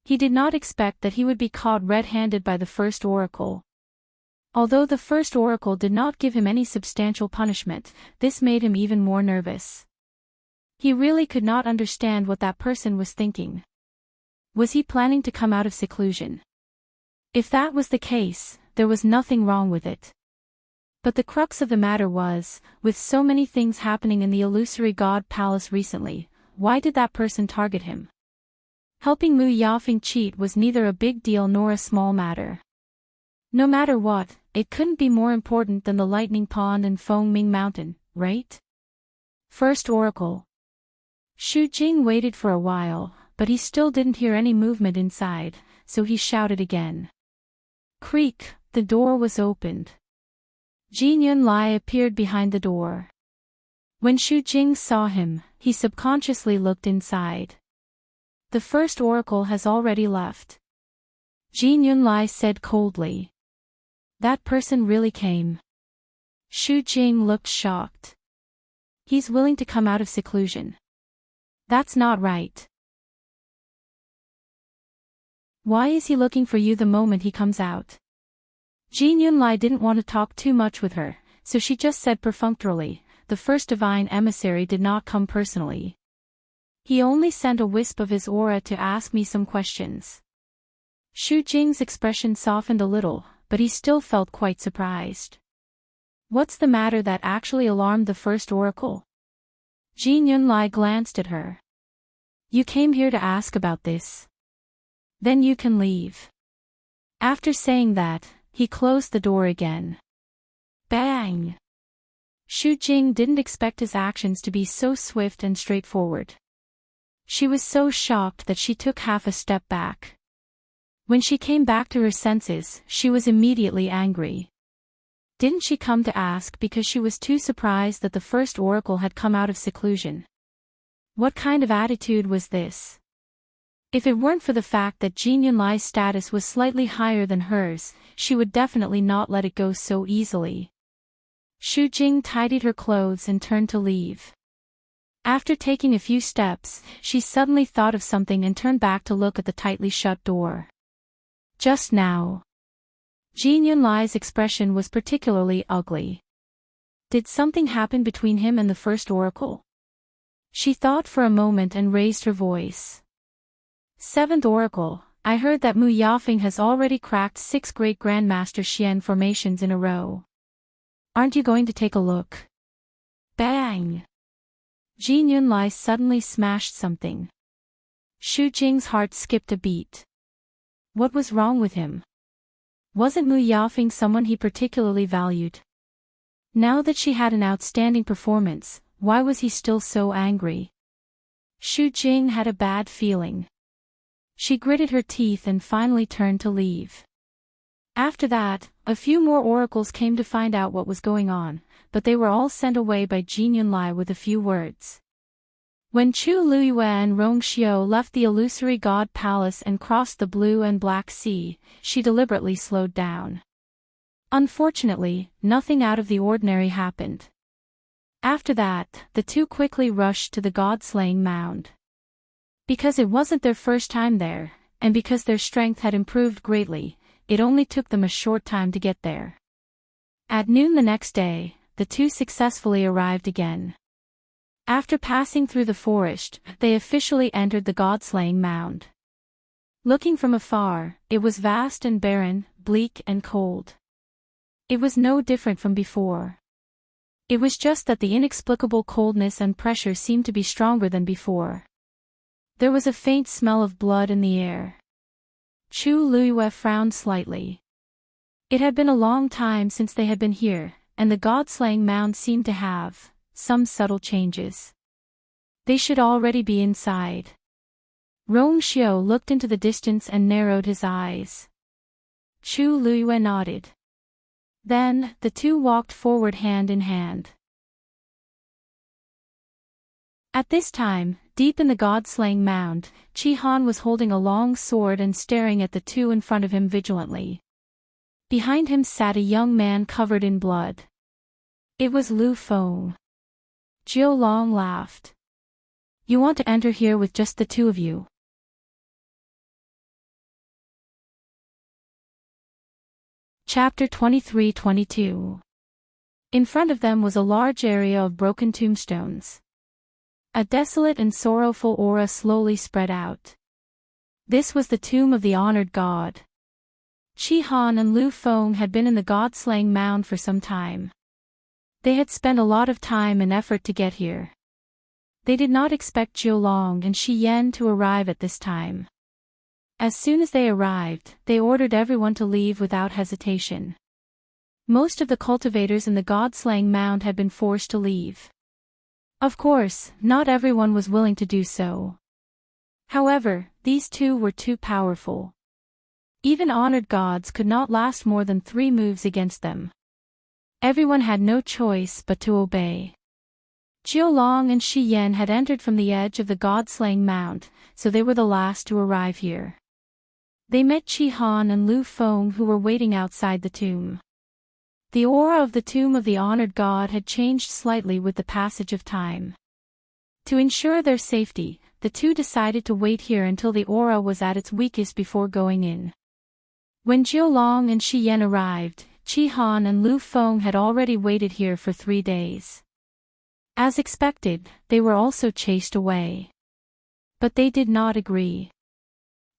He did not expect that he would be caught red-handed by the first oracle. Although the first oracle did not give him any substantial punishment, this made him even more nervous. He really could not understand what that person was thinking. Was he planning to come out of seclusion? If that was the case, there was nothing wrong with it. But the crux of the matter was, with so many things happening in the illusory god palace recently, why did that person target him? Helping Mu Yafeng cheat was neither a big deal nor a small matter. No matter what, it couldn't be more important than the Lightning Pond and Fengming Mountain, right? First Oracle. Shu Jing waited for a while, but he still didn't hear any movement inside, so he shouted again. Creak, the door was opened. Jin Yunlai appeared behind the door. When Shu Jing saw him, he subconsciously looked inside. The first oracle has already left. Jin Yunlai said coldly. That person really came. Shu Jing looked shocked. He's willing to come out of seclusion. That's not right. Why is he looking for you the moment he comes out? Jin Yunlai didn't want to talk too much with her, so she just said perfunctorily, the first divine emissary did not come personally. He only sent a wisp of his aura to ask me some questions. Shu Jing's expression softened a little, but he still felt quite surprised. What's the matter that actually alarmed the first oracle? Jin Yunlai glanced at her. You came here to ask about this. Then you can leave. After saying that, he closed the door again. Bang! Shu Jing didn't expect his actions to be so swift and straightforward. She was so shocked that she took half a step back. When she came back to her senses, she was immediately angry. Didn't she come to ask because she was too surprised that the first oracle had come out of seclusion? What kind of attitude was this? If it weren't for the fact that Jin Yunlai's status was slightly higher than hers, she would definitely not let it go so easily. Shu Jing tidied her clothes and turned to leave. After taking a few steps, she suddenly thought of something and turned back to look at the tightly shut door. Just now. Jin Yunlai's expression was particularly ugly. Did something happen between him and the first oracle? She thought for a moment and raised her voice. Seventh oracle, I heard that Mu Yafeng has already cracked 6 great Grandmaster Xian formations in a row. Aren't you going to take a look? Bang! Jin Yunlai suddenly smashed something. Shu Jing's heart skipped a beat. What was wrong with him? Wasn't Mu Yafeng someone he particularly valued? Now that she had an outstanding performance, why was he still so angry? Shu Jing had a bad feeling. She gritted her teeth and finally turned to leave. After that, a few more oracles came to find out what was going on, but they were all sent away by Jin Yunlai with a few words. When Chu Luiyue and Rong Xiu left the illusory god palace and crossed the blue and black sea, she deliberately slowed down. Unfortunately, nothing out of the ordinary happened. After that, the two quickly rushed to the god-slaying mound. Because it wasn't their first time there, and because their strength had improved greatly, it only took them a short time to get there. At noon the next day, the two successfully arrived again. After passing through the forest, they officially entered the god-slaying mound. Looking from afar, it was vast and barren, bleak and cold. It was no different from before. It was just that the inexplicable coldness and pressure seemed to be stronger than before. There was a faint smell of blood in the air. Chu Luiyue frowned slightly. It had been a long time since they had been here, and the god-slaying mound seemed to have some subtle changes. They should already be inside. Rong Xiu looked into the distance and narrowed his eyes. Chu Luiyue nodded. Then, the two walked forward hand in hand. At this time, deep in the god-slaying mound, Chi Han was holding a long sword and staring at the two in front of him vigilantly. Behind him sat a young man covered in blood. It was Lu Feng. Jiu Long laughed. You want to enter here with just the two of you? Chapter 23-22. In front of them was a large area of broken tombstones. A desolate and sorrowful aura slowly spread out. This was the tomb of the honored god. Chi Han and Lu Feng had been in the god-slaying mound for some time. They had spent a lot of time and effort to get here. They did not expect Jiu Long and Shi Yan to arrive at this time. As soon as they arrived, they ordered everyone to leave without hesitation. Most of the cultivators in the god-slaying mound had been forced to leave. Of course, not everyone was willing to do so. However, these two were too powerful. Even honored gods could not last more than 3 moves against them. Everyone had no choice but to obey. Jiu Long and Shi Yan had entered from the edge of the god-slaying mound, so they were the last to arrive here. They met Chi Han and Lu Feng, who were waiting outside the tomb. The aura of the tomb of the honored god had changed slightly with the passage of time. To ensure their safety, the two decided to wait here until the aura was at its weakest before going in. When Jiu Long and Shi Yan arrived, Chi Han and Lu Feng had already waited here for 3 days. As expected, they were also chased away. But they did not agree.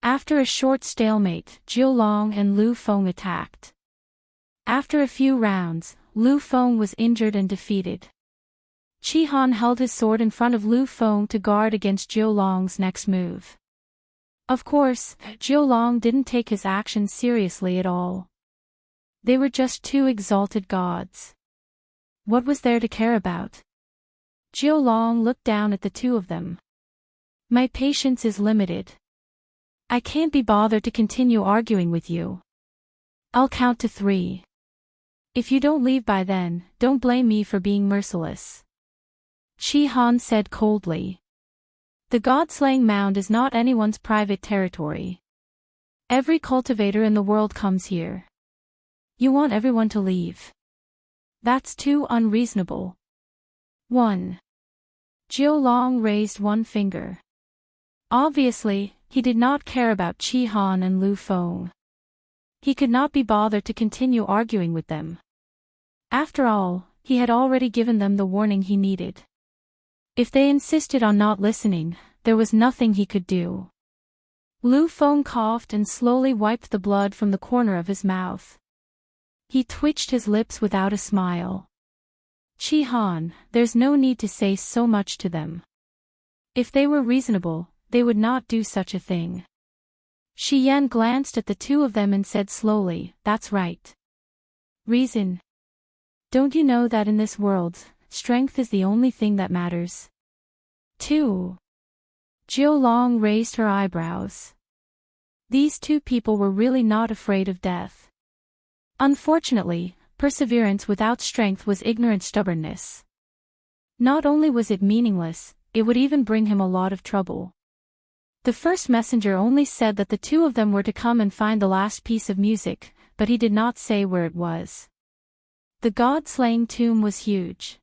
After a short stalemate, Jiu Long and Lu Feng attacked. After a few rounds, Lu Feng was injured and defeated. Chi Han held his sword in front of Lu Feng to guard against Jiu Long's next move. Of course, Jiu Long didn't take his actions seriously at all. They were just 2 exalted gods. What was there to care about? Jiu Long looked down at the 2 of them. My patience is limited. I can't be bothered to continue arguing with you. I'll count to 3. If you don't leave by then, don't blame me for being merciless. Chi Han said coldly. The god-slaying mound is not anyone's private territory. Every cultivator in the world comes here. You want everyone to leave. That's too unreasonable. 1. Jiu Long raised one finger. Obviously, he did not care about Chi Han and Lu Feng. He could not be bothered to continue arguing with them. After all, he had already given them the warning he needed. If they insisted on not listening, there was nothing he could do. Lu Feng coughed and slowly wiped the blood from the corner of his mouth. He twitched his lips without a smile. Chi Han, there's no need to say so much to them. If they were reasonable, they would not do such a thing. Shi Yan glanced at the 2 of them and said slowly, that's right. Reason. Don't you know that in this world, strength is the only thing that matters? 2. Jiu Long raised her eyebrows. These 2 people were really not afraid of death. Unfortunately, perseverance without strength was ignorant stubbornness. Not only was it meaningless, it would even bring him a lot of trouble. The first messenger only said that the 2 of them were to come and find the last piece of music, but he did not say where it was. The god-slaying tomb was huge.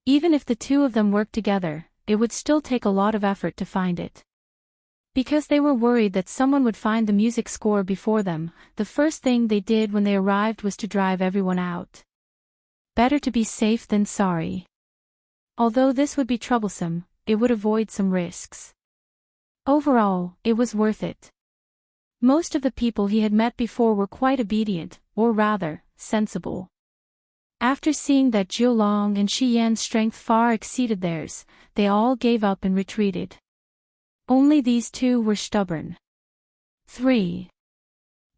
Even if the 2 of them worked together, it would still take a lot of effort to find it. Because they were worried that someone would find the music score before them, the first thing they did when they arrived was to drive everyone out. Better to be safe than sorry. Although this would be troublesome, it would avoid some risks. Overall, it was worth it. Most of the people he had met before were quite obedient, or rather, sensible. After seeing that Jiulong and Shi Yan's strength far exceeded theirs, they all gave up and retreated. Only these two were stubborn. 3.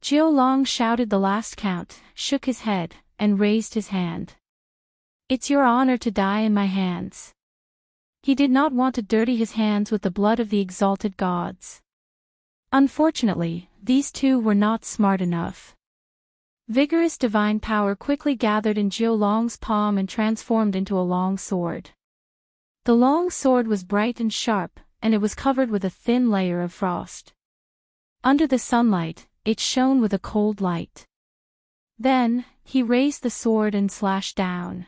Jiulong shouted the last count, shook his head, and raised his hand. It's your honor to die in my hands. He did not want to dirty his hands with the blood of the exalted gods. Unfortunately, these two were not smart enough. Vigorous divine power quickly gathered in Jiulong's palm and transformed into a long sword. The long sword was bright and sharp, and it was covered with a thin layer of frost. Under the sunlight, it shone with a cold light. Then, he raised the sword and slashed down.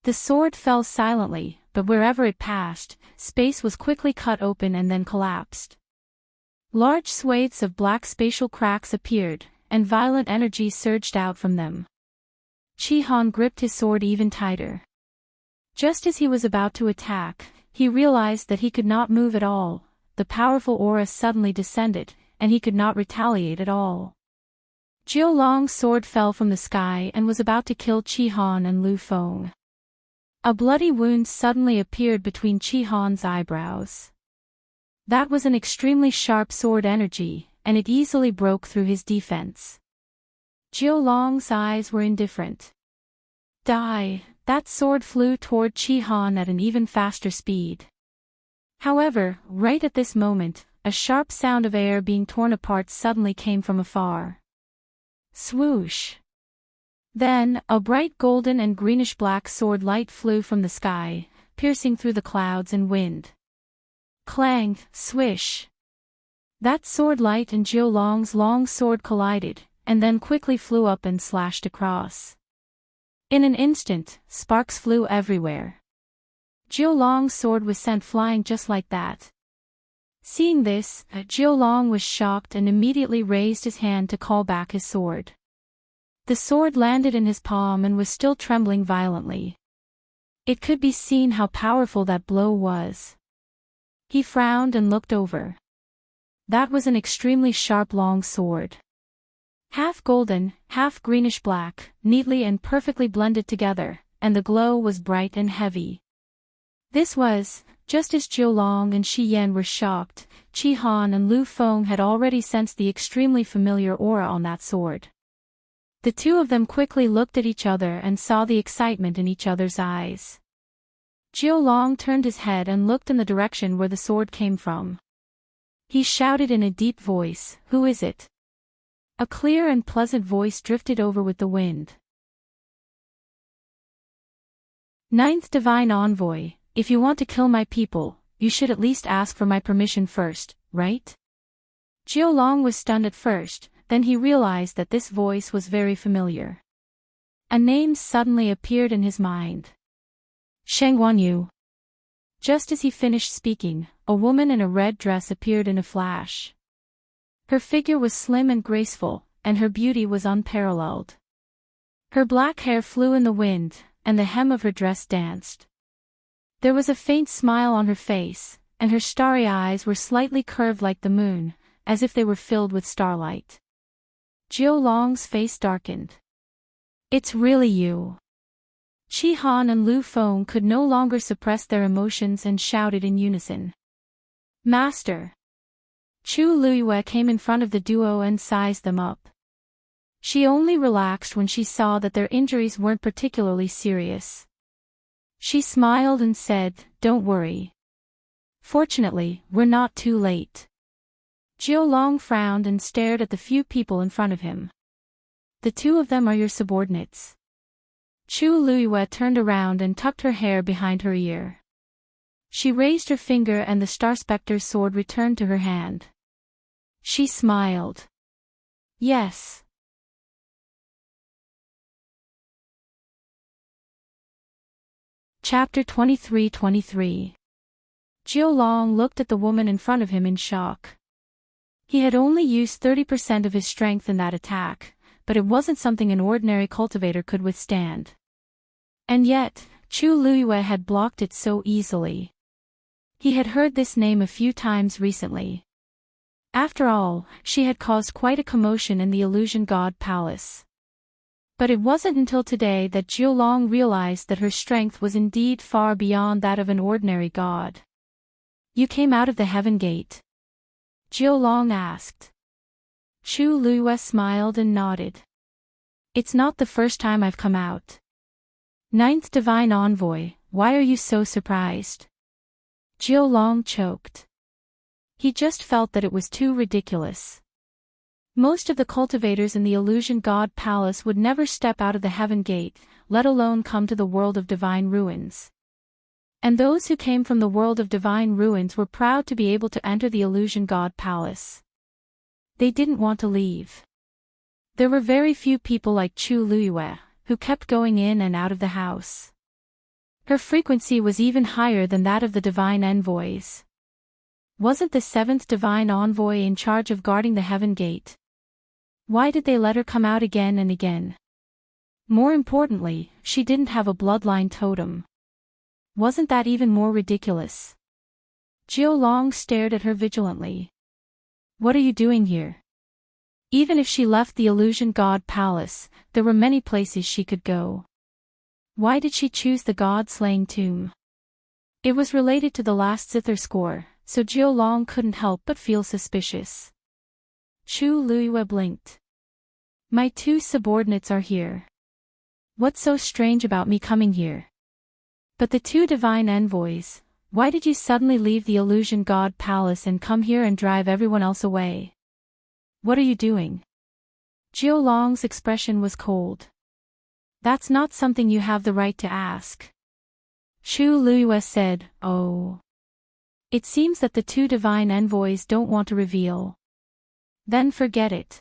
The sword fell silently, but wherever it passed, space was quickly cut open and then collapsed. Large swathes of black spatial cracks appeared, and violent energy surged out from them. Chi Han gripped his sword even tighter. Just as he was about to attack, he realized that he could not move at all. The powerful aura suddenly descended, and he could not retaliate at all. Jiulong's sword fell from the sky and was about to kill Chi Han and Lu Feng. A bloody wound suddenly appeared between Chi Han's eyebrows. That was an extremely sharp sword energy, and it easily broke through his defense. Jiulong's eyes were indifferent. Die! That sword flew toward Chi Han at an even faster speed. However, right at this moment, a sharp sound of air being torn apart suddenly came from afar. Swoosh! Then, a bright golden and greenish-black sword light flew from the sky, piercing through the clouds and wind. Clang! Swish! That sword light and Jiulong's long sword collided, and then quickly flew up and slashed across. In an instant, sparks flew everywhere. Jiulong's sword was sent flying just like that. Seeing this, Jiulong was shocked and immediately raised his hand to call back his sword. The sword landed in his palm and was still trembling violently. It could be seen how powerful that blow was. He frowned and looked over. That was an extremely sharp long sword. Half golden, half greenish-black, neatly and perfectly blended together, and the glow was bright and heavy. This was, just as Jiulong and Shi Yan were shocked, Chi Han and Lu Feng had already sensed the extremely familiar aura on that sword. The two of them quickly looked at each other and saw the excitement in each other's eyes. Jiulong turned his head and looked in the direction where the sword came from. He shouted in a deep voice, "Who is it?" A clear and pleasant voice drifted over with the wind. Ninth Divine Envoy, if you want to kill my people, you should at least ask for my permission first, right? Jiulong was stunned at first, then he realized that this voice was very familiar. A name suddenly appeared in his mind. Sheng Wanyu. Just as he finished speaking, a woman in a red dress appeared in a flash. Her figure was slim and graceful, and her beauty was unparalleled. Her black hair flew in the wind, and the hem of her dress danced. There was a faint smile on her face, and her starry eyes were slightly curved like the moon, as if they were filled with starlight. Jiulong's face darkened. It's really you. Chi Han and Lu Feng could no longer suppress their emotions and shouted in unison. Master! Chu Luiyue came in front of the duo and sized them up. She only relaxed when she saw that their injuries weren't particularly serious. She smiled and said, "Don't worry. Fortunately, we're not too late." Jiulong frowned and stared at the few people in front of him. The two of them are your subordinates. Chu Luiyue turned around and tucked her hair behind her ear. She raised her finger and the Star Spectre's sword returned to her hand. She smiled. Yes. Chapter 23:23. Jiulong looked at the woman in front of him in shock. He had only used 30% of his strength in that attack, but it wasn't something an ordinary cultivator could withstand. And yet, Chu Luiyue had blocked it so easily. He had heard this name a few times recently. After all, she had caused quite a commotion in the Illusion God Palace. But it wasn't until today that Jiulong realized that her strength was indeed far beyond that of an ordinary god. You came out of the heaven gate? Jiulong asked. Chu Luiyue smiled and nodded. It's not the first time I've come out. Ninth Divine Envoy, why are you so surprised? Jiulong choked. He just felt that it was too ridiculous. Most of the cultivators in the Illusion God Palace would never step out of the Heaven Gate, let alone come to the world of Divine Ruins. And those who came from the world of Divine Ruins were proud to be able to enter the Illusion God Palace. They didn't want to leave. There were very few people like Chu Luiyue, who kept going in and out of the house. Her frequency was even higher than that of the Divine Envoys. Wasn't the seventh Divine Envoy in charge of guarding the Heaven Gate? Why did they let her come out again and again? More importantly, she didn't have a bloodline totem. Wasn't that even more ridiculous? Jiulong stared at her vigilantly. What are you doing here? Even if she left the Illusion God Palace, there were many places she could go. Why did she choose the God-slaying tomb? It was related to the last Zither score, so Jiulong couldn't help but feel suspicious. Chu Luiyue blinked. My two subordinates are here. What's so strange about me coming here? But the two Divine Envoys, why did you suddenly leave the Illusion God Palace and come here and drive everyone else away? What are you doing? Jiulong's expression was cold. That's not something you have the right to ask. Chu Luiyue said, Oh. It seems that the two Divine Envoys don't want to reveal. Then forget it.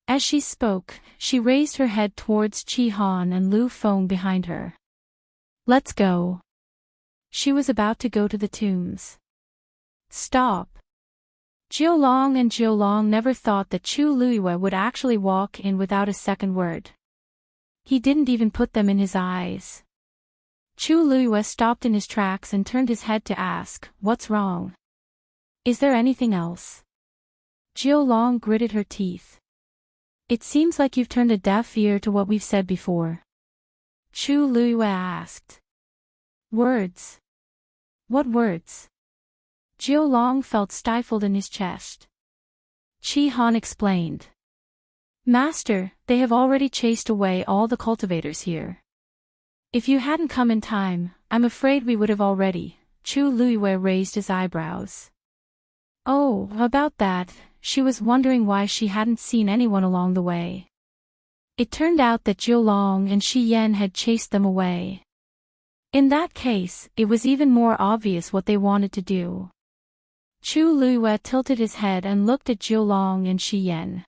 As she spoke, she raised her head towards Qi Han and Lu Feng behind her. Let's go. She was about to go to the tombs. Stop. Jiulong never thought that Chu Luiyue would actually walk in without a second word. He didn't even put them in his eyes. Chu Luiyue stopped in his tracks and turned his head to ask, What's wrong? Is there anything else? Jiulong gritted her teeth. It seems like you've turned a deaf ear to what we've said before. Chu Luiyue asked. Words. What words? Jiulong felt stifled in his chest. Qi Han explained. Master, they have already chased away all the cultivators here. If you hadn't come in time, I'm afraid we would have already. Chu Luiyue raised his eyebrows. Oh, about that, she was wondering why she hadn't seen anyone along the way. It turned out that Jiulong and Shi Yan had chased them away. In that case, it was even more obvious what they wanted to do. Chu Luiyue tilted his head and looked at Jiulong and Shi Yan.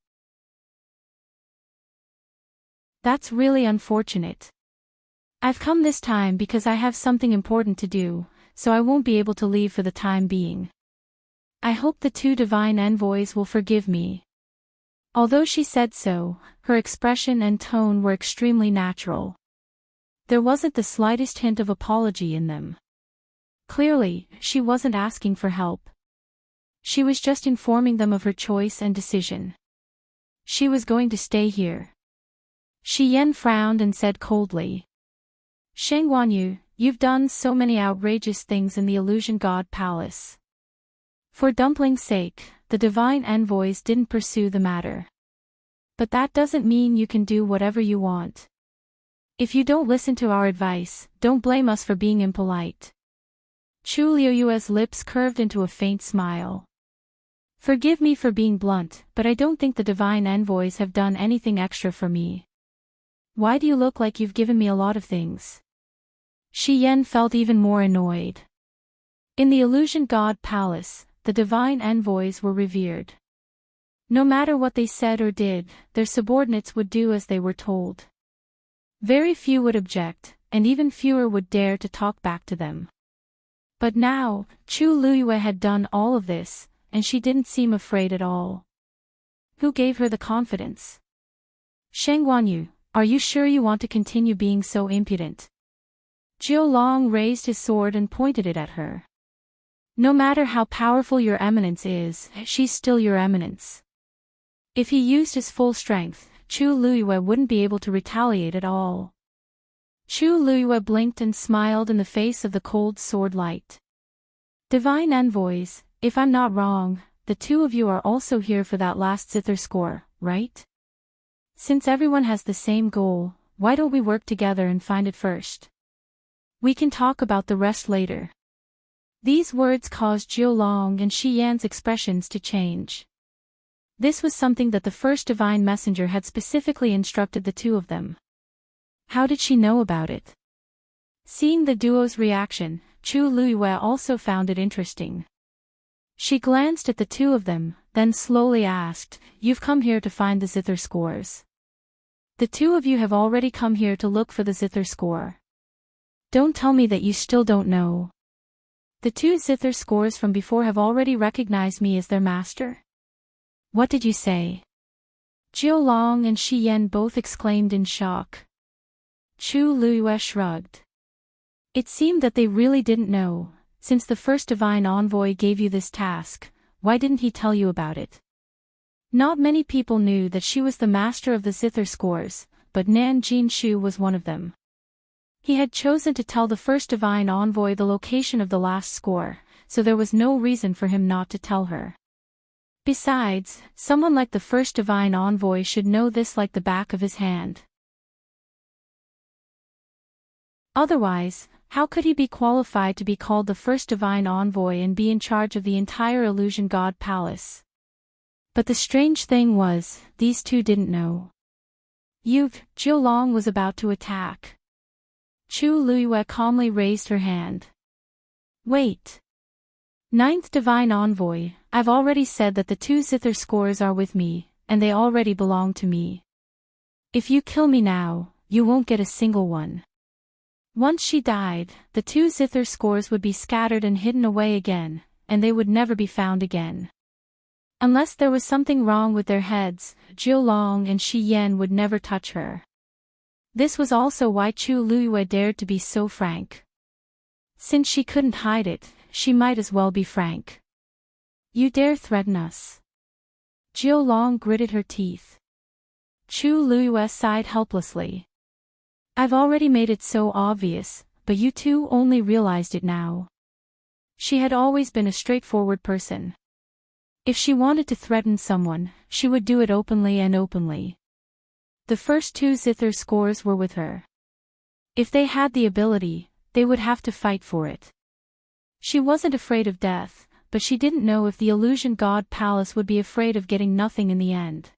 That's really unfortunate. I've come this time because I have something important to do, so I won't be able to leave for the time being. I hope the two Divine Envoys will forgive me. Although she said so, her expression and tone were extremely natural. There wasn't the slightest hint of apology in them. Clearly, she wasn't asking for help. She was just informing them of her choice and decision. She was going to stay here. Shi Yan frowned and said coldly. Sheng Wanyu, you've done so many outrageous things in the Illusion God Palace. For Dumpling's sake, the Divine Envoys didn't pursue the matter. But that doesn't mean you can do whatever you want. If you don't listen to our advice, don't blame us for being impolite. Chu Luiyue's lips curved into a faint smile. Forgive me for being blunt, but I don't think the Divine Envoys have done anything extra for me. Why do you look like you've given me a lot of things? Shi Yan felt even more annoyed. In the Illusion God Palace, the Divine Envoys were revered. No matter what they said or did, their subordinates would do as they were told. Very few would object, and even fewer would dare to talk back to them. But now, Chu Luiyue had done all of this, and she didn't seem afraid at all. Who gave her the confidence? Sheng Wanyu, are you sure you want to continue being so impudent? Jiulong raised his sword and pointed it at her. No matter how powerful your eminence is, she's still your eminence. If he used his full strength, Chu Luiyue wouldn't be able to retaliate at all. Chu Luiyue blinked and smiled in the face of the cold sword light. Divine envoys, if I'm not wrong, the two of you are also here for that last zither score, right? Since everyone has the same goal, why don't we work together and find it first? We can talk about the rest later. These words caused Jiulong and Shi Yan's expressions to change. This was something that the first divine messenger had specifically instructed the two of them. How did she know about it? Seeing the duo's reaction, Chu Luiyue also found it interesting. She glanced at the two of them, then slowly asked, "You've come here to find the zither scores. The two of you have already come here to look for the zither score. Don't tell me that you still don't know. The two zither scores from before have already recognized me as their master?" "What did you say?" Jiulong and Shi Yan both exclaimed in shock. Chu Luiyue shrugged. It seemed that they really didn't know. Since the first divine envoy gave you this task, why didn't he tell you about it? Not many people knew that she was the master of the zither scores, but Nan Jinshu was one of them. He had chosen to tell the first divine envoy the location of the last score, so there was no reason for him not to tell her. Besides, someone like the first divine envoy should know this like the back of his hand. Otherwise, how could he be qualified to be called the first divine envoy and be in charge of the entire illusion god palace? But the strange thing was, these two didn't know. Jiulong was about to attack. Chu Luiyue calmly raised her hand. "Wait. Ninth divine envoy, I've already said that the two zither scores are with me, and they already belong to me. If you kill me now, you won't get a single one. Once she died, the two zither scores would be scattered and hidden away again, and they would never be found again. Unless there was something wrong with their heads, Jiulong and Shi Yan would never touch her." This was also why Chu Luiyue dared to be so frank. Since she couldn't hide it, she might as well be frank. "You dare threaten us?" Jiulong gritted her teeth. Chu Luiyue sighed helplessly. "I've already made it so obvious, but you two only realized it now." She had always been a straightforward person. If she wanted to threaten someone, she would do it openly and openly. The first two zither scores were with her. If they had the ability, they would have to fight for it. She wasn't afraid of death, but she didn't know if the illusion god palace would be afraid of getting nothing in the end.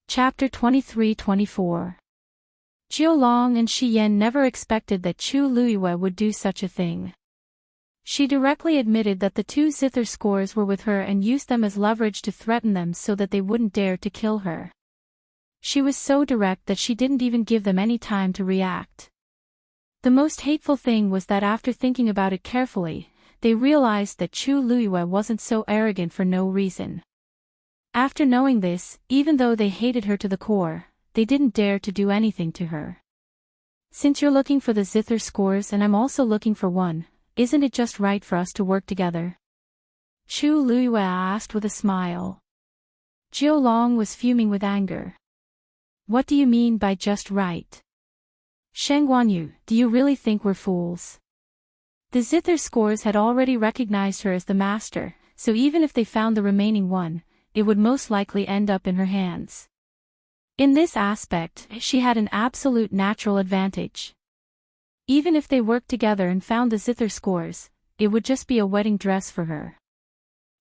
Chapter 23-24. Jiulong and Shi Yan never expected that Chu Luiyue would do such a thing. She directly admitted that the two zither scores were with her and used them as leverage to threaten them so that they wouldn't dare to kill her. She was so direct that she didn't even give them any time to react. The most hateful thing was that after thinking about it carefully, they realized that Chu Luiyue wasn't so arrogant for no reason. After knowing this, even though they hated her to the core, they didn't dare to do anything to her. "Since you're looking for the zither scores and I'm also looking for one, isn't it just right for us to work together?" Chu Luiyue asked with a smile. Jiulong was fuming with anger. "What do you mean by just right? Sheng Guanyu, do you really think we're fools?" The zither scores had already recognized her as the master, so even if they found the remaining one, it would most likely end up in her hands. In this aspect, she had an absolute natural advantage. Even if they worked together and found the zither scores, it would just be a wedding dress for her.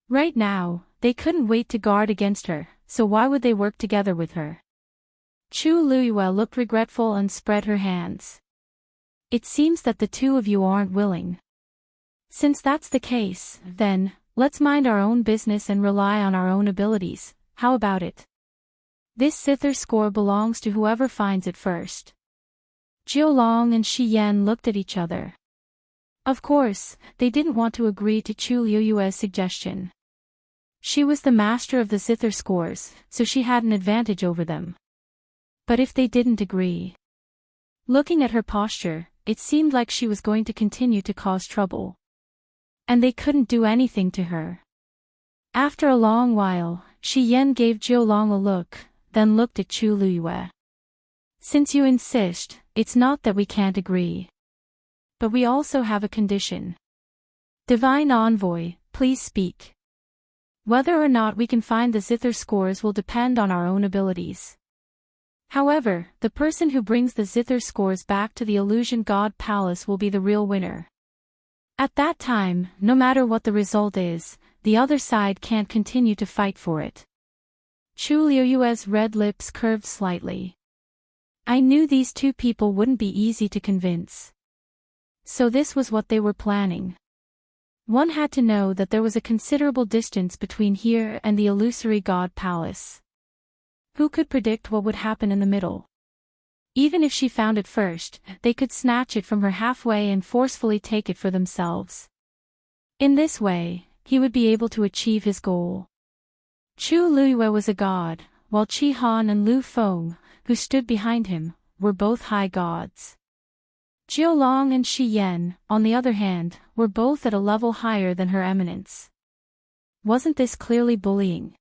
Right now, they couldn't wait to guard against her, so why would they work together with her? Chu Luiyue looked regretful and spread her hands. "It seems that the two of you aren't willing. Since that's the case, then, let's mind our own business and rely on our own abilities. How about it? This zither score belongs to whoever finds it first." Jiulong and Shi Yan looked at each other. Of course, they didn't want to agree to Chu Luiyue's suggestion. She was the master of the zither scores, so she had an advantage over them. But if they didn't agree? Looking at her posture, it seemed like she was going to continue to cause trouble. And they couldn't do anything to her. After a long while, Shi Yan gave Jiulong a look, then looked at Chu Liyue. Since you insist, it's not that we can't agree. But we also have a condition. Divine Envoy, please speak. Whether or not we can find the zither scores will depend on our own abilities. However, the person who brings the zither scores back to the Illusion God Palace will be the real winner. At that time, no matter what the result is, the other side can't continue to fight for it. Chu Liyue's red lips curved slightly. I knew these two people wouldn't be easy to convince. So this was what they were planning. One had to know that there was a considerable distance between here and the illusory God Palace. Who could predict what would happen in the middle? Even if she found it first, they could snatch it from her halfway and forcefully take it for themselves. In this way, he would be able to achieve his goal. Chu Liyue was a god, while Qi Han and Lu Feng, who stood behind him, were both high gods. Jiulong and Shi Yan, on the other hand, were both at a level higher than Her Eminence. Wasn't this clearly bullying?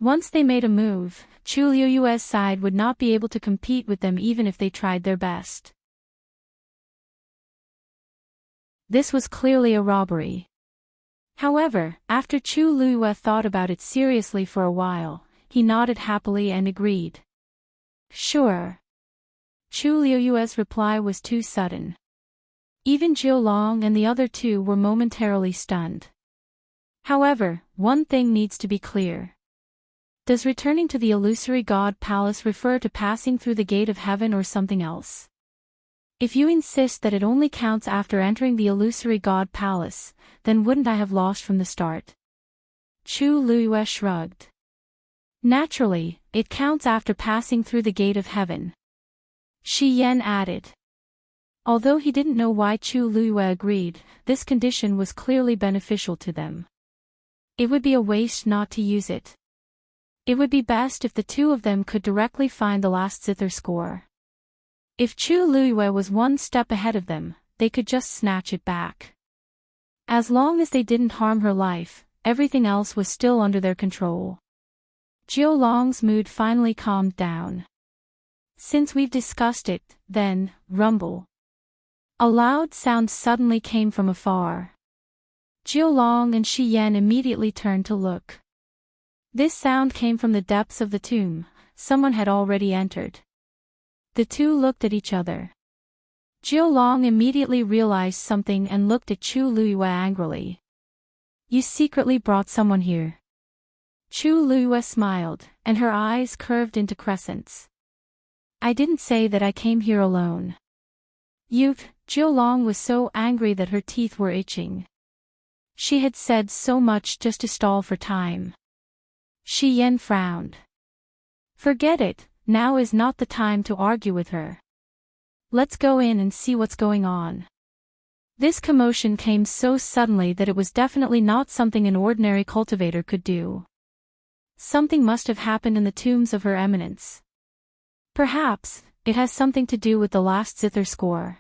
Once they made a move, Chu Liyue's side would not be able to compete with them even if they tried their best. This was clearly a robbery. However, after Chu Liyue thought about it seriously for a while, he nodded happily and agreed. Sure. Chu Liyue's reply was too sudden. Even Jiulong and the other two were momentarily stunned. However, one thing needs to be clear. Does returning to the illusory God Palace refer to passing through the gate of heaven or something else? If you insist that it only counts after entering the illusory God Palace, then wouldn't I have lost from the start? Chu Liyue shrugged. Naturally, it counts after passing through the gate of heaven. Shi Yan added. Although he didn't know why Chu Liyue agreed, this condition was clearly beneficial to them. It would be a waste not to use it. It would be best if the two of them could directly find the last zither score. If Chu Liyue was one step ahead of them, they could just snatch it back. As long as they didn't harm her life, everything else was still under their control. Jiulong's mood finally calmed down. Since we've discussed it, then, rumble. A loud sound suddenly came from afar. Jiulong and Shi Yan immediately turned to look. This sound came from the depths of the tomb. Someone had already entered. The two looked at each other. Jiulong immediately realized something and looked at Chu Liyue angrily. You secretly brought someone here. Chu Liyue smiled, and her eyes curved into crescents. I didn't say that I came here alone. Jiulong was so angry that her teeth were itching. She had said so much just to stall for time. Shi Yan frowned. Forget it, now is not the time to argue with her. Let's go in and see what's going on. This commotion came so suddenly that it was definitely not something an ordinary cultivator could do. Something must have happened in the tombs of Her Eminence. Perhaps, it has something to do with the last zither score.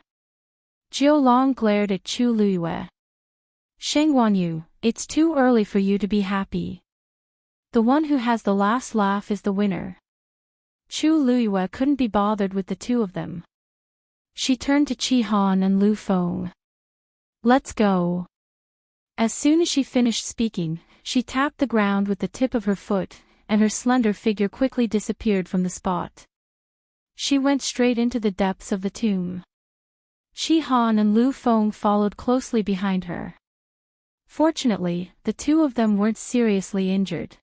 Jiulong glared at Chu Liyue. Shengguanyu, it's too early for you to be happy. The one who has the last laugh is the winner. Chu Liyue couldn't be bothered with the two of them. She turned to Qi Han and Lu Feng. Let's go. As soon as she finished speaking, she tapped the ground with the tip of her foot, and her slender figure quickly disappeared from the spot. She went straight into the depths of the tomb. Qi Han and Lu Feng followed closely behind her. Fortunately, the two of them weren't seriously injured.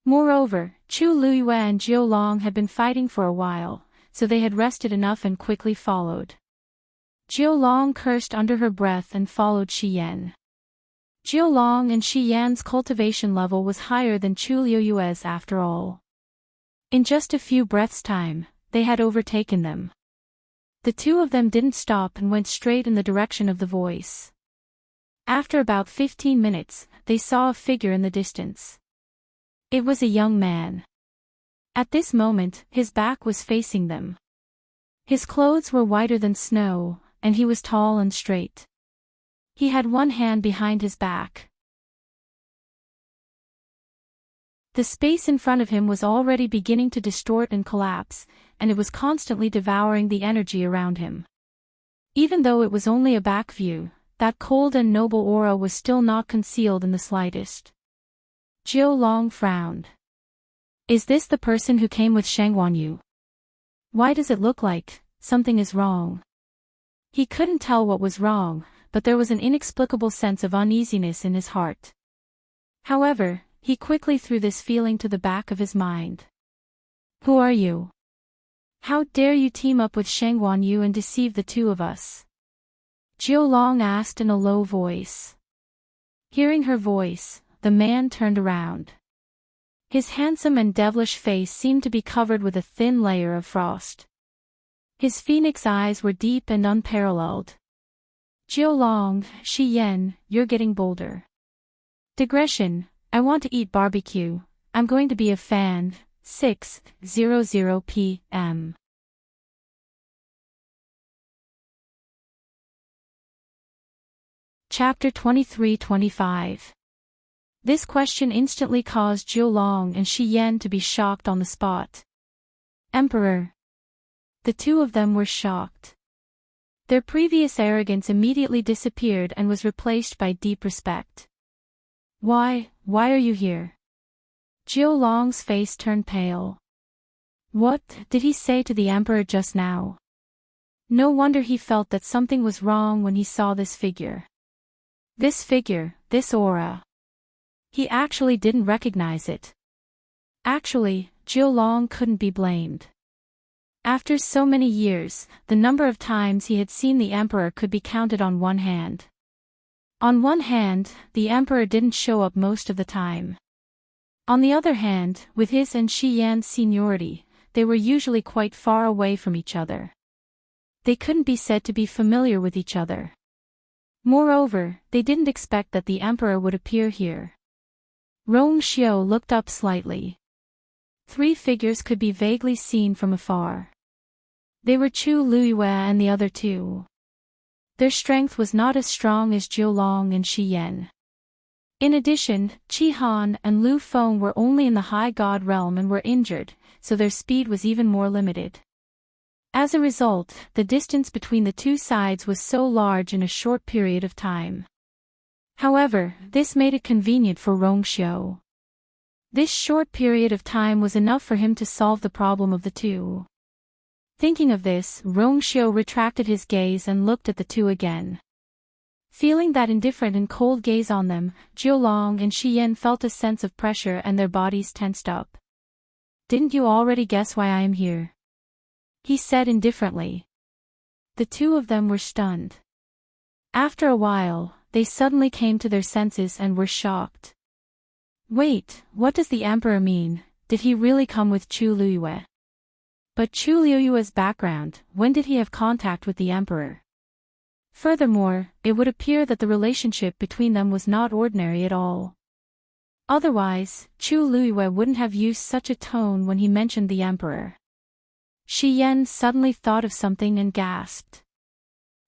Moreover, Chu Liyue and Jiulong had been fighting for a while, so they had rested enough and quickly followed. Jiulong cursed under her breath and followed Shi Yan. Jiulong and Shi Yan's cultivation level was higher than Chu Liyue's after all. In just a few breaths' time, they had overtaken them. The two of them didn't stop and went straight in the direction of the voice. After about 15 minutes, they saw a figure in the distance. It was a young man. At this moment, his back was facing them. His clothes were whiter than snow, and he was tall and straight. He had one hand behind his back. The space in front of him was already beginning to distort and collapse, and it was constantly devouring the energy around him. Even though it was only a back view, that cold and noble aura was still not concealed in the slightest. Jiu Long frowned. Is this the person who came with Shangguanyu? Why does it look like something is wrong? He couldn't tell what was wrong, but there was an inexplicable sense of uneasiness in his heart. However, he quickly threw this feeling to the back of his mind. Who are you? How dare you team up with Shangguanyu and deceive the two of us? Jiu Long asked in a low voice. Hearing her voice, the man turned around. His handsome and devilish face seemed to be covered with a thin layer of frost. His phoenix eyes were deep and unparalleled. Jiu Long, Shi Yan, you're getting bolder. Digression, I want to eat barbecue, I'm going to be a fan, 6:00 p.m. Chapter 23-25. This question instantly caused Jiu Long and Shi Yan to be shocked on the spot. Emperor. The two of them were shocked. Their previous arrogance immediately disappeared and was replaced by deep respect. Why are you here? Jiu Long's face turned pale. What did he say to the Emperor just now? No wonder he felt that something was wrong when he saw this figure. This figure, this aura. He actually didn't recognize it. Actually, Jiu Long couldn't be blamed. After so many years, the number of times he had seen the Emperor could be counted on one hand. On one hand, the Emperor didn't show up most of the time. On the other hand, with his and Shi Yan's seniority, they were usually quite far away from each other. They couldn't be said to be familiar with each other. Moreover, they didn't expect that the Emperor would appear here. Rong Xiu looked up slightly. Three figures could be vaguely seen from afar. They were Chu Luiyue and the other two. Their strength was not as strong as Jiu Long and Shi Yan. In addition, Qi Han and Lu Feng were only in the high god realm and were injured, so their speed was even more limited. As a result, the distance between the two sides was so large in a short period of time. However, this made it convenient for Rong Xiu. This short period of time was enough for him to solve the problem of the two. Thinking of this, Rong Xiu retracted his gaze and looked at the two again. Feeling that indifferent and cold gaze on them, Jiu Long and Shi Yan felt a sense of pressure and their bodies tensed up. Didn't you already guess why I am here? He said indifferently. The two of them were stunned. After a while, they suddenly came to their senses and were shocked. Wait, what does the Emperor mean? Did he really come with Chu Luiyue? But Chu Luiyue's background, when did he have contact with the Emperor? Furthermore, it would appear that the relationship between them was not ordinary at all. Otherwise, Chu Luiyue wouldn't have used such a tone when he mentioned the Emperor. Shi Yan suddenly thought of something and gasped.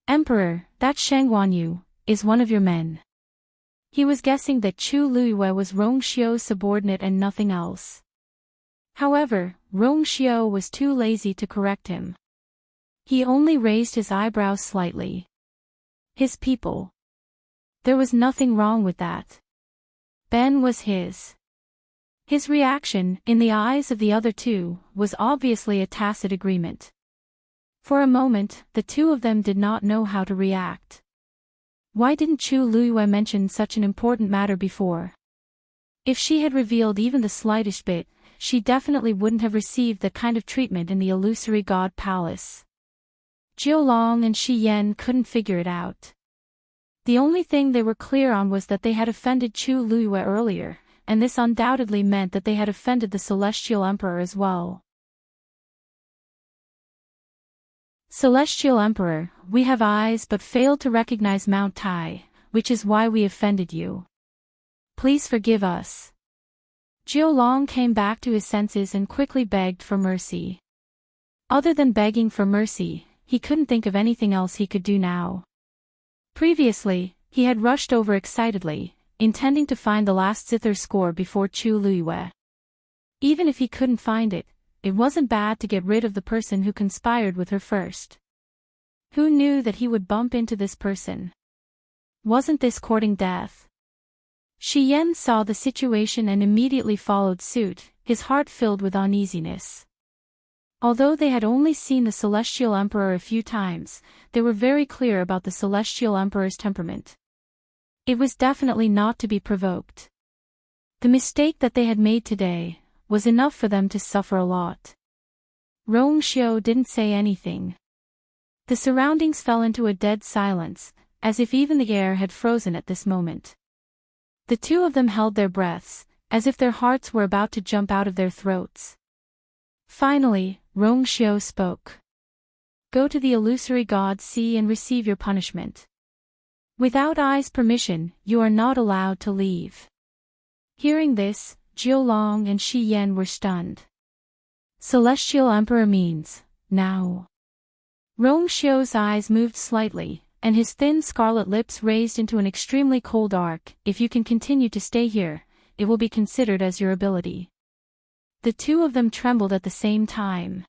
Emperor, that Shangguanyu is one of your men. He was guessing that Chu Luiyue was Rong Xiu's subordinate and nothing else. However, Rong Xiu was too lazy to correct him. He only raised his eyebrows slightly. His people. There was nothing wrong with that. Ben was his. His reaction, in the eyes of the other two, was obviously a tacit agreement. For a moment, the two of them did not know how to react. Why didn't Chu Luiyue mention such an important matter before? If she had revealed even the slightest bit, she definitely wouldn't have received that kind of treatment in the illusory god palace. Jiu Long and Shi Yan couldn't figure it out. The only thing they were clear on was that they had offended Chu Luiyue earlier, and this undoubtedly meant that they had offended the Celestial Emperor as well. Celestial Emperor, we have eyes but failed to recognize Mount Tai, which is why we offended you. Please forgive us. Jiu Long came back to his senses and quickly begged for mercy. Other than begging for mercy, he couldn't think of anything else he could do now. Previously, he had rushed over excitedly, intending to find the last zither score before Chu Luiyue. Even if he couldn't find it, it wasn't bad to get rid of the person who conspired with her first. Who knew that he would bump into this person? Wasn't this courting death? Shi Yan saw the situation and immediately followed suit, his heart filled with uneasiness. Although they had only seen the Celestial Emperor a few times, they were very clear about the Celestial Emperor's temperament. It was definitely not to be provoked. The mistake that they had made today was enough for them to suffer a lot. Rong Xiu didn't say anything. The surroundings fell into a dead silence, as if even the air had frozen at this moment. The two of them held their breaths, as if their hearts were about to jump out of their throats. Finally, Rong Xiu spoke. Go to the illusory god sea and receive your punishment. Without Ai's permission, you are not allowed to leave. Hearing this, Jiulong and Shi Yan were stunned. Celestial Emperor means, now. Rong Xiu's eyes moved slightly, and his thin scarlet lips raised into an extremely cold arc. If you can continue to stay here, it will be considered as your ability. The two of them trembled at the same time.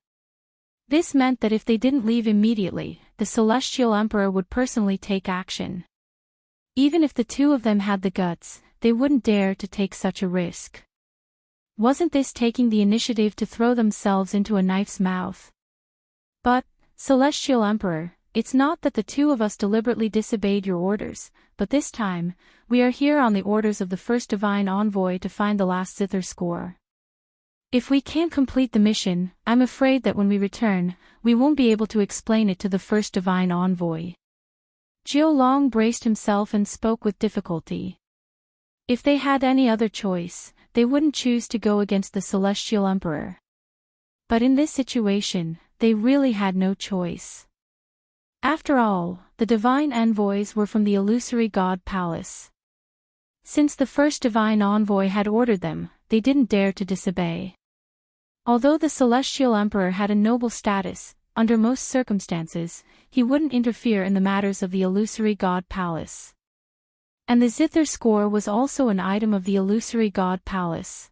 This meant that if they didn't leave immediately, the Celestial Emperor would personally take action. Even if the two of them had the guts, they wouldn't dare to take such a risk. Wasn't this taking the initiative to throw themselves into a knife's mouth? But, Celestial Emperor, it's not that the two of us deliberately disobeyed your orders, but this time, we are here on the orders of the first Divine Envoy to find the last zither score. If we can't complete the mission, I'm afraid that when we return, we won't be able to explain it to the first Divine Envoy. Jiulong braced himself and spoke with difficulty. If they had any other choice, they wouldn't choose to go against the Celestial Emperor. But in this situation, they really had no choice. After all, the Divine Envoys were from the Illusory God Palace. Since the first Divine Envoy had ordered them, they didn't dare to disobey. Although the Celestial Emperor had a noble status, under most circumstances, he wouldn't interfere in the matters of the Illusory God Palace. And the zither score was also an item of the Illusory God Palace.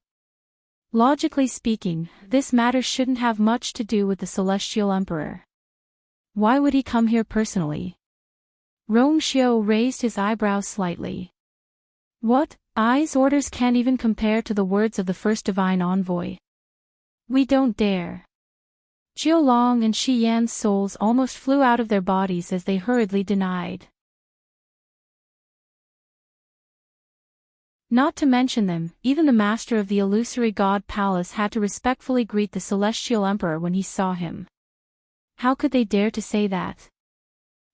Logically speaking, this matter shouldn't have much to do with the Celestial Emperor. Why would he come here personally? Rong Xiu raised his eyebrows slightly. What? Ai's orders can't even compare to the words of the first Divine Envoy. We don't dare. Jiulong and Shi Yan's souls almost flew out of their bodies as they hurriedly denied. Not to mention them, even the master of the Illusory God Palace had to respectfully greet the Celestial Emperor when he saw him. How could they dare to say that?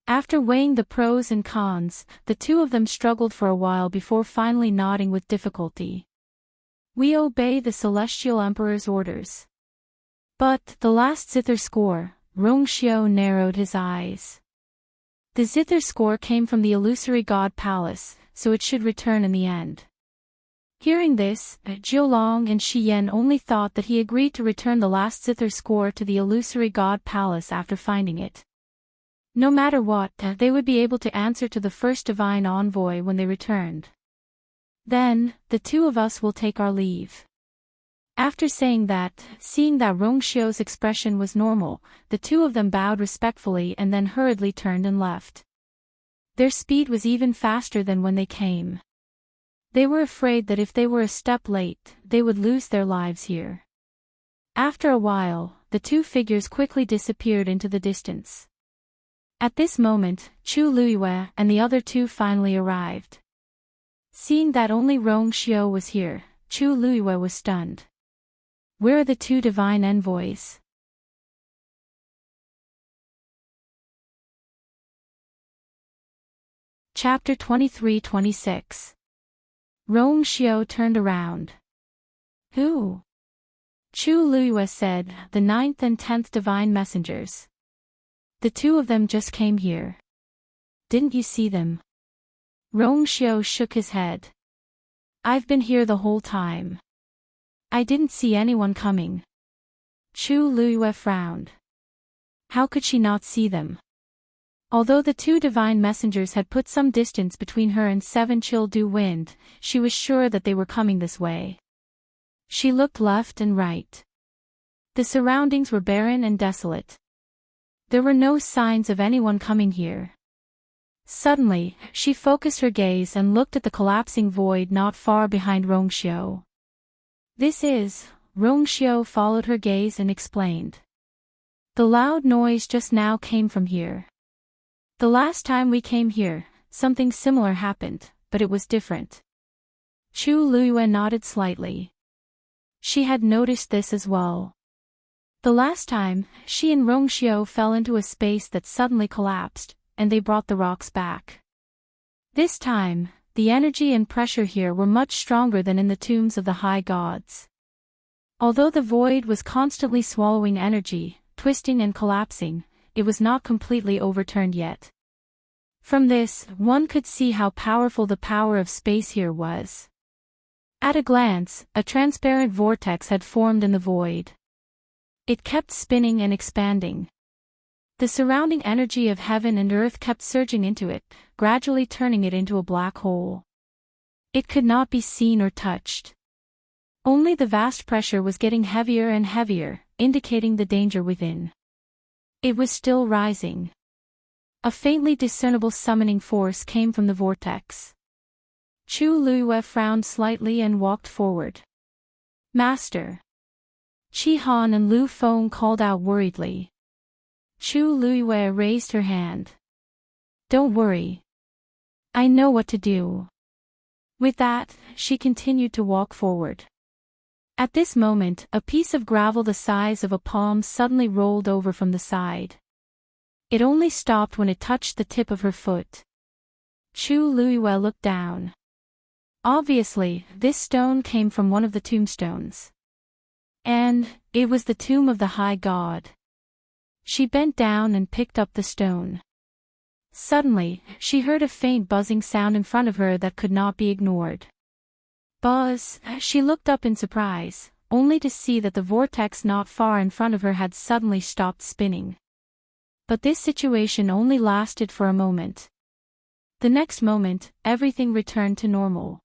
After weighing the pros and cons, the two of them struggled for a while before finally nodding with difficulty. We obey the Celestial Emperor's orders. But, the last zither score, Rong Xiu narrowed his eyes. The zither score came from the Illusory God Palace, so it should return in the end. Hearing this, Jiulong and Shi Yan only thought that he agreed to return the last zither score to the Illusory God Palace after finding it. No matter what, they would be able to answer to the first Divine Envoy when they returned. Then, the two of us will take our leave. After saying that, seeing that Rong Xiu's expression was normal, the two of them bowed respectfully and then hurriedly turned and left. Their speed was even faster than when they came. They were afraid that if they were a step late, they would lose their lives here. After a while, the two figures quickly disappeared into the distance. At this moment, Chu Luiyue and the other two finally arrived. Seeing that only Rong Xiu was here, Chu Luiyue was stunned. Where are the two divine envoys? Chapter 23-26. Rong Xiu turned around. Who? Chu Luiyue said, the 9th and 10th divine messengers. The two of them just came here. Didn't you see them? Rong Xiu shook his head. I've been here the whole time. I didn't see anyone coming. Chu Luiyue frowned. How could she not see them? Although the two divine messengers had put some distance between her and 7 Chill Du Wind, she was sure that they were coming this way. She looked left and right. The surroundings were barren and desolate. There were no signs of anyone coming here. Suddenly, she focused her gaze and looked at the collapsing void not far behind Rongxiu. "This is..." Rongxiu followed her gaze and explained. "The loud noise just now came from here. The last time we came here, something similar happened, but it was different." Chu Luiyue nodded slightly. She had noticed this as well. The last time, she and Rongxiu fell into a space that suddenly collapsed, and they brought the rocks back. This time, the energy and pressure here were much stronger than in the tombs of the high gods. Although the void was constantly swallowing energy, twisting and collapsing, it was not completely overturned yet. From this, one could see how powerful the power of space here was. At a glance, a transparent vortex had formed in the void. It kept spinning and expanding. The surrounding energy of heaven and earth kept surging into it, gradually turning it into a black hole. It could not be seen or touched. Only the vast pressure was getting heavier and heavier, indicating the danger within. It was still rising. A faintly discernible summoning force came from the vortex. Chu Luiyue frowned slightly and walked forward. "Master." Qi Han and Lu Feng called out worriedly. Chu Luiyue raised her hand. "Don't worry. I know what to do." With that, she continued to walk forward. At this moment, a piece of gravel the size of a palm suddenly rolled over from the side. It only stopped when it touched the tip of her foot. Chu Luiyue looked down. Obviously, this stone came from one of the tombstones. And it was the tomb of the high god. She bent down and picked up the stone. Suddenly, she heard a faint buzzing sound in front of her that could not be ignored. Buzz! She looked up in surprise, only to see that the vortex not far in front of her had suddenly stopped spinning. But this situation only lasted for a moment. The next moment, everything returned to normal.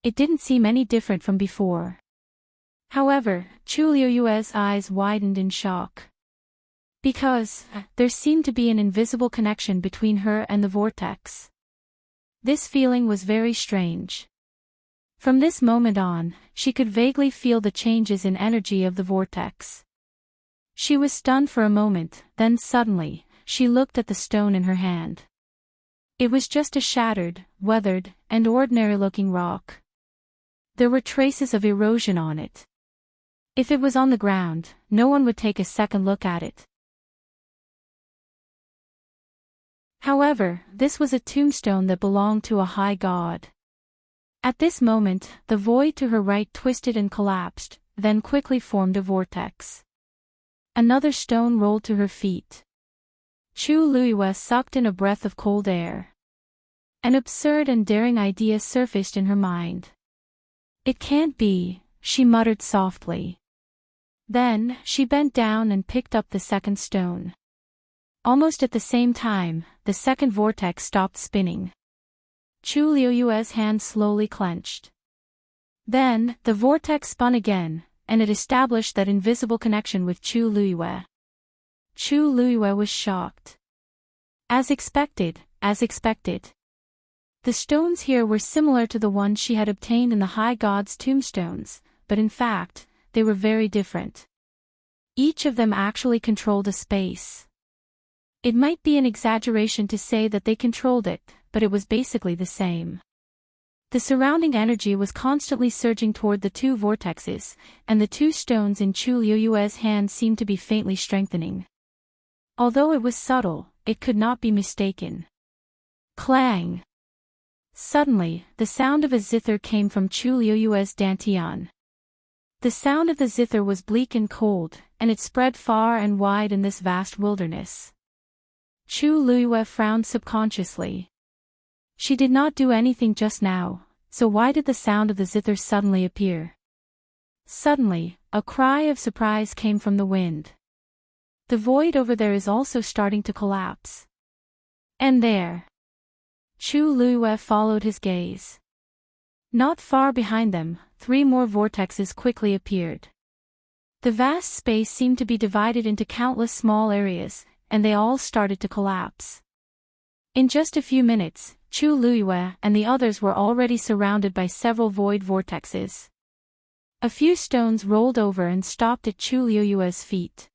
It didn't seem any different from before. However, Chu Luiyue's eyes widened in shock. Because there seemed to be an invisible connection between her and the vortex. This feeling was very strange. From this moment on, she could vaguely feel the changes in energy of the vortex. She was stunned for a moment, then suddenly, she looked at the stone in her hand. It was just a shattered, weathered, and ordinary-looking rock. There were traces of erosion on it. If it was on the ground, no one would take a second look at it. However, this was a tombstone that belonged to a high god. At this moment, the void to her right twisted and collapsed, then quickly formed a vortex. Another stone rolled to her feet. Chu Luiyue sucked in a breath of cold air. An absurd and daring idea surfaced in her mind. "It can't be," she muttered softly. Then, she bent down and picked up the second stone. Almost at the same time, the second vortex stopped spinning. Chu Luiyue's hand slowly clenched. Then, the vortex spun again, and it established that invisible connection with Chu Luiyue. Chu Luiyue was shocked. As expected. The stones here were similar to the ones she had obtained in the high god's tombstones, but in fact, they were very different. Each of them actually controlled a space. It might be an exaggeration to say that they controlled it, but it was basically the same. The surrounding energy was constantly surging toward the two vortexes, and the two stones in Chu Luiyue's hand seemed to be faintly strengthening. Although it was subtle, it could not be mistaken. Clang! Suddenly, the sound of a zither came from Chu Luiyue's dantian. The sound of the zither was bleak and cold, and it spread far and wide in this vast wilderness. Chu Luiyue frowned subconsciously. She did not do anything just now, so why did the sound of the zither suddenly appear? Suddenly, a cry of surprise came from the wind. The void over there is also starting to collapse. And there. Chu Luiyue followed his gaze. Not far behind them, 3 more vortexes quickly appeared. The vast space seemed to be divided into countless small areas, and they all started to collapse. In just a few minutes, Chu Luiyue and the others were already surrounded by several void vortexes. A few stones rolled over and stopped at Chu Luiyue's feet.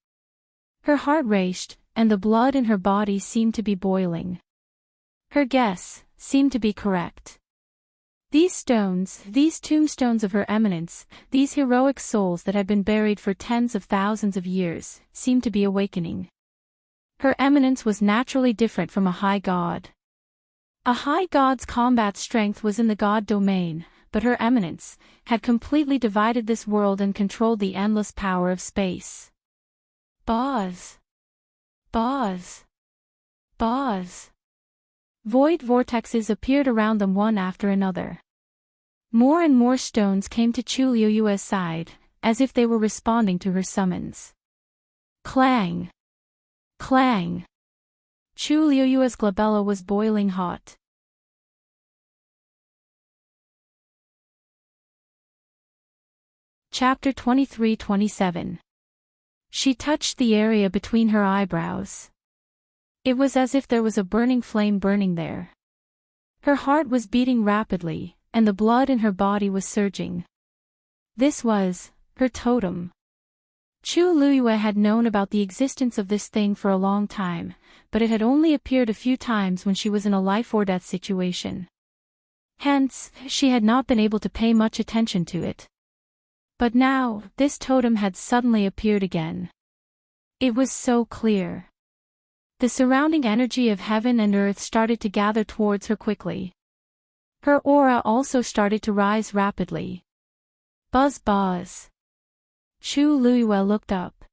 Her heart raced, and the blood in her body seemed to be boiling. Her guess seemed to be correct. These stones, these tombstones of her eminence, these heroic souls that had been buried for tens of thousands of years, seemed to be awakening. Her eminence was naturally different from a high god. A high god's combat strength was in the god domain, but her eminence had completely divided this world and controlled the endless power of space. Buzz! Buzz! Buzz! Void vortexes appeared around them one after another. More and more stones came to Chu Luiyue's side, as if they were responding to her summons. Clang! Clang! Chu Luiyue's glabella was boiling hot. Chapter 23-27. She touched the area between her eyebrows. It was as if there was a burning flame burning there. Her heart was beating rapidly, and the blood in her body was surging. This was her totem. Chu Luiyue had known about the existence of this thing for a long time, but it had only appeared a few times when she was in a life-or-death situation. Hence, she had not been able to pay much attention to it. But now, this totem had suddenly appeared again. It was so clear. The surrounding energy of heaven and earth started to gather towards her quickly. Her aura also started to rise rapidly. Buzz buzz. Chu Luiyue looked up.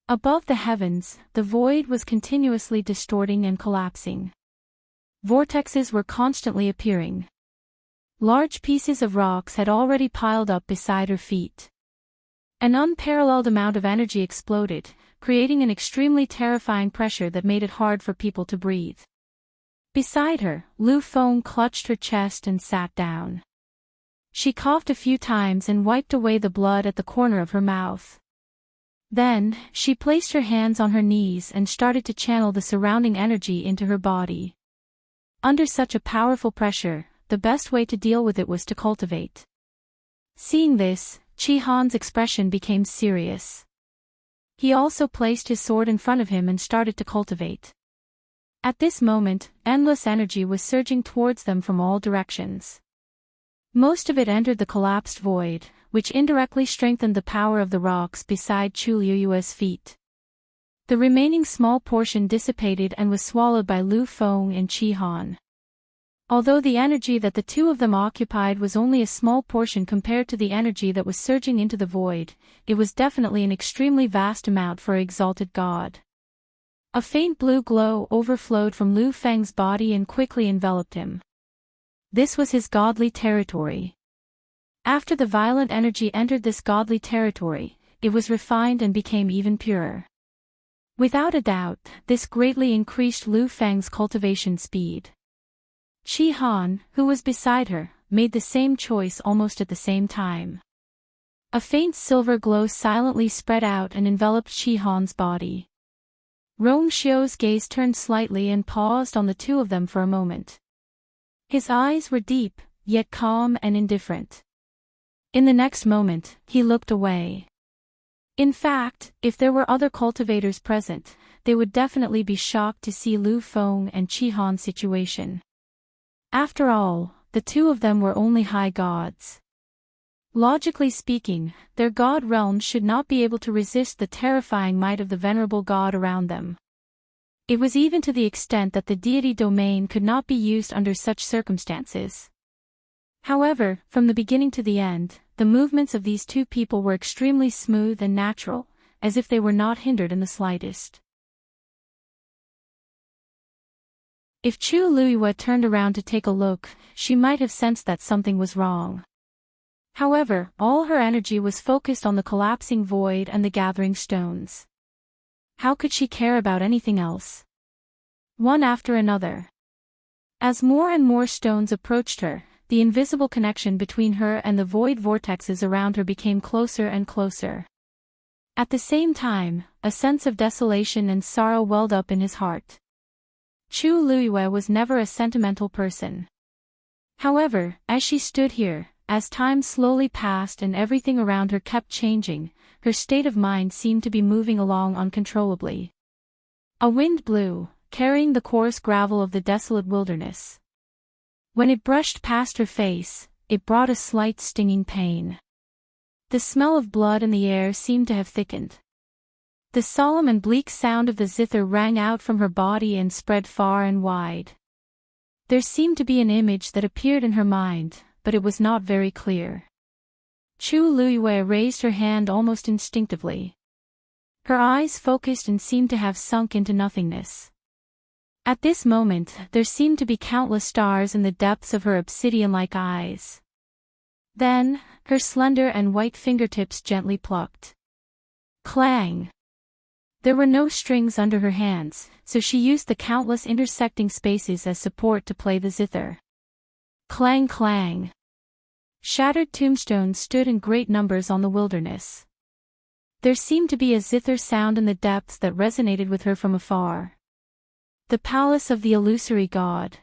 Above the heavens, the void was continuously distorting and collapsing. Vortexes were constantly appearing. Large pieces of rocks had already piled up beside her feet. An unparalleled amount of energy exploded, creating an extremely terrifying pressure that made it hard for people to breathe. Beside her, Lu Feng clutched her chest and sat down. She coughed a few times and wiped away the blood at the corner of her mouth. Then, she placed her hands on her knees and started to channel the surrounding energy into her body. Under such a powerful pressure, the best way to deal with it was to cultivate. Seeing this, Chi Han's expression became serious. He also placed his sword in front of him and started to cultivate. At this moment, endless energy was surging towards them from all directions. Most of it entered the collapsed void, which indirectly strengthened the power of the rocks beside Chu Luiyue's feet. The remaining small portion dissipated and was swallowed by Lu Feng and Chi Han. Although the energy that the two of them occupied was only a small portion compared to the energy that was surging into the void, it was definitely an extremely vast amount for an exalted god. A faint blue glow overflowed from Lu Feng's body and quickly enveloped him. This was his godly territory. After the violent energy entered this godly territory, it was refined and became even purer. Without a doubt, this greatly increased Lu Feng's cultivation speed. Chi Han, who was beside her, made the same choice almost at the same time. A faint silver glow silently spread out and enveloped Chi Han's body. Rong Xiu's gaze turned slightly and paused on the two of them for a moment. His eyes were deep, yet calm and indifferent. In the next moment, he looked away. In fact, if there were other cultivators present, they would definitely be shocked to see Lu Feng and Chi Han's situation. After all, the two of them were only high gods. Logically speaking, their god realm should not be able to resist the terrifying might of the venerable god around them. It was even to the extent that the deity domain could not be used under such circumstances. However, from the beginning to the end, the movements of these two people were extremely smooth and natural, as if they were not hindered in the slightest. If Chu Luiyue turned around to take a look, she might have sensed that something was wrong. However, all her energy was focused on the collapsing void and the gathering stones. How could she care about anything else? One after another. As more and more stones approached her, the invisible connection between her and the void vortexes around her became closer and closer. At the same time, a sense of desolation and sorrow welled up in his heart. Chu Luiyue was never a sentimental person. However, as she stood here, as time slowly passed and everything around her kept changing, her state of mind seemed to be moving along uncontrollably. A wind blew, carrying the coarse gravel of the desolate wilderness. When it brushed past her face, it brought a slight stinging pain. The smell of blood in the air seemed to have thickened. The solemn and bleak sound of the zither rang out from her body and spread far and wide. There seemed to be an image that appeared in her mind, but it was not very clear. Chu Luiyue raised her hand almost instinctively. Her eyes focused and seemed to have sunk into nothingness. At this moment, there seemed to be countless stars in the depths of her obsidian-like eyes. Then, her slender and white fingertips gently plucked. Clang! There were no strings under her hands, so she used the countless intersecting spaces as support to play the zither. Clang clang! Shattered tombstones stood in great numbers on the wilderness. There seemed to be a zither sound in the depths that resonated with her from afar. The palace of the illusory god.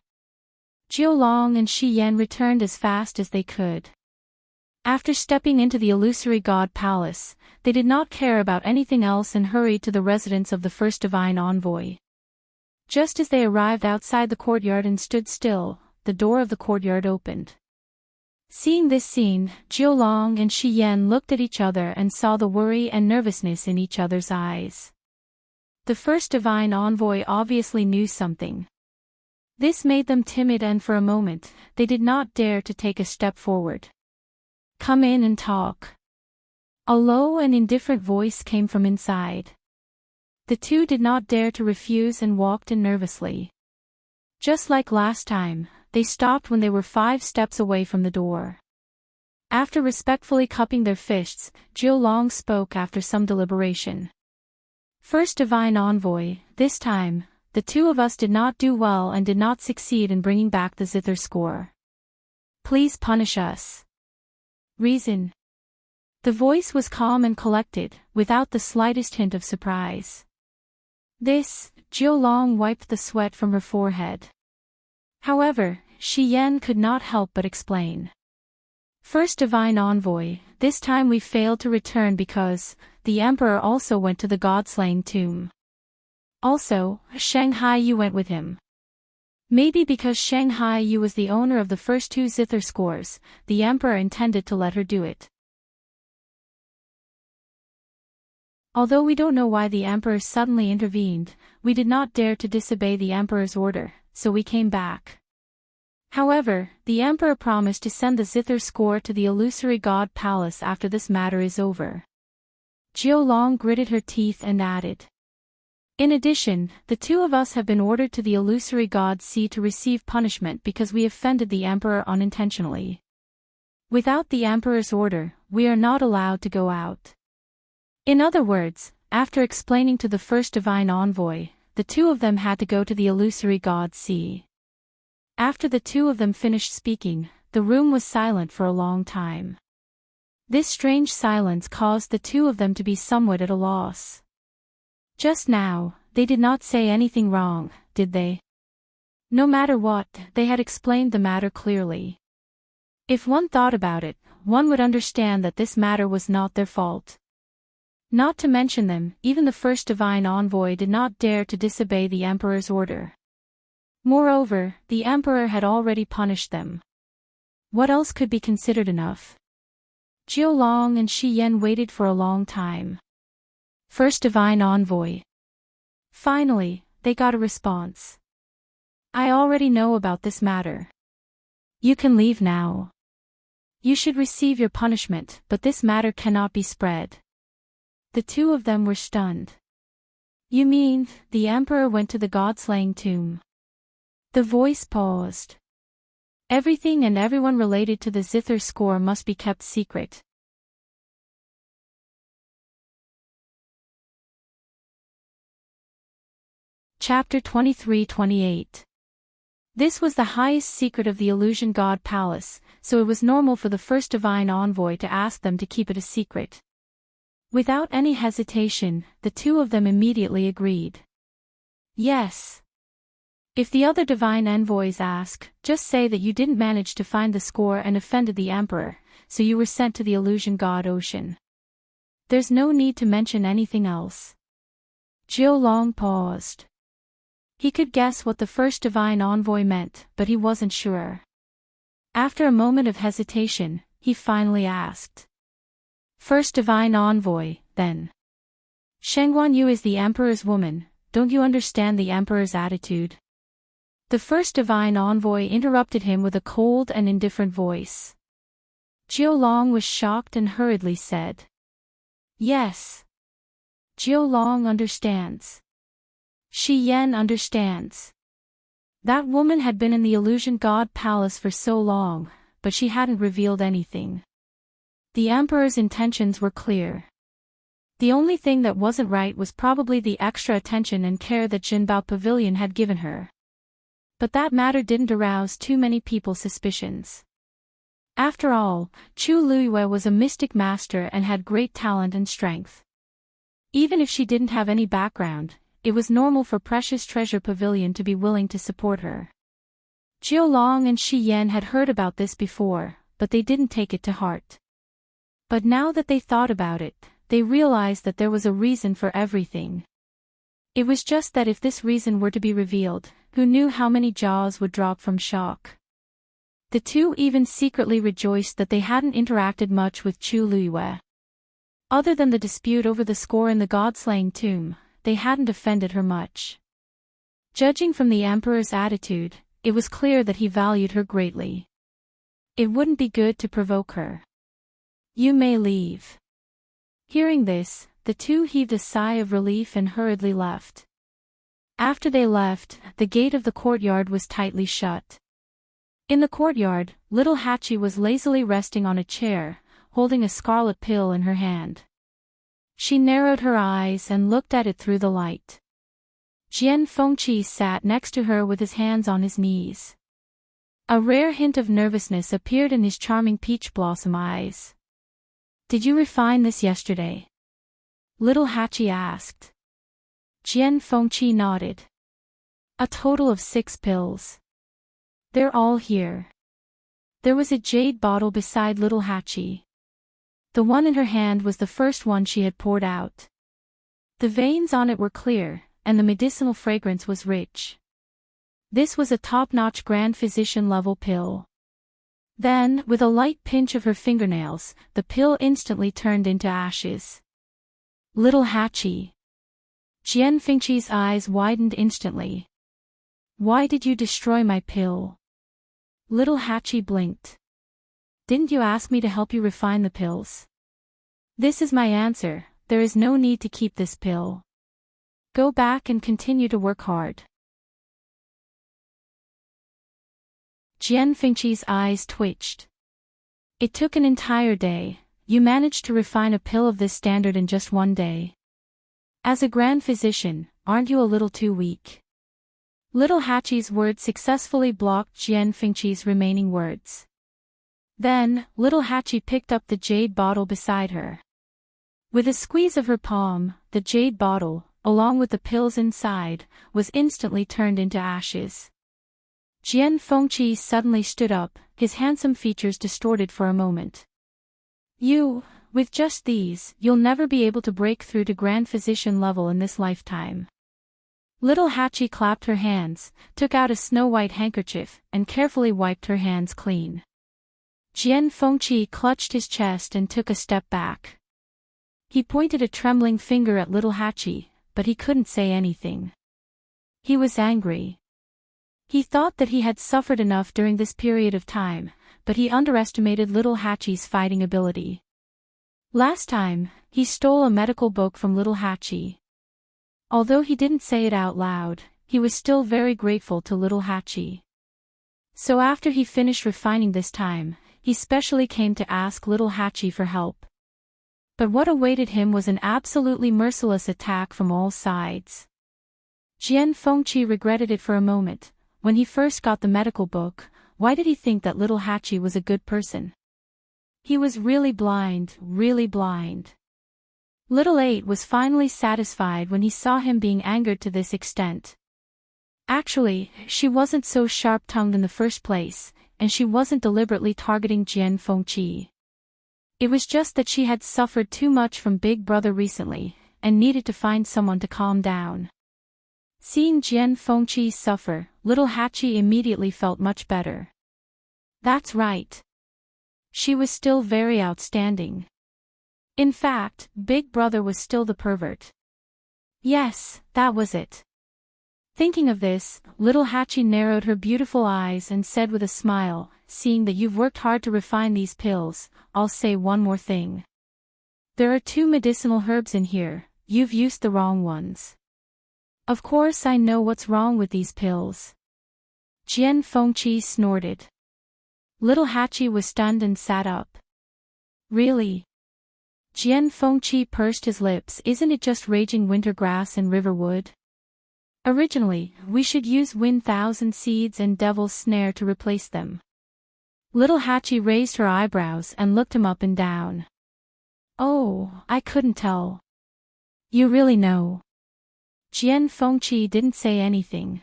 Jiulong and Shi Yan returned as fast as they could. After stepping into the illusory god palace, they did not care about anything else and hurried to the residence of the first divine envoy. Just as they arrived outside the courtyard and stood still, the door of the courtyard opened. Seeing this scene, Jiulong and Shi Yan looked at each other and saw the worry and nervousness in each other's eyes. The first divine envoy obviously knew something. This made them timid and for a moment, they did not dare to take a step forward. Come in and talk. A low and indifferent voice came from inside. The two did not dare to refuse and walked in nervously. Just like last time, they stopped when they were 5 steps away from the door. After respectfully cupping their fists, Jiulong spoke after some deliberation. First divine envoy, this time, the two of us did not do well and did not succeed in bringing back the zither score. Please punish us. Reason. The voice was calm and collected, without the slightest hint of surprise. This, Jiulong wiped the sweat from her forehead. However, Shi Yan could not help but explain. First divine envoy, this time we failed to return because the emperor also went to the god-slaying tomb. Also, Shanghai Yu went with him. Maybe because Shanghai Yu was the owner of the first 2 zither scores, the emperor intended to let her do it. Although we don't know why the emperor suddenly intervened, we did not dare to disobey the emperor's order, so we came back. However, the emperor promised to send the zither score to the illusory god palace after this matter is over. Jiulong gritted her teeth and added. In addition, the 2 of us have been ordered to the illusory god sea to receive punishment because we offended the emperor unintentionally. Without the emperor's order, we are not allowed to go out. In other words, after explaining to the first divine envoy, the 2 of them had to go to the illusory god sea. After the 2 of them finished speaking, the room was silent for a long time. This strange silence caused the 2 of them to be somewhat at a loss. Just now, they did not say anything wrong, did they? No matter what, they had explained the matter clearly. If one thought about it, one would understand that this matter was not their fault. Not to mention them, even the first divine envoy did not dare to disobey the emperor's order. Moreover, the emperor had already punished them. What else could be considered enough? Jiulong and Shi Yan waited for a long time. First divine envoy. Finally, they got a response. I already know about this matter. You can leave now. You should receive your punishment, but this matter cannot be spread. The 2 of them were stunned. You mean, the emperor went to the god-slaying tomb? The voice paused. Everything and everyone related to the zither score must be kept secret. Chapter 23-28. This was the highest secret of the Illusion God Palace, so it was normal for the first divine envoy to ask them to keep it a secret. Without any hesitation, the two of them immediately agreed. Yes. If the other divine envoys ask, just say that you didn't manage to find the score and offended the emperor, so you were sent to the Illusion God Ocean. There's no need to mention anything else. Jiu Long paused. He could guess what the first divine envoy meant, but he wasn't sure. After a moment of hesitation, he finally asked. First divine envoy, then. Shengguan Yu is the emperor's woman, don't you understand the emperor's attitude? The first divine envoy interrupted him with a cold and indifferent voice. Jiu Long was shocked and hurriedly said. Yes. Jiu Long understands. Shi Yan understands. That woman had been in the Illusion God Palace for so long, but she hadn't revealed anything. The emperor's intentions were clear. The only thing that wasn't right was probably the extra attention and care that Jinbao Pavilion had given her. But that matter didn't arouse too many people's suspicions. After all, Chu Luiyue was a mystic master and had great talent and strength. Even if she didn't have any background, it was normal for Precious Treasure Pavilion to be willing to support her. Jiu Long and Shi Yan had heard about this before, but they didn't take it to heart. But now that they thought about it, they realized that there was a reason for everything. It was just that if this reason were to be revealed, who knew how many jaws would drop from shock. The two even secretly rejoiced that they hadn't interacted much with Chu Luiyue. Other than the dispute over the score in the God-slaying tomb, they hadn't offended her much. Judging from the emperor's attitude, it was clear that he valued her greatly. It wouldn't be good to provoke her. You may leave. Hearing this, the two heaved a sigh of relief and hurriedly left. After they left, the gate of the courtyard was tightly shut. In the courtyard, little Hachi was lazily resting on a chair, holding a scarlet pill in her hand. She narrowed her eyes and looked at it through the light. Jian Fengqi sat next to her with his hands on his knees. A rare hint of nervousness appeared in his charming peach blossom eyes. Did you refine this yesterday? Little Hachi asked. Jian Fengqi nodded. A total of 6 pills. They're all here. There was a jade bottle beside little Hachi. The one in her hand was the first one she had poured out. The veins on it were clear, and the medicinal fragrance was rich. This was a top-notch Grand Physician level pill. Then, with a light pinch of her fingernails, the pill instantly turned into ashes. Little Hachi. Jian Fengqi's eyes widened instantly. Why did you destroy my pill? Little Hachi blinked. Didn't you ask me to help you refine the pills? This is my answer, there is no need to keep this pill. Go back and continue to work hard. Jian Fengqi's eyes twitched. It took an entire day. You managed to refine a pill of this standard in just one day. As a Grand Physician, aren't you a little too weak? Little Hachi's words successfully blocked Jian Fengqi's remaining words. Then, little Hachi picked up the jade bottle beside her. With a squeeze of her palm, the jade bottle, along with the pills inside, was instantly turned into ashes. Jian Fengqi suddenly stood up, his handsome features distorted for a moment. With just these, you'll never be able to break through to Grand Physician level in this lifetime. Little Hachi clapped her hands, took out a snow-white handkerchief, and carefully wiped her hands clean. Jian Fengqi clutched his chest and took a step back. He pointed a trembling finger at little Hachi, but he couldn't say anything. He was angry. He thought that he had suffered enough during this period of time, but he underestimated little Hachi's fighting ability. Last time, he stole a medical book from little Hachi. Although he didn't say it out loud, he was still very grateful to little Hachi. So after he finished refining this time, he specially came to ask little Hachi for help. But what awaited him was an absolutely merciless attack from all sides. Jian Fengqi regretted it for a moment, when he first got the medical book, why did he think that little Hachi was a good person? He was really blind, really blind. Little 8 was finally satisfied when he saw him being angered to this extent. Actually, she wasn't so sharp-tongued in the first place, and she wasn't deliberately targeting Jian Fengqi. It was just that she had suffered too much from Big Brother recently, and needed to find someone to calm down. Seeing Jian Fengqi suffer, little Hachi immediately felt much better. That's right. She was still very outstanding. In fact, Big Brother was still the pervert. Yes, that was it. Thinking of this, little Hachi narrowed her beautiful eyes and said with a smile, "Seeing that you've worked hard to refine these pills, I'll say one more thing. There are 2 medicinal herbs in here, you've used the wrong ones." "Of course I know what's wrong with these pills." Jian Fengqi snorted. Little Hachi was stunned and sat up. "Really?" Jian Fengqi pursed his lips. "Isn't it just raging winter grass and river wood? Originally, we should use wind thousand seeds and devil's snare to replace them." Little Hachi raised her eyebrows and looked him up and down. "Oh, I couldn't tell. You really know?" Jian Fengqi didn't say anything.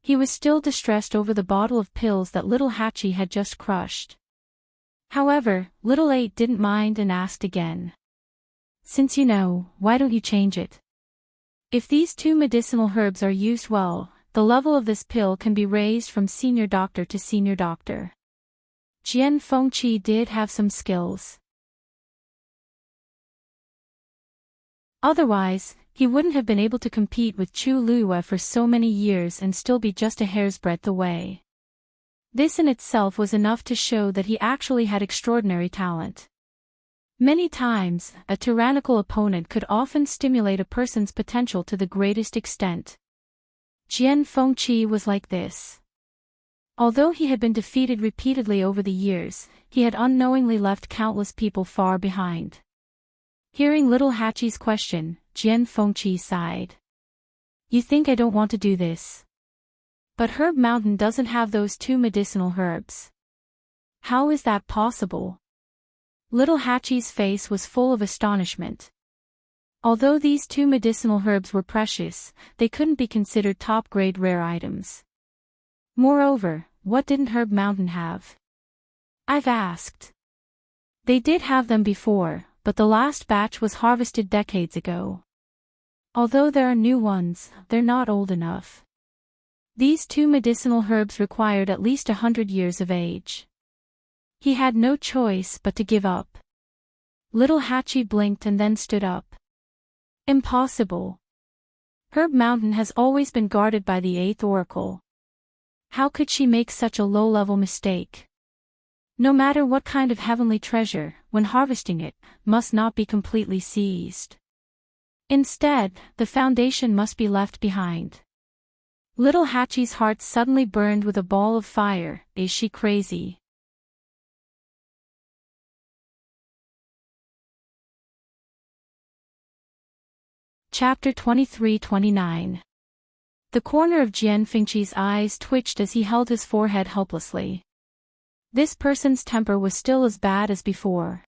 He was still distressed over the bottle of pills that little Hachi had just crushed. However, little 8 didn't mind and asked again. "Since you know, why don't you change it? If these 2 medicinal herbs are used well, the level of this pill can be raised from senior doctor to senior doctor." Jian Fengqi did have some skills. Otherwise, he wouldn't have been able to compete with Chu Lue for so many years and still be just a hair's breadth away. This in itself was enough to show that he actually had extraordinary talent. Many times, a tyrannical opponent could often stimulate a person's potential to the greatest extent. Jian Fengqi was like this. Although he had been defeated repeatedly over the years, he had unknowingly left countless people far behind. Hearing little Hachi's question, Jian Fengqi sighed. "You think I don't want to do this? But Herb Mountain doesn't have those 2 medicinal herbs. How is that possible?" Little Hachi's face was full of astonishment. Although these 2 medicinal herbs were precious, they couldn't be considered top-grade rare items. Moreover, what didn't Herb Mountain have? "I've asked. They did have them before, but the last batch was harvested decades ago. Although there are new ones, they're not old enough. These 2 medicinal herbs required at least 100 years of age." He had no choice but to give up. Little Hachi blinked and then stood up. "Impossible. Herb Mountain has always been guarded by the 8th Oracle. How could she make such a low-level mistake? No matter what kind of heavenly treasure, when harvesting it, must not be completely seized. Instead, the foundation must be left behind." Little Hachi's heart suddenly burned with a ball of fire. Is she crazy? Chapter 23-29. The corner of Jian Fengqi's eyes twitched as he held his forehead helplessly. This person's temper was still as bad as before.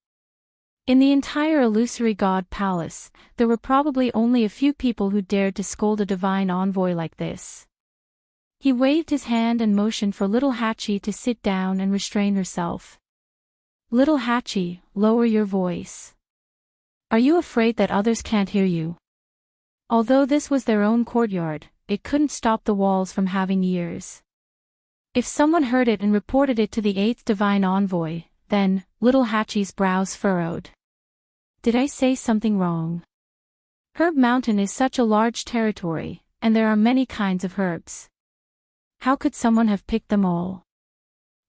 In the entire illusory god palace, there were probably only a few people who dared to scold a divine envoy like this. He waved his hand and motioned for little Hachi to sit down and restrain herself. "Little Hachi, lower your voice. Are you afraid that others can't hear you?" Although this was their own courtyard, it couldn't stop the walls from having ears. If someone heard it and reported it to the 8th Divine Envoy, then, little Hachi's brows furrowed. "Did I say something wrong? Herb Mountain is such a large territory, and there are many kinds of herbs. How could someone have picked them all?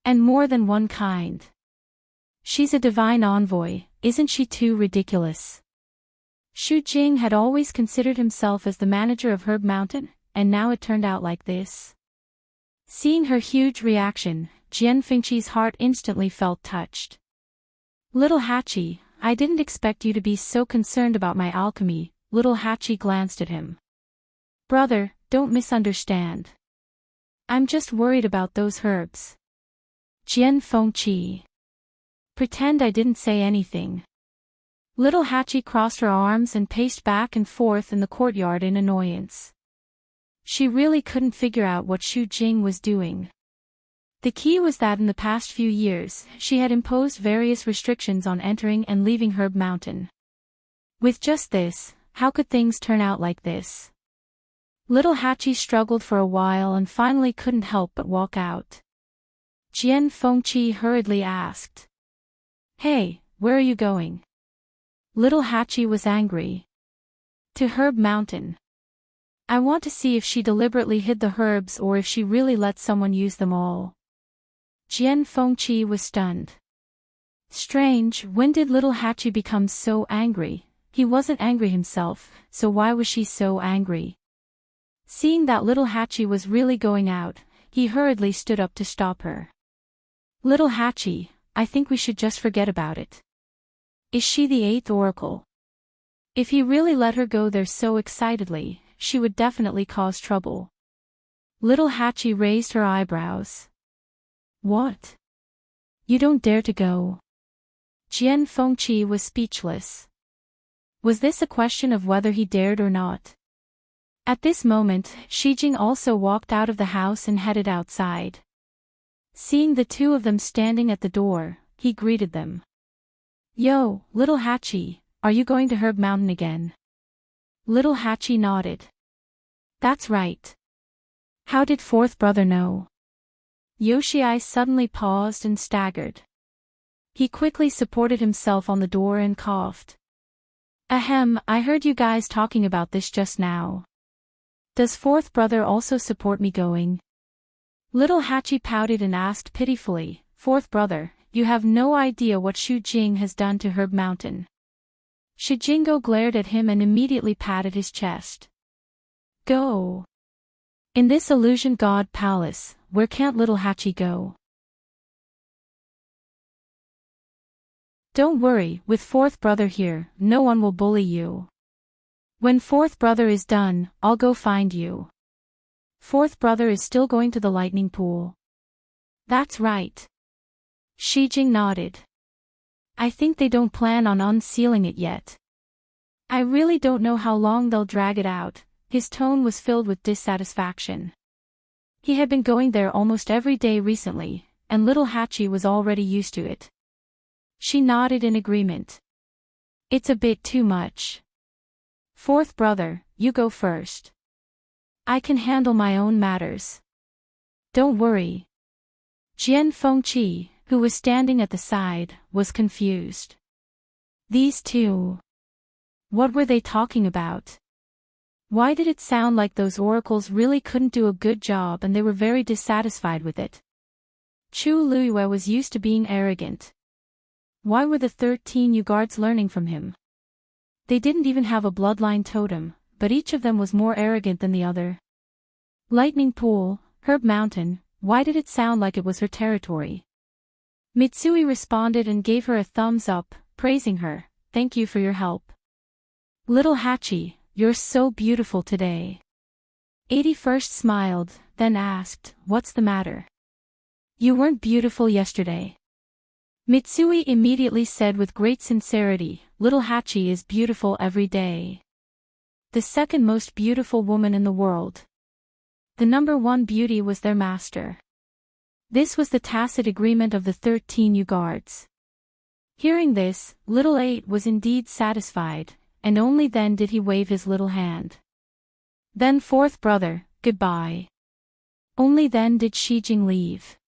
And more than one kind. She's a divine envoy, isn't she too ridiculous?" Xu Jing had always considered himself as the manager of Herb Mountain, and now it turned out like this. Seeing her huge reaction, Jian Fengqi's heart instantly felt touched. "Little Hachi, I didn't expect you to be so concerned about my alchemy." Little Hachi glanced at him. "Brother, don't misunderstand. I'm just worried about those herbs. Jian Fengqi. Pretend I didn't say anything. Little Hachi crossed her arms and paced back and forth in the courtyard in annoyance. She really couldn't figure out what Xu Jing was doing. The key was that in the past few years, she had imposed various restrictions on entering and leaving Herb Mountain. With just this, how could things turn out like this? Little Hachi struggled for a while and finally couldn't help but walk out. Jian Fengqi hurriedly asked. Hey, where are you going? Little Hachi was angry. To Herb Mountain. I want to see if she deliberately hid the herbs or if she really let someone use them all. Jian Fengqi was stunned. Strange, when did Little Hachi become so angry? He wasn't angry himself, so why was she so angry? Seeing that Little Hachi was really going out, he hurriedly stood up to stop her. Little Hachi, I think we should just forget about it. Is she the 8th oracle? If he really let her go there so excitedly, she would definitely cause trouble. Little Hachi raised her eyebrows. What? You don't dare to go? Jian Fengqi was speechless. Was this a question of whether he dared or not? At this moment, Shijing also walked out of the house and headed outside. Seeing the two of them standing at the door, he greeted them. Yo, Little Hachi, are you going to Herb Mountain again? Little Hachi nodded. That's right. How did 4th brother know? Yoshii suddenly paused and staggered. He quickly supported himself on the door and coughed. Ahem, I heard you guys talking about this just now. Does 4th brother also support me going? Little Hachi pouted and asked pitifully, 4th brother, you have no idea what Xu Jing has done to Herb Mountain. Shijingo glared at him and immediately patted his chest. Go. In this illusion god palace, where can't Little Hachi go? Don't worry, with 4th brother here, no one will bully you. When 4th brother is done, I'll go find you. 4th brother is still going to the lightning pool. That's right. Shijing nodded. I think they don't plan on unsealing it yet. I really don't know how long they'll drag it out. His tone was filled with dissatisfaction. He had been going there almost every day recently, and Little Hachi was already used to it. She nodded in agreement. It's a bit too much. 4th brother, you go first. I can handle my own matters. Don't worry. Jian Fengqi, who was standing at the side, was confused. These two. What were they talking about? Why did it sound like those oracles really couldn't do a good job and they were very dissatisfied with it? Chu Luiyue was used to being arrogant. Why were the 13 Yu guards learning from him? They didn't even have a bloodline totem, but each of them was more arrogant than the other. Lightning Pool, Herb Mountain, why did it sound like it was her territory? Mitsui responded and gave her a thumbs up, praising her, thank you for your help. Little Hachi, you're so beautiful today. 81st smiled, then asked, what's the matter? You weren't beautiful yesterday. Mitsui immediately said with great sincerity, Little Hachi is beautiful every day. The second most beautiful woman in the world. The number 1 beauty was their master. This was the tacit agreement of the 13 Yu guards. Hearing this, Little 8 was indeed satisfied, and only then did he wave his little hand. Then 4th brother, goodbye. Only then did Shijing leave.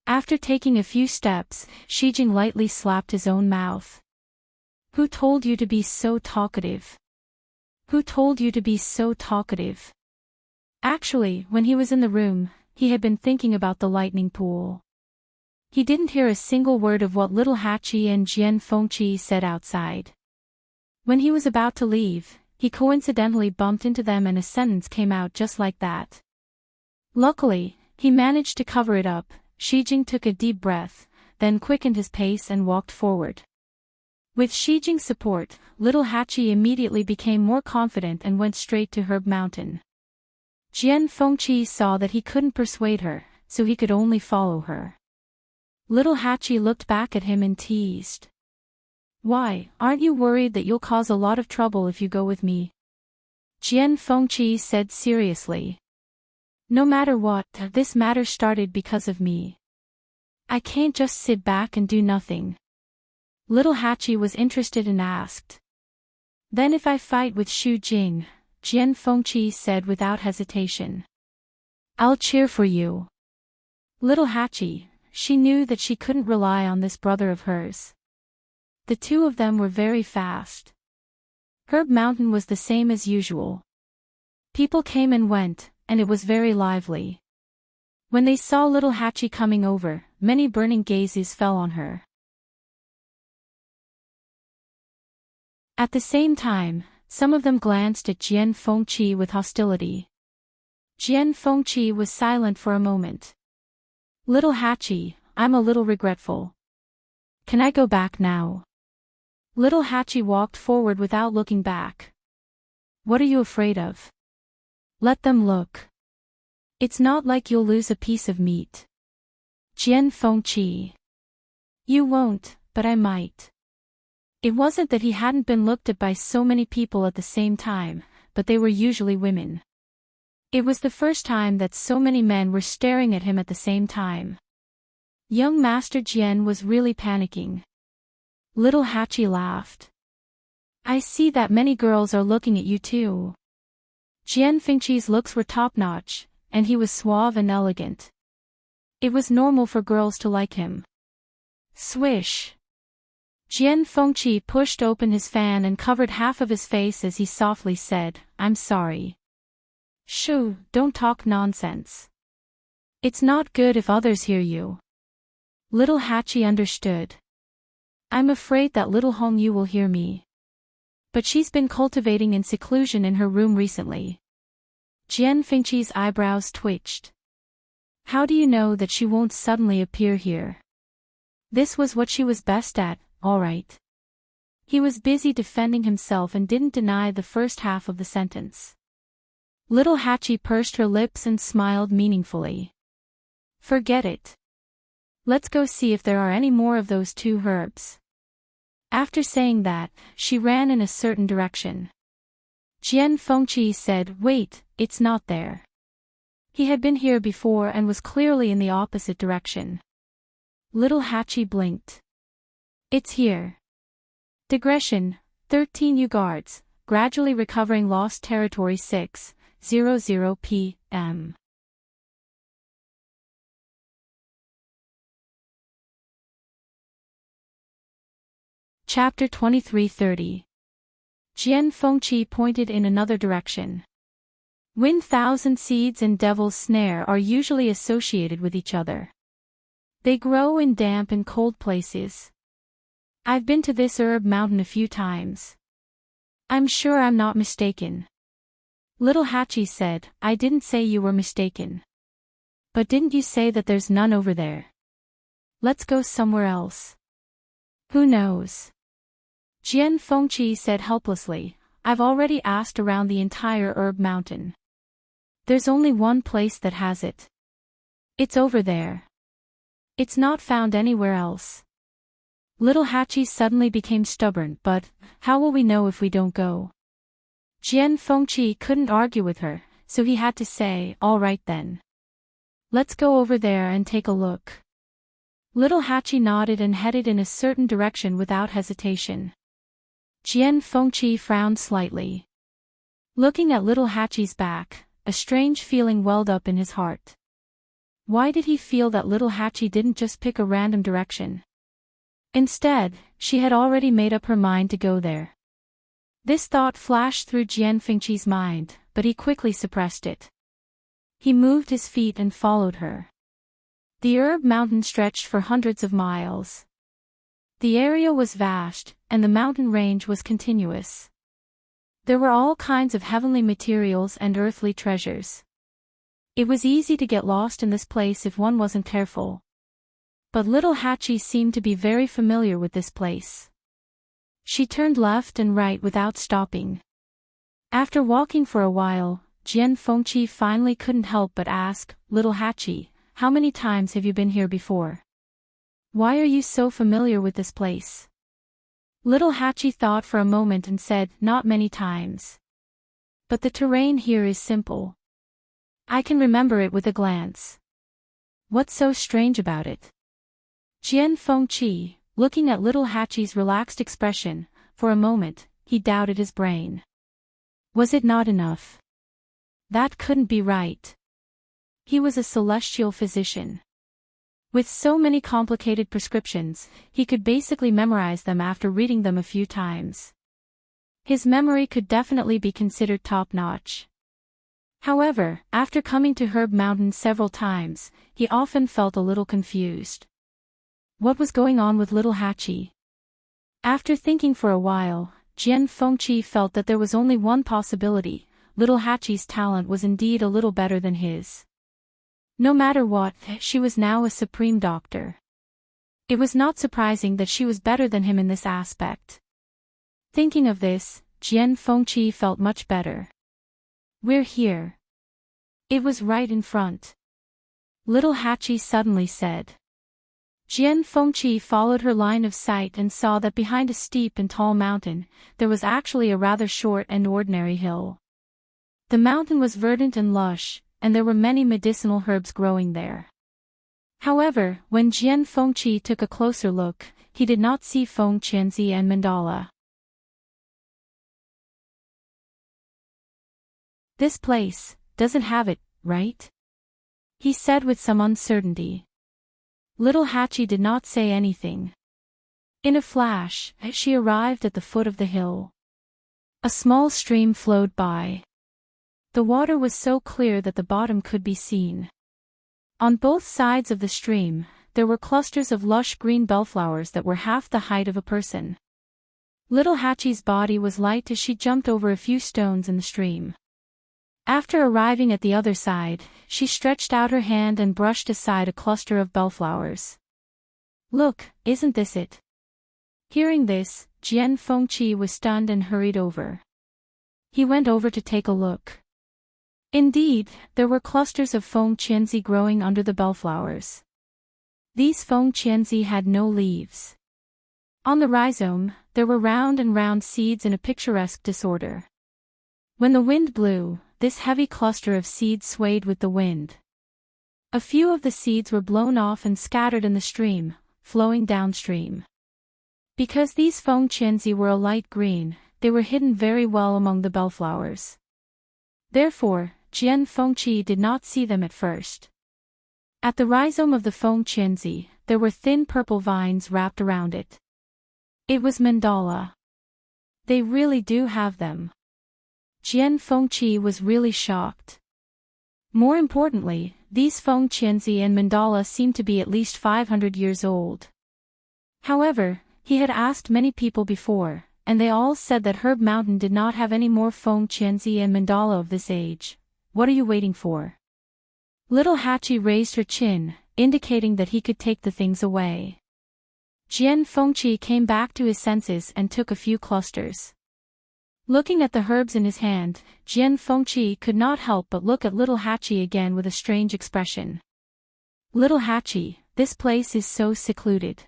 After taking a few steps, Shijing lightly slapped his own mouth. Who told you to be so talkative? Who told you to be so talkative? Actually, when he was in the room, he had been thinking about the lightning pool. He didn't hear a single word of what Little Hachi and Jian Fengqi said outside. When he was about to leave, he coincidentally bumped into them and a sentence came out just like that. Luckily, he managed to cover it up. Shijing took a deep breath, then quickened his pace and walked forward. With Shijing's support, Little Hachi immediately became more confident and went straight to Herb Mountain. Jian Fengqi saw that he couldn't persuade her, so he could only follow her. Little Hachi looked back at him and teased. Why, aren't you worried that you'll cause a lot of trouble if you go with me? Jian Fengqi said seriously. No matter what, this matter started because of me. I can't just sit back and do nothing. Little Hachi was interested and asked. Then if I fight with Xu Jing, Jian Fengqi said without hesitation. I'll cheer for you. Little Hachi, she knew that she couldn't rely on this brother of hers. The two of them were very fast. Herb Mountain was the same as usual. People came and went, and it was very lively. When they saw little Hachi coming over, many burning gazes fell on her. At the same time, some of them glanced at Jian Fengqi with hostility. Jian Fengqi was silent for a moment. Little Hachi, I'm a little regretful. Can I go back now? Little Hachi walked forward without looking back. What are you afraid of? Let them look. It's not like you'll lose a piece of meat. Jian Fengqi. You won't, but I might. It wasn't that he hadn't been looked at by so many people at the same time, but they were usually women. It was the first time that so many men were staring at him at the same time. Young Master Jian was really panicking. Little Hachi laughed. I see that many girls are looking at you too. Jian Fengqi's looks were top-notch, and he was suave and elegant. It was normal for girls to like him. Swish. Jian Fengqi pushed open his fan and covered half of his face as he softly said, I'm sorry. Shoo, don't talk nonsense. It's not good if others hear you. Little Hachi understood. I'm afraid that little Hong Yu will hear me. But she's been cultivating in seclusion in her room recently. Jian Fengqi's eyebrows twitched. How do you know that she won't suddenly appear here? This was what she was best at, all right. He was busy defending himself and didn't deny the first half of the sentence. Little Hachi pursed her lips and smiled meaningfully. Forget it. Let's go see if there are any more of those two herbs. After saying that, she ran in a certain direction. Jian Fengqi said, wait, it's not there. He had been here before and was clearly in the opposite direction. Little Hachi blinked. It's here. Digression, 13 U-Guards, gradually recovering lost territory 6:00 p.m. Chapter 23:30. Jian Fengqi pointed in another direction. Wind Thousand Seeds and Devil's Snare are usually associated with each other. They grow in damp and cold places. I've been to this herb mountain a few times. I'm sure I'm not mistaken. Little Hachi said, I didn't say you were mistaken. But didn't you say that there's none over there? Let's go somewhere else. Who knows? Jian Fengqi said helplessly, I've already asked around the entire herb mountain. There's only one place that has it. It's over there. It's not found anywhere else. Little Hachi suddenly became stubborn, but how will we know if we don't go? Jian Fengqi couldn't argue with her, so he had to say, all right then. Let's go over there and take a look. Little Hachi nodded and headed in a certain direction without hesitation. Jian Fengqi frowned slightly. Looking at Little Hachi's back, a strange feeling welled up in his heart. Why did he feel that Little Hachi didn't just pick a random direction? Instead, she had already made up her mind to go there. This thought flashed through Jian Fengqi's mind, but he quickly suppressed it. He moved his feet and followed her. The herb mountain stretched for hundreds of miles. The area was vast, and the mountain range was continuous. There were all kinds of heavenly materials and earthly treasures. It was easy to get lost in this place if one wasn't careful. But Little Hachi seemed to be very familiar with this place. She turned left and right without stopping. After walking for a while, Jian Fengqi finally couldn't help but ask, "Little Hachi, how many times have you been here before? Why are you so familiar with this place?" Little Hachi thought for a moment and said, "Not many times. But the terrain here is simple. I can remember it with a glance. What's so strange about it?" Jian Fengqi, looking at Little Hachi's relaxed expression, for a moment, he doubted his brain. Was it not enough? That couldn't be right. He was a celestial physician. With so many complicated prescriptions, he could basically memorize them after reading them a few times. His memory could definitely be considered top-notch. However, after coming to Herb Mountain several times, he often felt a little confused. What was going on with Little Hachi? After thinking for a while, Jian Fengqi felt that there was only one possibility: Little Hachi's talent was indeed a little better than his. No matter what, she was now a supreme doctor. It was not surprising that she was better than him in this aspect. Thinking of this, Jian Fengqi felt much better. "We're here." It was right in front. Little Hachi suddenly said. Jian Fengqi followed her line of sight and saw that behind a steep and tall mountain, there was actually a rather short and ordinary hill. The mountain was verdant and lush, and there were many medicinal herbs growing there. However, when Jian Fengqi took a closer look, he did not see Feng Qianzi and mandala. "This place doesn't have it, right?" he said with some uncertainty. Little Hachi did not say anything. In a flash, she arrived at the foot of the hill. A small stream flowed by. The water was so clear that the bottom could be seen. On both sides of the stream, there were clusters of lush green bellflowers that were half the height of a person. Little Hachi's body was light as she jumped over a few stones in the stream. After arriving at the other side, she stretched out her hand and brushed aside a cluster of bellflowers. "Look, isn't this it?" Hearing this, Jian Fengqi was stunned and hurried over. He went over to take a look. Indeed, there were clusters of Feng Qianzi growing under the bellflowers. These Feng Qianzi had no leaves. On the rhizome, there were round and round seeds in a picturesque disorder. When the wind blew, this heavy cluster of seeds swayed with the wind. A few of the seeds were blown off and scattered in the stream, flowing downstream. Because these Feng Qianzi were a light green, they were hidden very well among the bellflowers. Therefore, Jian Fengqi did not see them at first. At the rhizome of the Feng Qianzi, there were thin purple vines wrapped around it. It was mandala. They really do have them. Jian Fengqi was really shocked. More importantly, these Feng Qianzi and mandala seemed to be at least 500 years old. However, he had asked many people before, and they all said that Herb Mountain did not have any more Feng Qianzi and mandala of this age. What are you waiting for? Little Hachi raised her chin, indicating that he could take the things away. Jian Fengqi came back to his senses and took a few clusters. Looking at the herbs in his hand, Jian Fengqi could not help but look at Little Hachi again with a strange expression. "Little Hachi, this place is so secluded.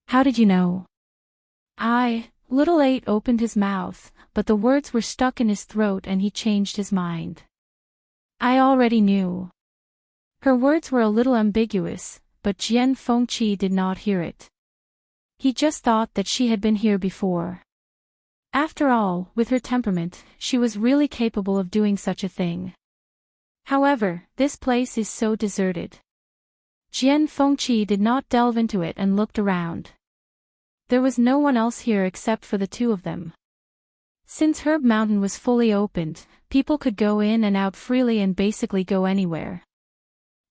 How did you know?" Little Eight opened his mouth, but the words were stuck in his throat and he changed his mind. "I already knew." Her words were a little ambiguous, but Jian Fengqi did not hear it. He just thought that she had been here before. After all, with her temperament, she was really capable of doing such a thing. However, this place is so deserted. Jian Fengqi did not delve into it and looked around. There was no one else here except for the two of them. Since Herb Mountain was fully opened, people could go in and out freely and basically go anywhere.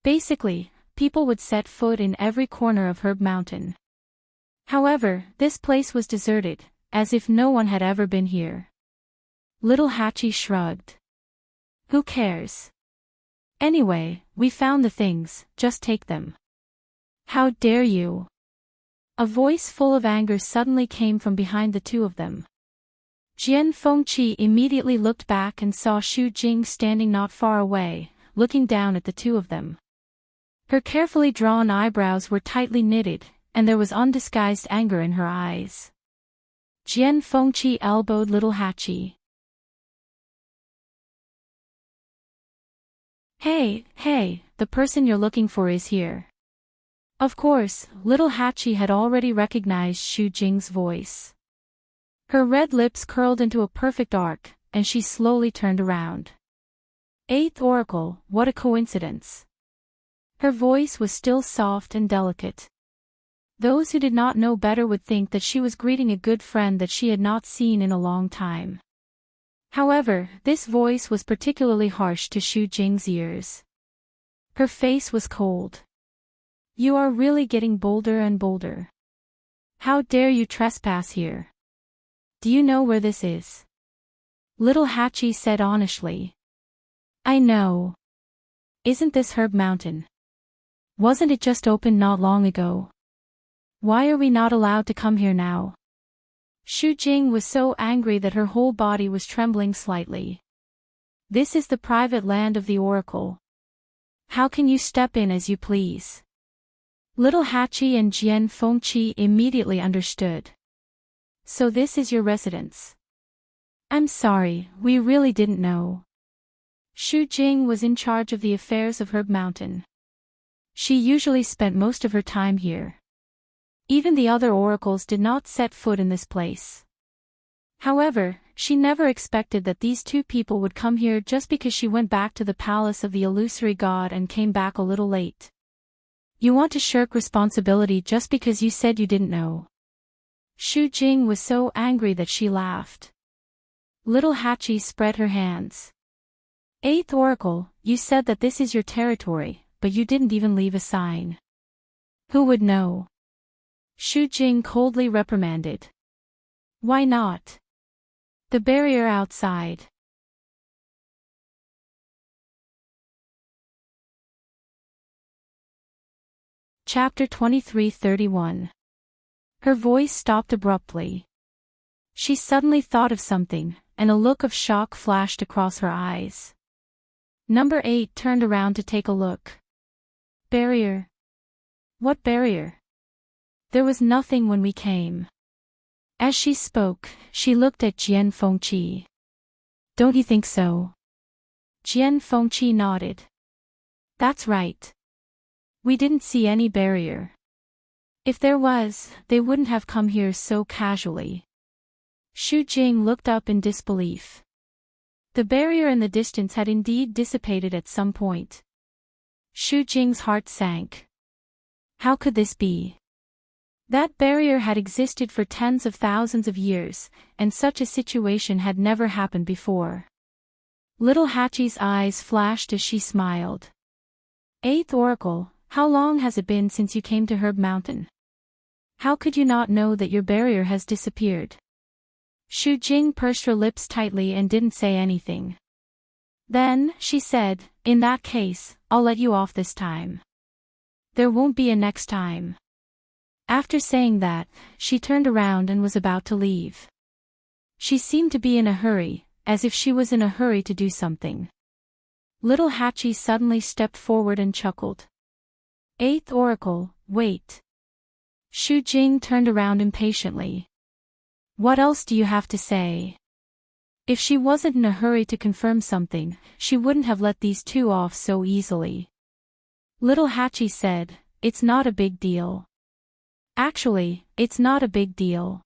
Basically, people would set foot in every corner of Herb Mountain. However, this place was deserted, as if no one had ever been here. Little Hachi shrugged. "Who cares? Anyway, we found the things, just take them." "How dare you?" A voice full of anger suddenly came from behind the two of them. Jian Fengqi immediately looked back and saw Xu Jing standing not far away, looking down at the two of them. Her carefully drawn eyebrows were tightly knitted, and there was undisguised anger in her eyes. Jian Fengqi elbowed little Hachi. Hey, the person you're looking for is here. Of course, little Hachi had already recognized Xu Jing's voice. Her red lips curled into a perfect arc, and she slowly turned around. Eighth Oracle, what a coincidence. Her voice was still soft and delicate. Those who did not know better would think that she was greeting a good friend that she had not seen in a long time. However, this voice was particularly harsh to Xu Jing's ears. Her face was cold. You are really getting bolder and bolder. How dare you trespass here? Do you know where this is? Little Hachi said honestly. I know. Isn't this Herb Mountain? Wasn't it just opened not long ago? Why are we not allowed to come here now? Xu Jing was so angry that her whole body was trembling slightly. This is the private land of the Oracle. How can you step in as you please? Little Hachi and Jian Fengqi immediately understood. So this is your residence. I'm sorry, we really didn't know. Xu Jing was in charge of the affairs of Herb Mountain. She usually spent most of her time here. Even the other oracles did not set foot in this place. However, she never expected that these two people would come here just because she went back to the palace of the illusory god and came back a little late. You want to shirk responsibility just because you said you didn't know. Xu Jing was so angry that she laughed. Little Hachi spread her hands. Eighth Oracle, you said that this is your territory, but you didn't even leave a sign. Who would know? Xu Jing coldly reprimanded. Why not? The barrier outside. Chapter 23:31. Her voice stopped abruptly. She suddenly thought of something, and a look of shock flashed across her eyes. Number 8 turned around to take a look. Barrier? What barrier? There was nothing when we came. As she spoke, she looked at Jian Fengqi. Don't you think so? Jian Fengqi nodded. That's right. We didn't see any barrier. If there was, they wouldn't have come here so casually. Xu Jing looked up in disbelief. The barrier in the distance had indeed dissipated at some point. Xu Jing's heart sank. How could this be? That barrier had existed for tens of thousands of years, and such a situation had never happened before. Little Hachi's eyes flashed as she smiled. Eighth Oracle, how long has it been since you came to Herb Mountain? How could you not know that your barrier has disappeared? Xu Jing pursed her lips tightly and didn't say anything. Then, she said, in that case, I'll let you off this time. There won't be a next time. After saying that, she turned around and was about to leave. She seemed to be in a hurry, as if she was in a hurry to do something. Little Hachi suddenly stepped forward and chuckled. Eighth Oracle, wait. Xu Jing turned around impatiently. What else do you have to say? If she wasn't in a hurry to confirm something, she wouldn't have let these two off so easily. Little Hachi said, it's not a big deal. Actually, it's not a big deal.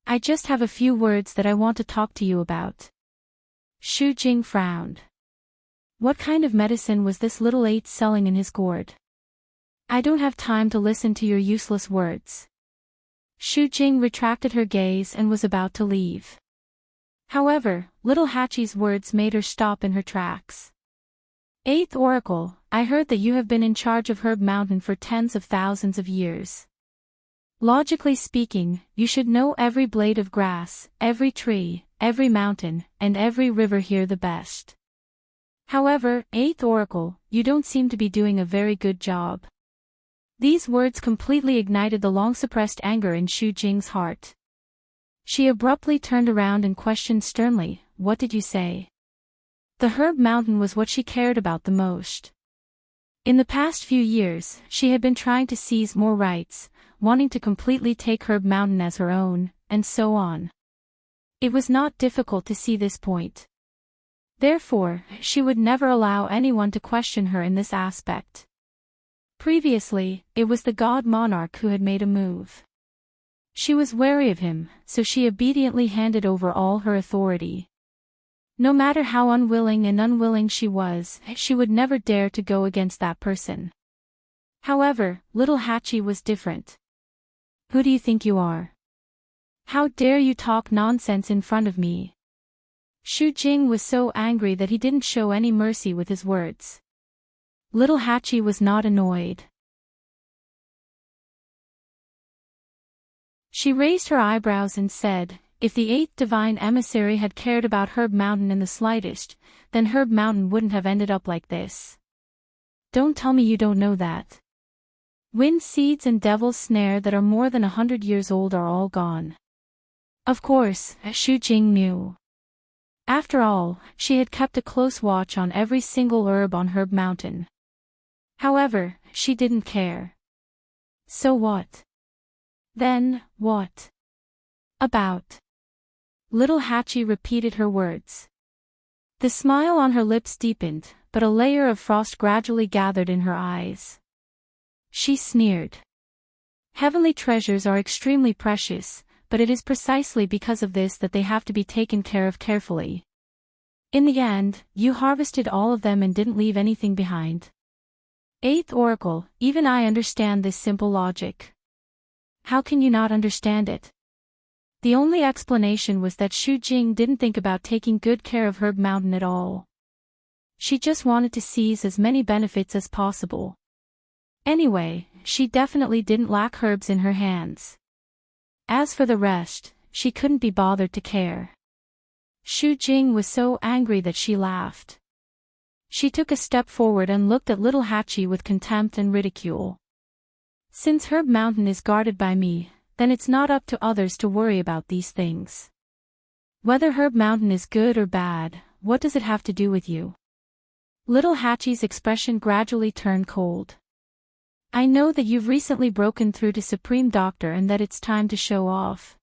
I just have a few words that I want to talk to you about. Xu Jing frowned. What kind of medicine was this little 8 selling in his gourd? I don't have time to listen to your useless words. Xu Jing retracted her gaze and was about to leave. However, little Hachi's words made her stop in her tracks. Eighth Oracle, I heard that you have been in charge of Herb Mountain for tens of thousands of years. Logically speaking, you should know every blade of grass, every tree, every mountain, and every river here the best. However, Eighth Oracle, you don't seem to be doing a very good job. These words completely ignited the long-suppressed anger in Xu Jing's heart. She abruptly turned around and questioned sternly, "What did you say?" The herb mountain was what she cared about the most. In the past few years, she had been trying to seize more rights, wanting to completely take Herb Mountain as her own, and so on. It was not difficult to see this point. Therefore, she would never allow anyone to question her in this aspect. Previously, it was the god monarch who had made a move. She was wary of him, so she obediently handed over all her authority. No matter how unwilling she was, she would never dare to go against that person. However, little Hachi was different. "Who do you think you are? How dare you talk nonsense in front of me?" Shu Jing was so angry that he didn't show any mercy with his words. Little Hachi was not annoyed. She raised her eyebrows and said, "If the 8th divine emissary had cared about Herb Mountain in the slightest, then Herb Mountain wouldn't have ended up like this. Don't tell me you don't know that. Wind seeds and devil's snare that are more than 100 years old are all gone." Of course, Shu Jing knew. After all, she had kept a close watch on every single herb on Herb Mountain. However, she didn't care. So what? Then, what about? Little Hachi repeated her words. The smile on her lips deepened, but a layer of frost gradually gathered in her eyes. She sneered. Heavenly treasures are extremely precious, but it is precisely because of this that they have to be taken care of carefully. In the end, you harvested all of them and didn't leave anything behind. 8th Oracle, even I understand this simple logic. How can you not understand it? The only explanation was that Shu Jing didn't think about taking good care of Herb Mountain at all. She just wanted to seize as many benefits as possible. Anyway, she definitely didn't lack herbs in her hands. As for the rest, she couldn't be bothered to care. Shu Jing was so angry that she laughed. She took a step forward and looked at little Hachi with contempt and ridicule. "Since Herb Mountain is guarded by me, then it's not up to others to worry about these things. Whether Herb Mountain is good or bad, what does it have to do with you?" Little Hachi's expression gradually turned cold. "I know that you've recently broken through to Supreme Doctor and that it's time to show off.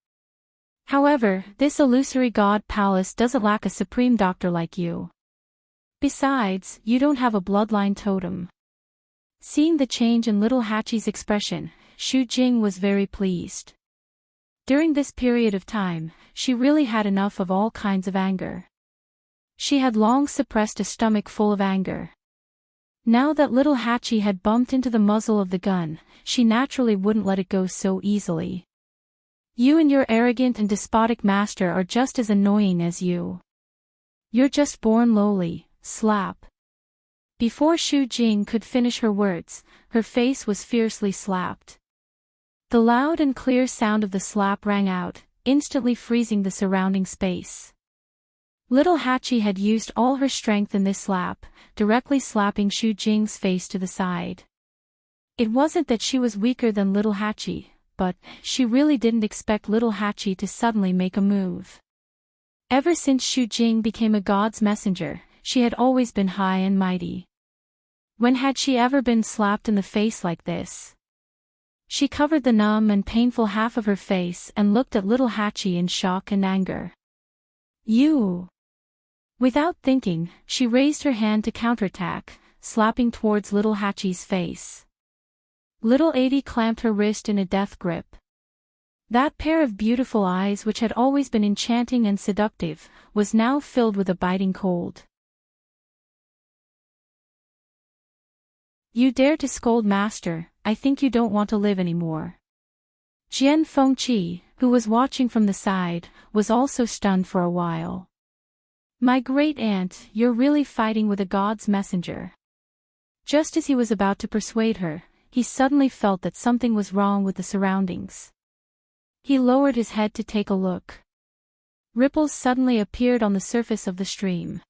However, this illusory god palace doesn't lack a Supreme Doctor like you. Besides, you don't have a bloodline totem." Seeing the change in little Hachi's expression, Shu Jing was very pleased. During this period of time, she really had enough of all kinds of anger. She had long suppressed a stomach full of anger. Now that little Hachi had bumped into the muzzle of the gun, she naturally wouldn't let it go so easily. "You and your arrogant and despotic master are just as annoying as you. You're just born lowly." Slap. Before Shu Jing could finish her words, her face was fiercely slapped. The loud and clear sound of the slap rang out, instantly freezing the surrounding space. Little Hachi had used all her strength in this slap, directly slapping Shu Jing's face to the side. It wasn't that she was weaker than little Hachi, but she really didn't expect little Hachi to suddenly make a move. Ever since Shu Jing became a god's messenger, she had always been high and mighty. When had she ever been slapped in the face like this? She covered the numb and painful half of her face and looked at little Hachi in shock and anger. "You!" Without thinking, she raised her hand to counterattack, slapping towards little Hachi's face. Little Adi clamped her wrist in a death grip. That pair of beautiful eyes, which had always been enchanting and seductive, was now filled with a biting cold. "You dare to scold Master, I think you don't want to live anymore." Jian Fengqi, who was watching from the side, was also stunned for a while. "My great aunt, you're really fighting with a god's messenger." Just as he was about to persuade her, he suddenly felt that something was wrong with the surroundings. He lowered his head to take a look. Ripples suddenly appeared on the surface of the stream.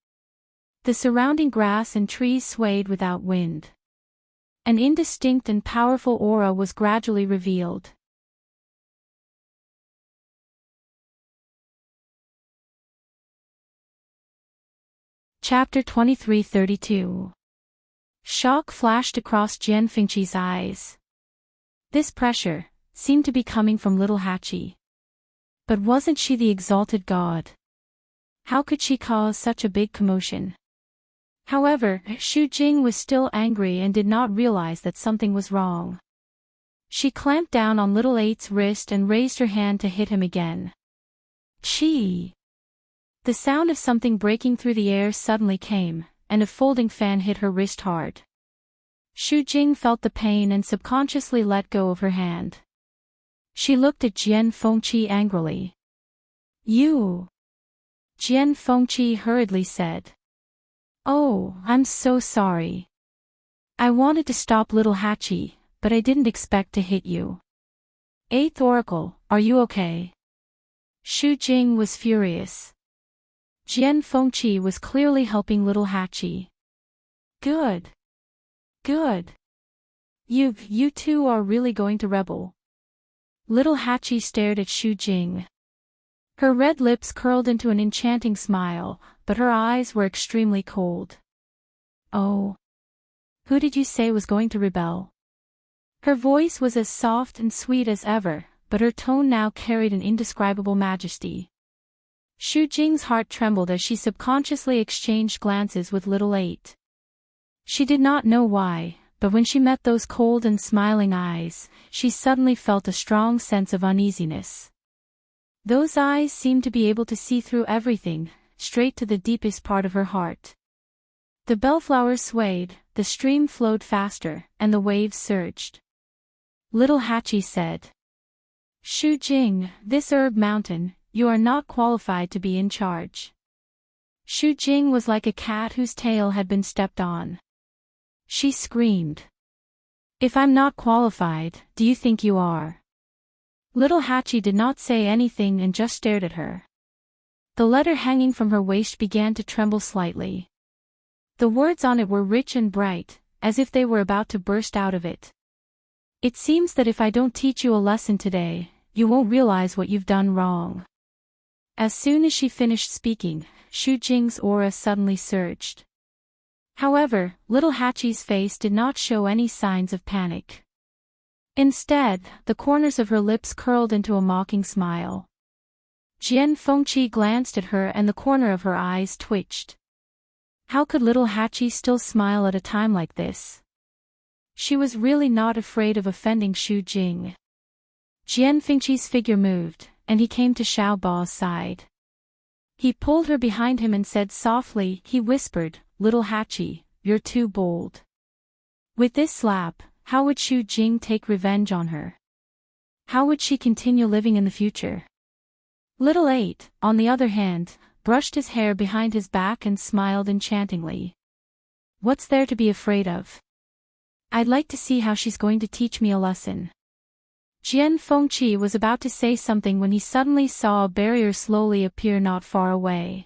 The surrounding grass and trees swayed without wind. An indistinct and powerful aura was gradually revealed. Chapter 2332. Shock flashed across Jian Fengqi's eyes. This pressure seemed to be coming from little Hachi. But wasn't she the exalted god? How could she cause such a big commotion? However, Xu Jing was still angry and did not realize that something was wrong. She clamped down on little Eight's wrist and raised her hand to hit him again. Chee! The sound of something breaking through the air suddenly came, and a folding fan hit her wrist hard. Xu Jing felt the pain and subconsciously let go of her hand. She looked at Jian Fengqi angrily. You! Jian Fengqi hurriedly said. Oh, I'm so sorry. I wanted to stop little Hachi, but I didn't expect to hit you. Eighth Oracle, are you okay? Xu Jing was furious. Jian Fengqi was clearly helping little Hachi. Good. Good. You two are really going to rebel. Little Hachi stared at Xu Jing. Her red lips curled into an enchanting smile, but her eyes were extremely cold. Oh. Who did you say was going to rebel? Her voice was as soft and sweet as ever, but her tone now carried an indescribable majesty. Xu Jing's heart trembled as she subconsciously exchanged glances with little Eight. She did not know why, but when she met those cold and smiling eyes, she suddenly felt a strong sense of uneasiness. Those eyes seemed to be able to see through everything, straight to the deepest part of her heart. The bellflowers swayed, the stream flowed faster, and the waves surged. Little Hachi said. Xu Jing, this herb mountain, you are not qualified to be in charge. Xu Jing was like a cat whose tail had been stepped on. She screamed. If I'm not qualified, do you think you are? Little Hachi did not say anything and just stared at her. The letter hanging from her waist began to tremble slightly. The words on it were rich and bright, as if they were about to burst out of it. It seems that if I don't teach you a lesson today, you won't realize what you've done wrong. As soon as she finished speaking, Xu Jing's aura suddenly surged. However, little Hachi's face did not show any signs of panic. Instead, the corners of her lips curled into a mocking smile. Jian Fengqi glanced at her and the corner of her eyes twitched. How could little Hachi still smile at a time like this? She was really not afraid of offending Xu Jing. Jian Fengqi's figure moved, and he came to Xiao Bao's side. He pulled her behind him and said softly, he whispered, Little Hachi, you're too bold. With this slap, how would Xu Jing take revenge on her? How would she continue living in the future? Little Eight, on the other hand, brushed his hair behind his back and smiled enchantingly. What's there to be afraid of? I'd like to see how she's going to teach me a lesson. Jian Fengqi was about to say something when he suddenly saw a barrier slowly appear not far away.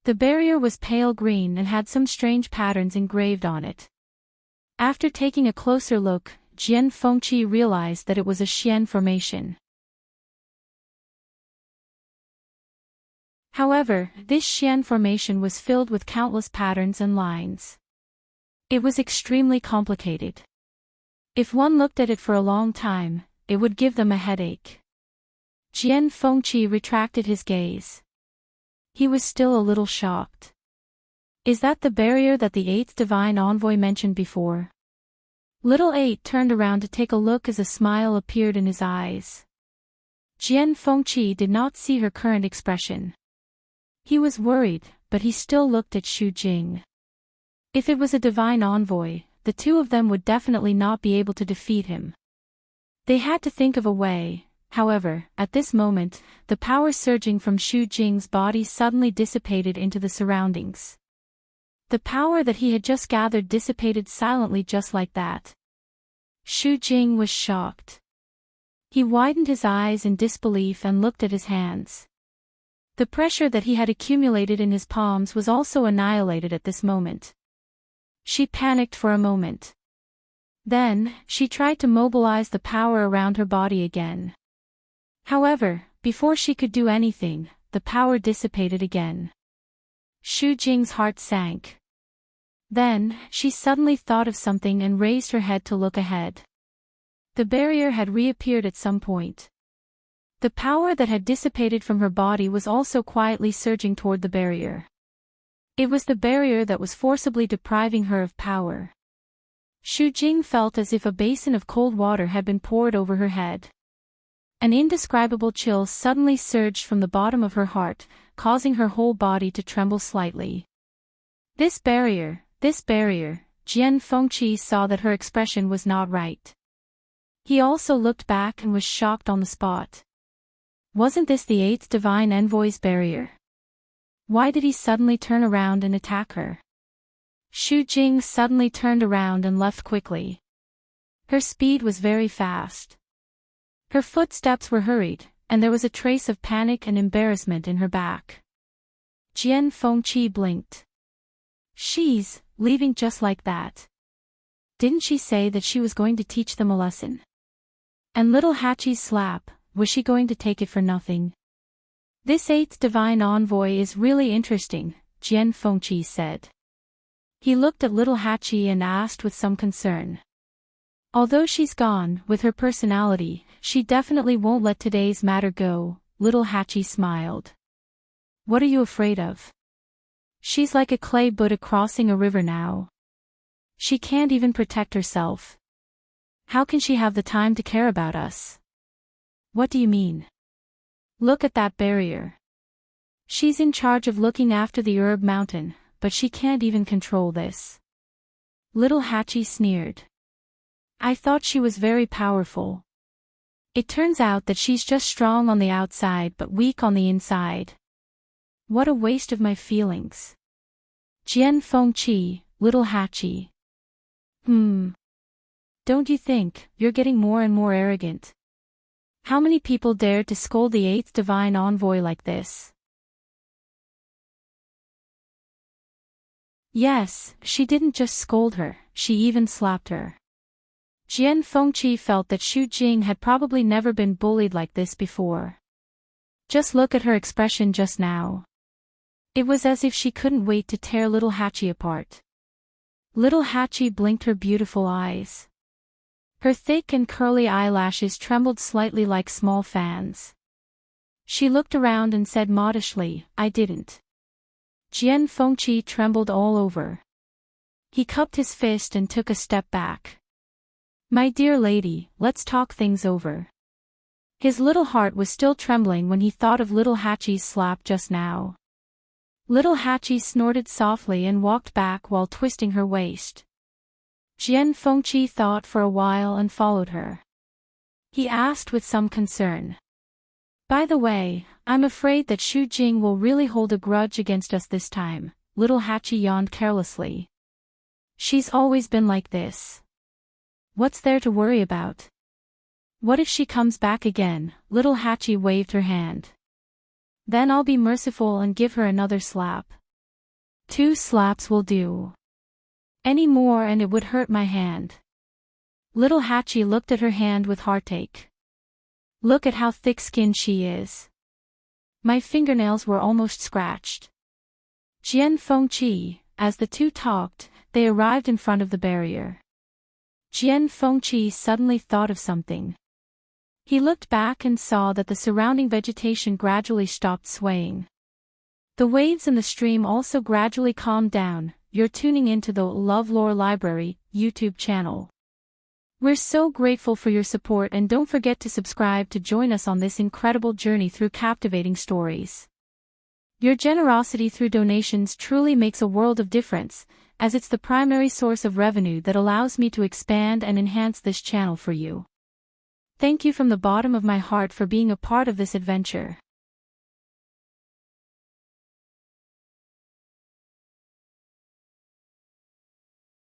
The barrier was pale green and had some strange patterns engraved on it. After taking a closer look, Jian Fengqi realized that it was a Xian formation. However, this Xian formation was filled with countless patterns and lines. It was extremely complicated. If one looked at it for a long time, it would give them a headache. Jian Fengqi retracted his gaze. He was still a little shocked. Is that the barrier that the 8th Divine Envoy mentioned before? Little Eight turned around to take a look as a smile appeared in his eyes. Jian Fengqi did not see her current expression. He was worried, but he still looked at Xu Jing. If it was a divine envoy, the two of them would definitely not be able to defeat him. They had to think of a way. However, at this moment, the power surging from Xu Jing's body suddenly dissipated into the surroundings. The power that he had just gathered dissipated silently just like that. Xu Jing was shocked. He widened his eyes in disbelief and looked at his hands. The pressure that he had accumulated in his palms was also annihilated at this moment. She panicked for a moment. Then, she tried to mobilize the power around her body again. However, before she could do anything, the power dissipated again. Shu Jing's heart sank. Then, she suddenly thought of something and raised her head to look ahead. The barrier had reappeared at some point. The power that had dissipated from her body was also quietly surging toward the barrier. It was the barrier that was forcibly depriving her of power. Shu Jing felt as if a basin of cold water had been poured over her head. An indescribable chill suddenly surged from the bottom of her heart, causing her whole body to tremble slightly. This barrier, Jian Fengqi saw that her expression was not right. He also looked back and was shocked on the spot. Wasn't this the 8th Divine Envoy's barrier? Why did he suddenly turn around and attack her? Shu Jing suddenly turned around and left quickly. Her speed was very fast. Her footsteps were hurried, and there was a trace of panic and embarrassment in her back. Jian Fengqi blinked. She's leaving just like that. Didn't she say that she was going to teach them a lesson? And little Hachi's slap, was she going to take it for nothing? This 8th Divine Envoy is really interesting, Jian Fengqi said. He looked at little Hachi and asked with some concern. Although she's gone, with her personality, she definitely won't let today's matter go, little Hachi smiled. What are you afraid of? She's like a clay Buddha crossing a river now. She can't even protect herself. How can she have the time to care about us? What do you mean? Look at that barrier. She's in charge of looking after the herb mountain, but she can't even control this. Little Hachi sneered. I thought she was very powerful. It turns out that she's just strong on the outside but weak on the inside. What a waste of my feelings. Jian Fengqi, little Hachi. Don't you think you're getting more and more arrogant? How many people dared to scold the 8th Divine Envoy like this? Yes, she didn't just scold her, she even slapped her. Jian Fengqi felt that Shu Jing had probably never been bullied like this before. Just look at her expression just now. It was as if she couldn't wait to tear little Hachi apart. Little Hachi blinked her beautiful eyes. Her thick and curly eyelashes trembled slightly like small fans. She looked around and said modestly, I didn't. Jian Fengqi trembled all over. He cupped his fist and took a step back. My dear lady, let's talk things over. His little heart was still trembling when he thought of little Hachi's slap just now. Little Hachi snorted softly and walked back while twisting her waist. Jian Fengqi thought for a while and followed her. He asked with some concern. By the way, I'm afraid that Shu Jing will really hold a grudge against us this time, little Hachi yawned carelessly. She's always been like this. What's there to worry about? What if she comes back again? Little Hachi waved her hand. Then I'll be merciful and give her another slap. 2 slaps will do. Any more and it would hurt my hand. Little Hachi looked at her hand with heartache. Look at how thick-skinned she is. My fingernails were almost scratched. Jian Fengqi, as the two talked, they arrived in front of the barrier. Jian Fengqi suddenly thought of something. He looked back and saw that the surrounding vegetation gradually stopped swaying. The waves in the stream also gradually calmed down. You're tuning into the LoveLore Library YouTube channel. We're so grateful for your support and don't forget to subscribe to join us on this incredible journey through captivating stories. Your generosity through donations truly makes a world of difference, as it's the primary source of revenue that allows me to expand and enhance this channel for you. Thank you from the bottom of my heart for being a part of this adventure.